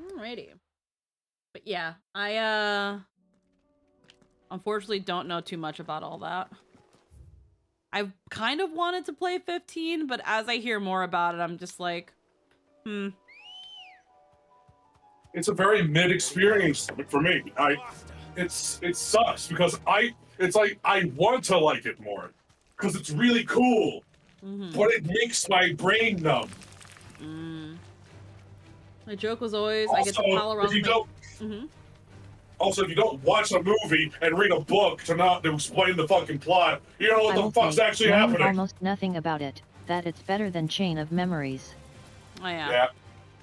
Alrighty. But yeah, I unfortunately don't know too much about all that. I kind of wanted to play 15, but as I hear more about it, I'm just like, It's a very mid experience for me. It sucks because I want to like it more because it's really cool, but it makes my brain numb. My joke was always I get to pal around. Also, if you don't watch a movie and read a book to explain the fucking plot, you don't know what the fuck's actually knowing happening. Almost nothing about it. That it's better than Chain of Memories. Oh yeah.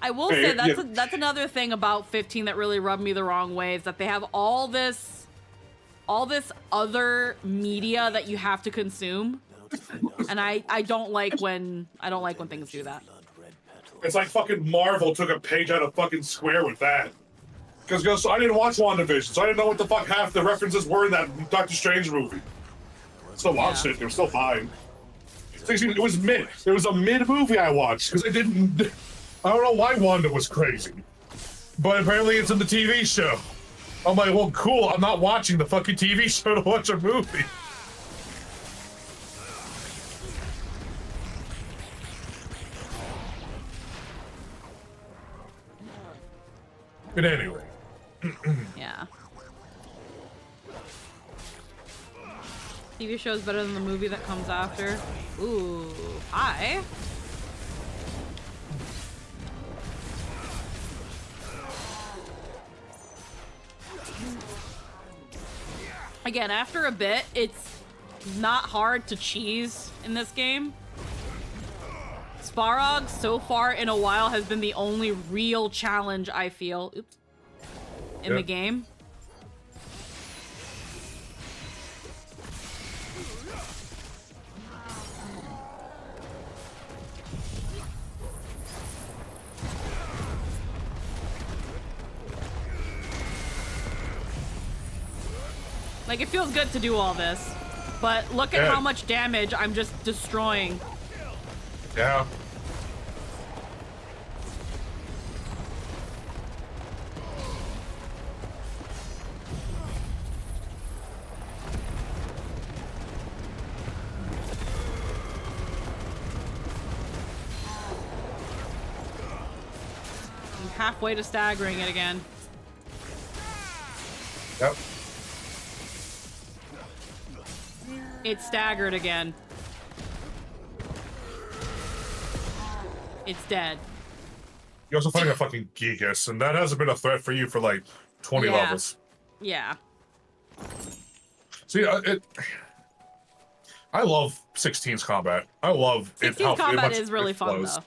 I will say that's another thing about 15 that really rubbed me the wrong way is that they have all this other media that you have to consume, and I don't like when things do that. It's like fucking Marvel took a page out of fucking Square with that. Because I didn't watch WandaVision, so I didn't know what the fuck half the references were in that Doctor Strange movie. Still watched it. It was still fine. It was mid. It was a mid movie I watched because I don't know why Wanda was crazy, but apparently it's in the TV show. I'm like, well, cool. I'm not watching the fucking TV show to watch a movie. But anyway. Yeah. TV show is better than the movie that comes after. Ooh, hi. Again, after a bit, it's not hard to cheese in this game. Sparrog, so far in a while, has been the only real challenge, I feel, in the game. Like, it feels good to do all this, but look at how much damage I'm just destroying. Yeah. I'm halfway to staggering it again. Yep. It's staggered again. It's dead. You also find a fucking Gigas, and that hasn't been a threat for you for like 20 levels. Yeah. See, I love 16's combat. I love it. 16's combat is really fun, though.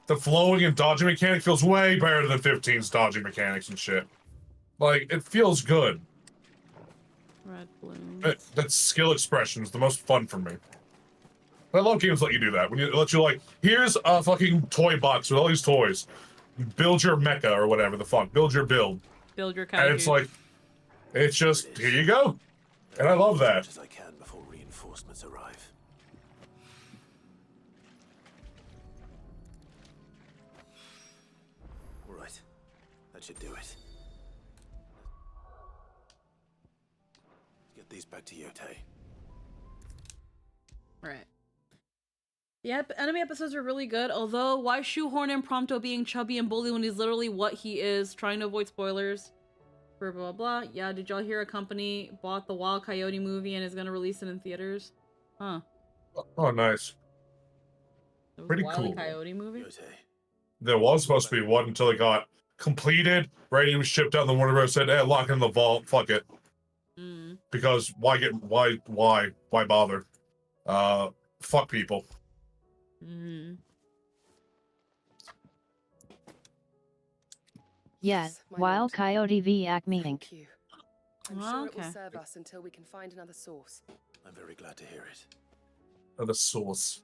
The flowing and dodging mechanic feels way better than 15's dodging mechanics and shit. Like, it feels good. Red balloons. That skill expression is the most fun for me. I love games that let you do that. When you let you like, here's a fucking toy box with all these toys. Build your mecha or whatever the fuck. Build your build. Build your kaiju. And it's like, it's just, here you go. And I love that. As I can before reinforcements arrive. All right, that should do it. Get these back to Yotei. Right. Yeah, enemy episodes are really good, although why shoehorn in Prompto being chubby and bully when he's literally what he is, trying to avoid spoilers for blah blah blah. Yeah, did y'all hear a company bought the Wild Coyote movie and is gonna release it in theaters? Huh. Oh, nice. Pretty Wild cool. Coyote movie? There was supposed to be one until it got completed, right? It was shipped out, and the Warner Bros. Said, lock it in the vault, fuck it. Because why bother? Fuck people. Yes, Wild Coyote v. Acme Inc. Thank you. I'm sure it will serve us until we can find another source. I'm very glad to hear it. The source.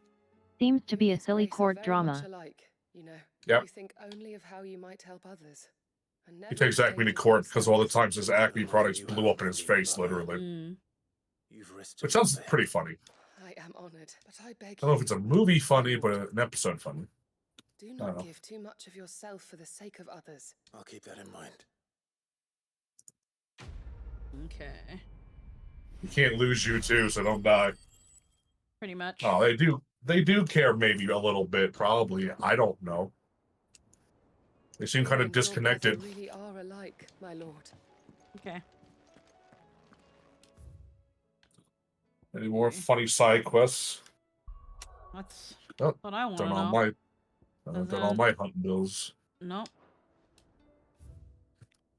Seems to be a silly Grace are court very drama. much alike, you know. Yep. You think only of how you might help others. And He never takes Acme to court because all the times his Acme products blew up in his face, literally. Which sounds pretty funny. I am honored, but I beg I don't know if it's a movie funny, but an episode funny. do I not don't know. give too much of yourself for the sake of others. I'll keep that in mind. Okay. You can't lose you too, so don't die. Pretty much. Oh, they do care maybe a little bit, probably. I don't know. They seem kind of disconnected. You really are alike, my lord. Okay. Any more funny side quests? That's Oh, what I want to done know. all my done all my hunting bills. Nope.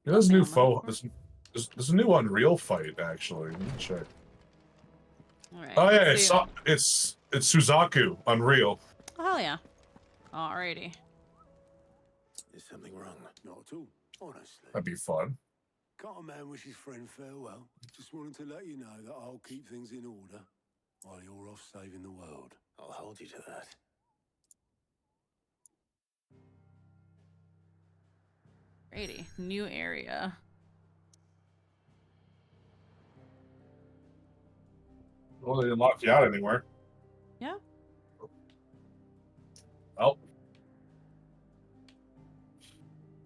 Yeah, there's a new foe. There's a new Unreal fight actually. Let me check. Alright, Oh yeah, let's it's see. Suzaku Unreal. Oh, hell yeah. Alrighty. Is something wrong? Not at all, honestly. That'd be fun. Can't a man wish his friend farewell? Just wanted to let you know that I'll keep things in order while you're off saving the world. I'll hold you to that. Alrighty. New area. Well, they didn't lock you out anywhere. Yeah. Well,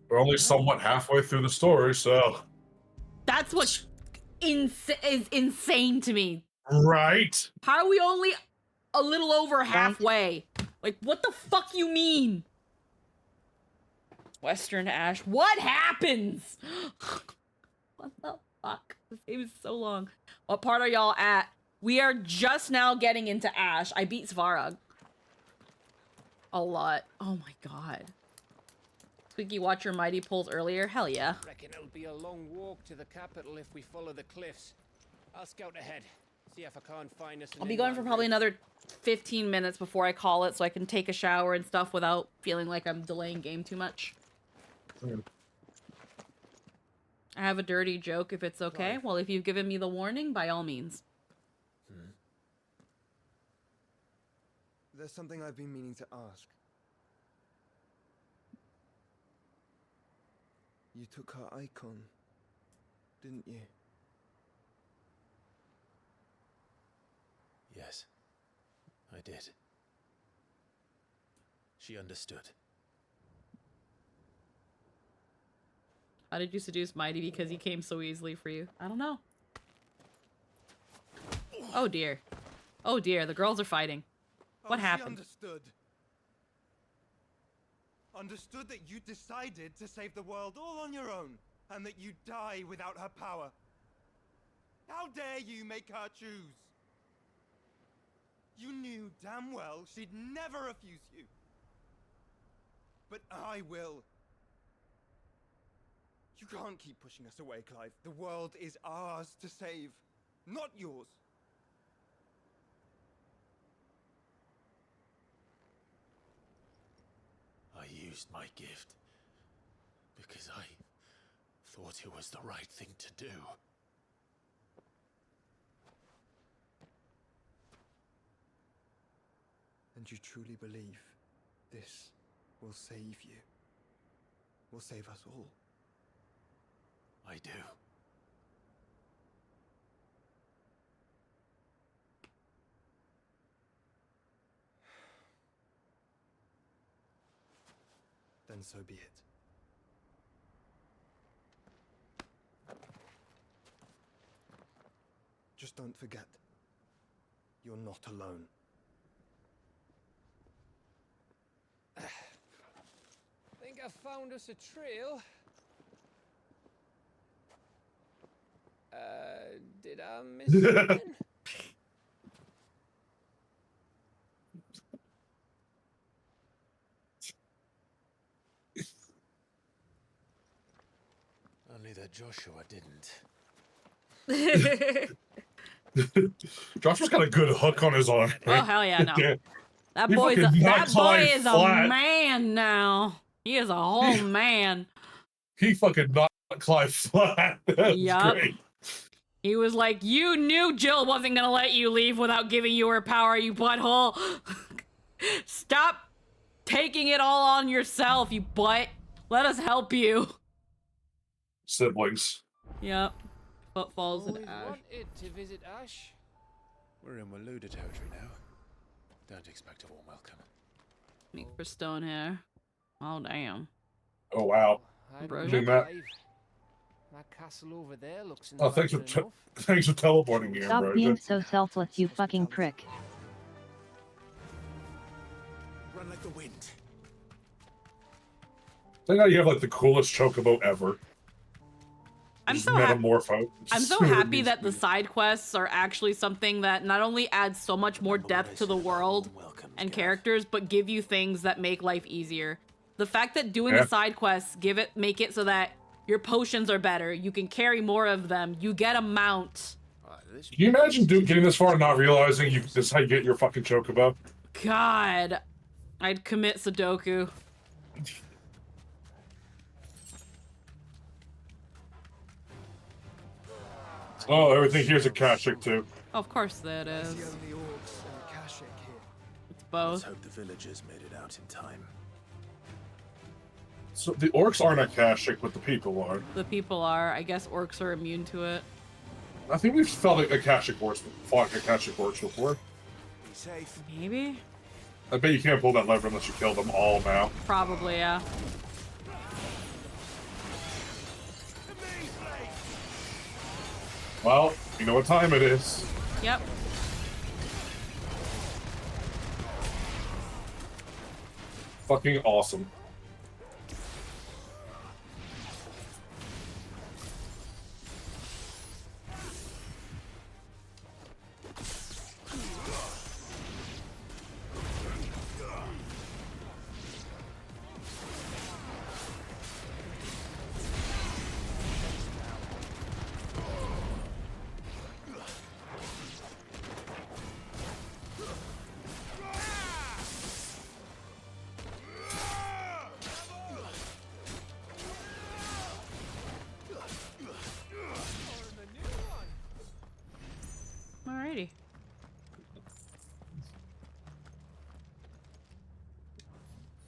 we're only somewhat halfway through the story, so. That's what is insane to me. Right? How are we only a little over halfway? Like, what the fuck you mean? Western Ash. What happens? What the fuck? This game is so long. What part are y'all at? We are just now getting into Ash. I beat Svarog. A lot. Oh my god. Squeaky, watch your mighty pulls earlier? Hell yeah. Reckon it'll be a long walk to the capital if we follow the cliffs. I'll scout ahead. See if I can't find us. I'll be going for probably another 15 minutes before I call it so I can take a shower and stuff without feeling like I'm delaying game too much. I have a dirty joke if it's okay. Right. Well, if you've given me the warning, by all means. There's something I've been meaning to ask. You took her icon, didn't you? Yes, I did. She understood. How did you seduce Mighty? Because he came so easily for you. I don't know. Oh dear. Oh dear, the girls are fighting. What happened? She understood. Understood that you decided to save the world all on your own, and that you'd die without her power. How dare you make her choose? You knew damn well she'd never refuse you. But I will. You can't keep pushing us away, Clive. The world is ours to save, not yours. I used my gift because I thought it was the right thing to do. And you truly believe this will save you? Will save us all? I do. Then so be it. Just don't forget, you're not alone. Think I found us a trail. Did I miss something? Only that Joshua didn't. Joshua's got a good hook on his arm. Oh hell yeah, no. That He boy fucking knocked is Clive a flat. man now. He is a whole man. He fucking knocked Clive flat. That was great. He was like, you knew Jill wasn't gonna let you leave without giving you her power, you butthole. Stop taking it all on yourself, you butt. Let us help you. Siblings. Yep. Footfalls and Always Ash. wanted to visit Ash. We're in Waluda territory now. Don't expect a warm welcome. Need for stone hair. Oh damn. Oh wow. I Bro, don't Jack. believe. That castle over there looks Oh, thanks for inviting enough. thanks for teleporting me, Stop bro. being so selfless, you fucking prick. Run like the wind. I think you have like the coolest chocobo ever. I'm Just so happy. metamorpho. I'm so happy that the side quests are actually something that not only adds so much more depth to the world and characters, but give you things that make life easier. The fact that doing the side quests make it so that your potions are better, you can carry more of them, you get a mount. Can you imagine getting this far and not realizing this is how you get your fucking chocobo? God, I'd commit Sudoku. Oh, everything here's a Kashik too. Of course that is. The only orcs and Kashik here. It's both. Let's hope the villagers made it out in time. So the orcs aren't a Kashik, but the people are. The people are. I guess orcs are immune to it. I think we've fought a Kashik orcs before. Be safe. Maybe? I bet you can't pull that lever unless you kill them all now. Probably, yeah. Well, you know what time it is. Yep. Fucking awesome.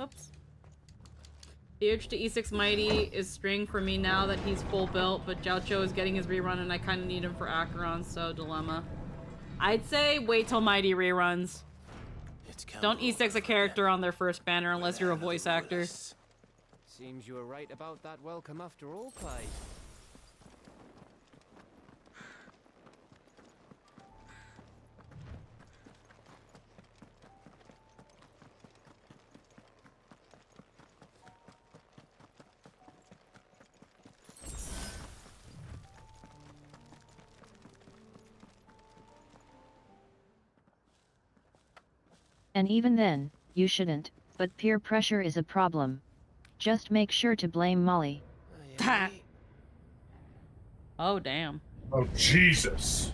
Oops. The urge to E6 Mighty is string for me now that he's full built, but Jiaoqiu is getting his rerun and I kind of need him for Acheron, so dilemma. I'd say wait till Mighty reruns. Don't E6 a character on their first banner unless you're a voice actor. Seems you were right about that welcome after all, Clyde. And even then, you shouldn't, but peer pressure is a problem. Just make sure to blame Molly. Oh, damn. Oh, Jesus.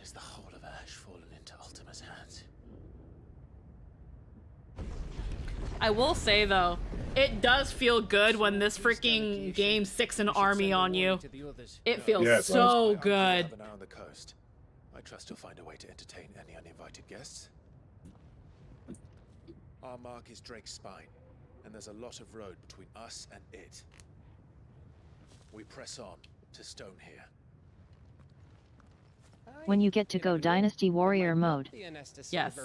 Is the whole of Ash fallen into Ultima's hands? I will say, though, it does feel good when this freaking game sicks an army on you. It feels so good. Have an eye on the coast. I trust you'll find a way to entertain any uninvited guests. Our mark is Drake's Spine, and there's a lot of road between us and it. We press on to Stonehere. When you get to go Dynasty Warrior mode. Yes.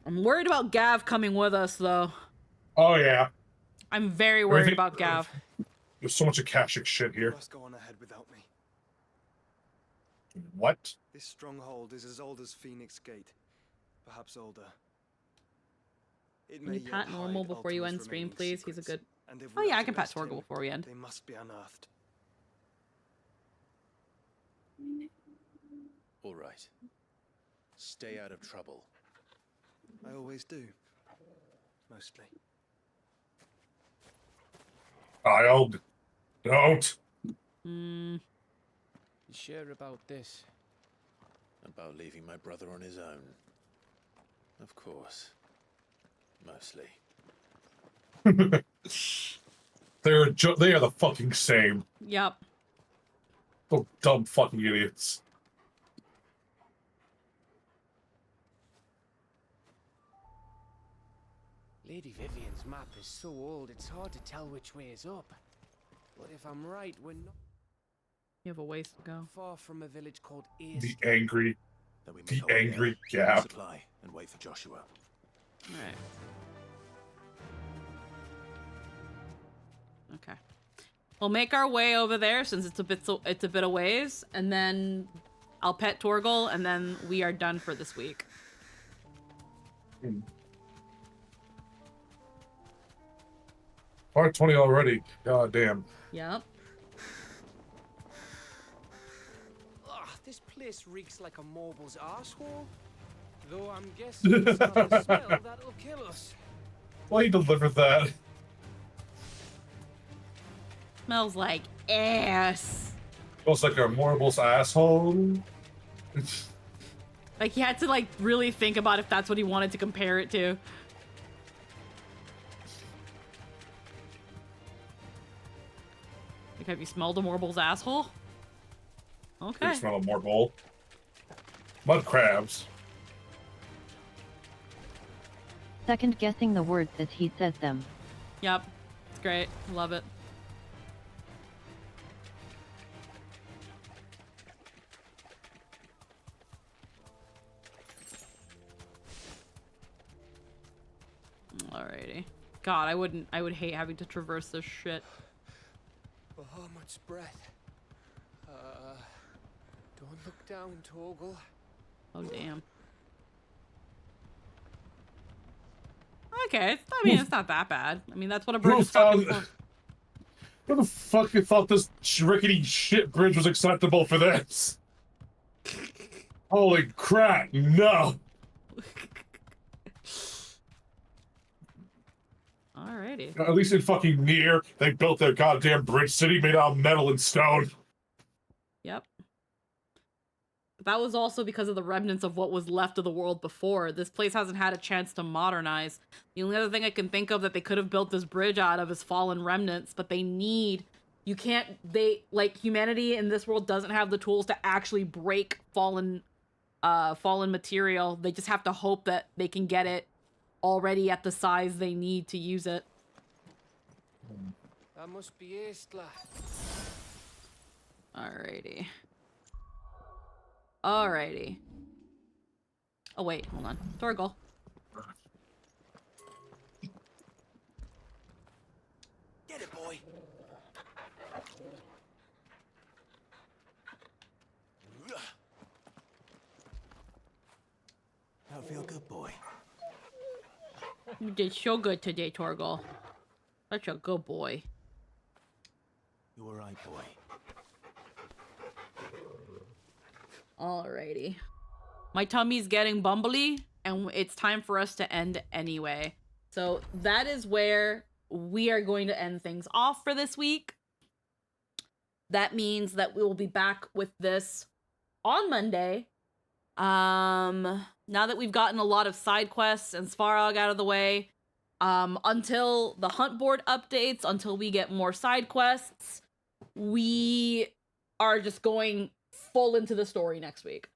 I'm worried about Gav coming with us, though. Oh, yeah. I'm very worried about Gav. There's so much Akashic shit here. You must go on ahead without me. What? This stronghold is as old as Phoenix Gate. Perhaps older. Can you pat normal before you end stream, please? He's a good... Oh yeah, I can pat Torgal before we end. They must be unearthed. All right. Stay out of trouble. I always do. Mostly. Child. Don't. You sure about this? About leaving my brother on his own. Of course. Mostly. They are the fucking same. Yep. Oh, dumb fucking idiots. Lady Vivian's map is so old, it's hard to tell which way is up. But if I'm right, we're not... You have a ways to go. Far from a village called The angry Gap. Supply and wait for Joshua. Alright. Okay. We'll make our way over there since it's a bit of ways, and then I'll pet Torgal, and then we are done for this week. 5:20 already. God damn. Yep. Ugh, this place reeks like a morble's arsehole. Though I'm guessing it's not a smell that'll kill us. Why you delivered that? Smells like ass. Smells like a morble's asshole. Like, he had to, like, really think about if that's what he wanted to compare it to. Like, have you smelled a morble's asshole? Okay. You smell a morble. Mud crabs. Second guessing the words as he says them. Yep. It's great. Love it. Alrighty. God, I would hate having to traverse this shit. Oh, how much breath. Don't look down, Torgal. Oh, damn. Okay, I mean, it's not that bad. I mean, that's what a bridge is fucking for. Who the fuck you thought this rickety shit bridge was acceptable for this? Holy crap, no! Alrighty. At least in fucking Nier, they built their goddamn bridge city made out of metal and stone. Yep. But that was also because of the remnants of what was left of the world before. This place hasn't had a chance to modernize. The only other thing I can think of that they could have built this bridge out of is fallen remnants, but they need You can't, like, humanity in this world doesn't have the tools to actually break fallen material. They just have to hope that they can get it already at the size they need to use it. That must be Estla. Alrighty. Alrighty. Oh wait, hold on. Torgal. Get it, boy. That feel good, boy. You did so good today, Torgal. Such a good boy. You alright, boy? Alrighty. My tummy's getting bumbly, and it's time for us to end anyway. So that is where we are going to end things off for this week. That means that we will be back with this on Monday. Now that we've gotten a lot of side quests and Svarog out of the way, until the hunt board updates, until we get more side quests, we are just going full into the story next week.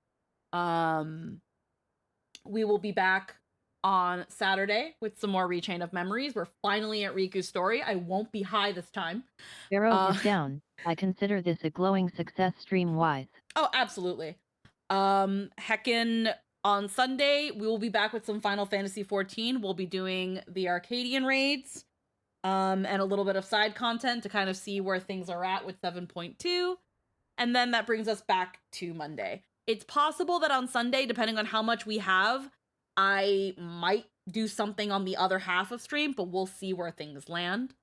We will be back on Saturday with some more Rechain of Memories. We're finally at Riku's story. I won't be high this time. Arrow is down. I consider this a glowing success stream-wise. Oh, absolutely. Heckin' on Sunday, we will be back with some Final Fantasy XIV. We'll be doing the Arcadian raids, and a little bit of side content to kind of see where things are at with 7.2. And then that brings us back to Monday. It's possible that on Sunday, depending on how much we have, I might do something on the other half of stream, but we'll see where things land.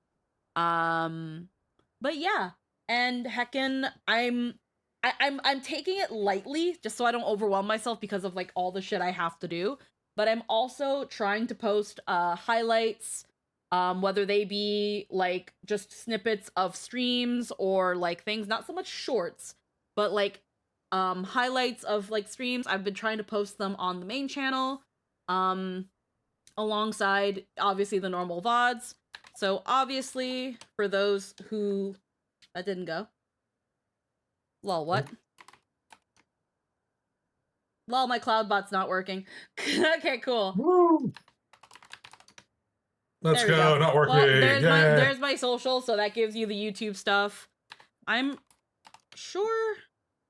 But yeah, and heckin', I'm taking it lightly just so I don't overwhelm myself because of like all the shit I have to do. But I'm also trying to post highlights, whether they be like just snippets of streams or like things, not so much shorts, but like highlights of like streams. I've been trying to post them on the main channel, alongside obviously the normal VODs. So obviously for those who that didn't go. Lol, what? Lol, my cloud bot's not working. Okay, cool. Woo! Let's There we go. Not working. Well, there's yeah. there's my social, so that gives you the YouTube stuff. I'm sure.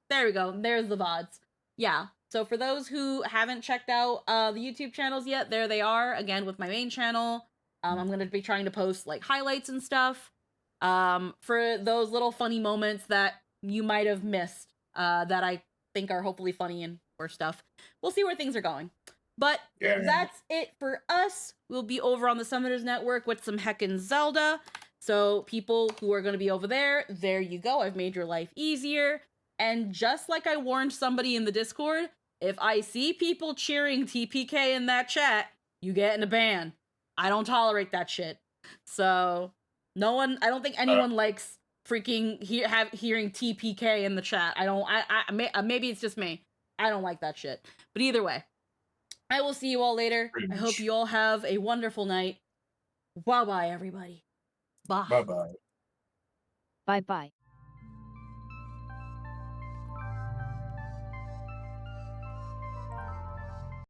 There we go. There's the VODs. Yeah. So for those who haven't checked out the YouTube channels yet, there they are. Again, with my main channel. I'm going to be trying to post like highlights and stuff. For those little funny moments that you might have missed, that I think are hopefully funny and or stuff. We'll see where things are going. But that's it for us. We'll be over on the Summoners Network with some heckin' Zelda. So people who are going to be over there you go. I've made your life easier. And just like I warned somebody in the Discord, if I see people cheering TPK in that chat, you get in a ban. I don't tolerate that shit. So I don't think anyone likes freaking hearing TPK in the chat. Maybe it's just me. I don't like that shit. But either way, I will see you all later. I hope you all have a wonderful night. Bye-bye, everybody. Bye. Bye-bye. Bye-bye.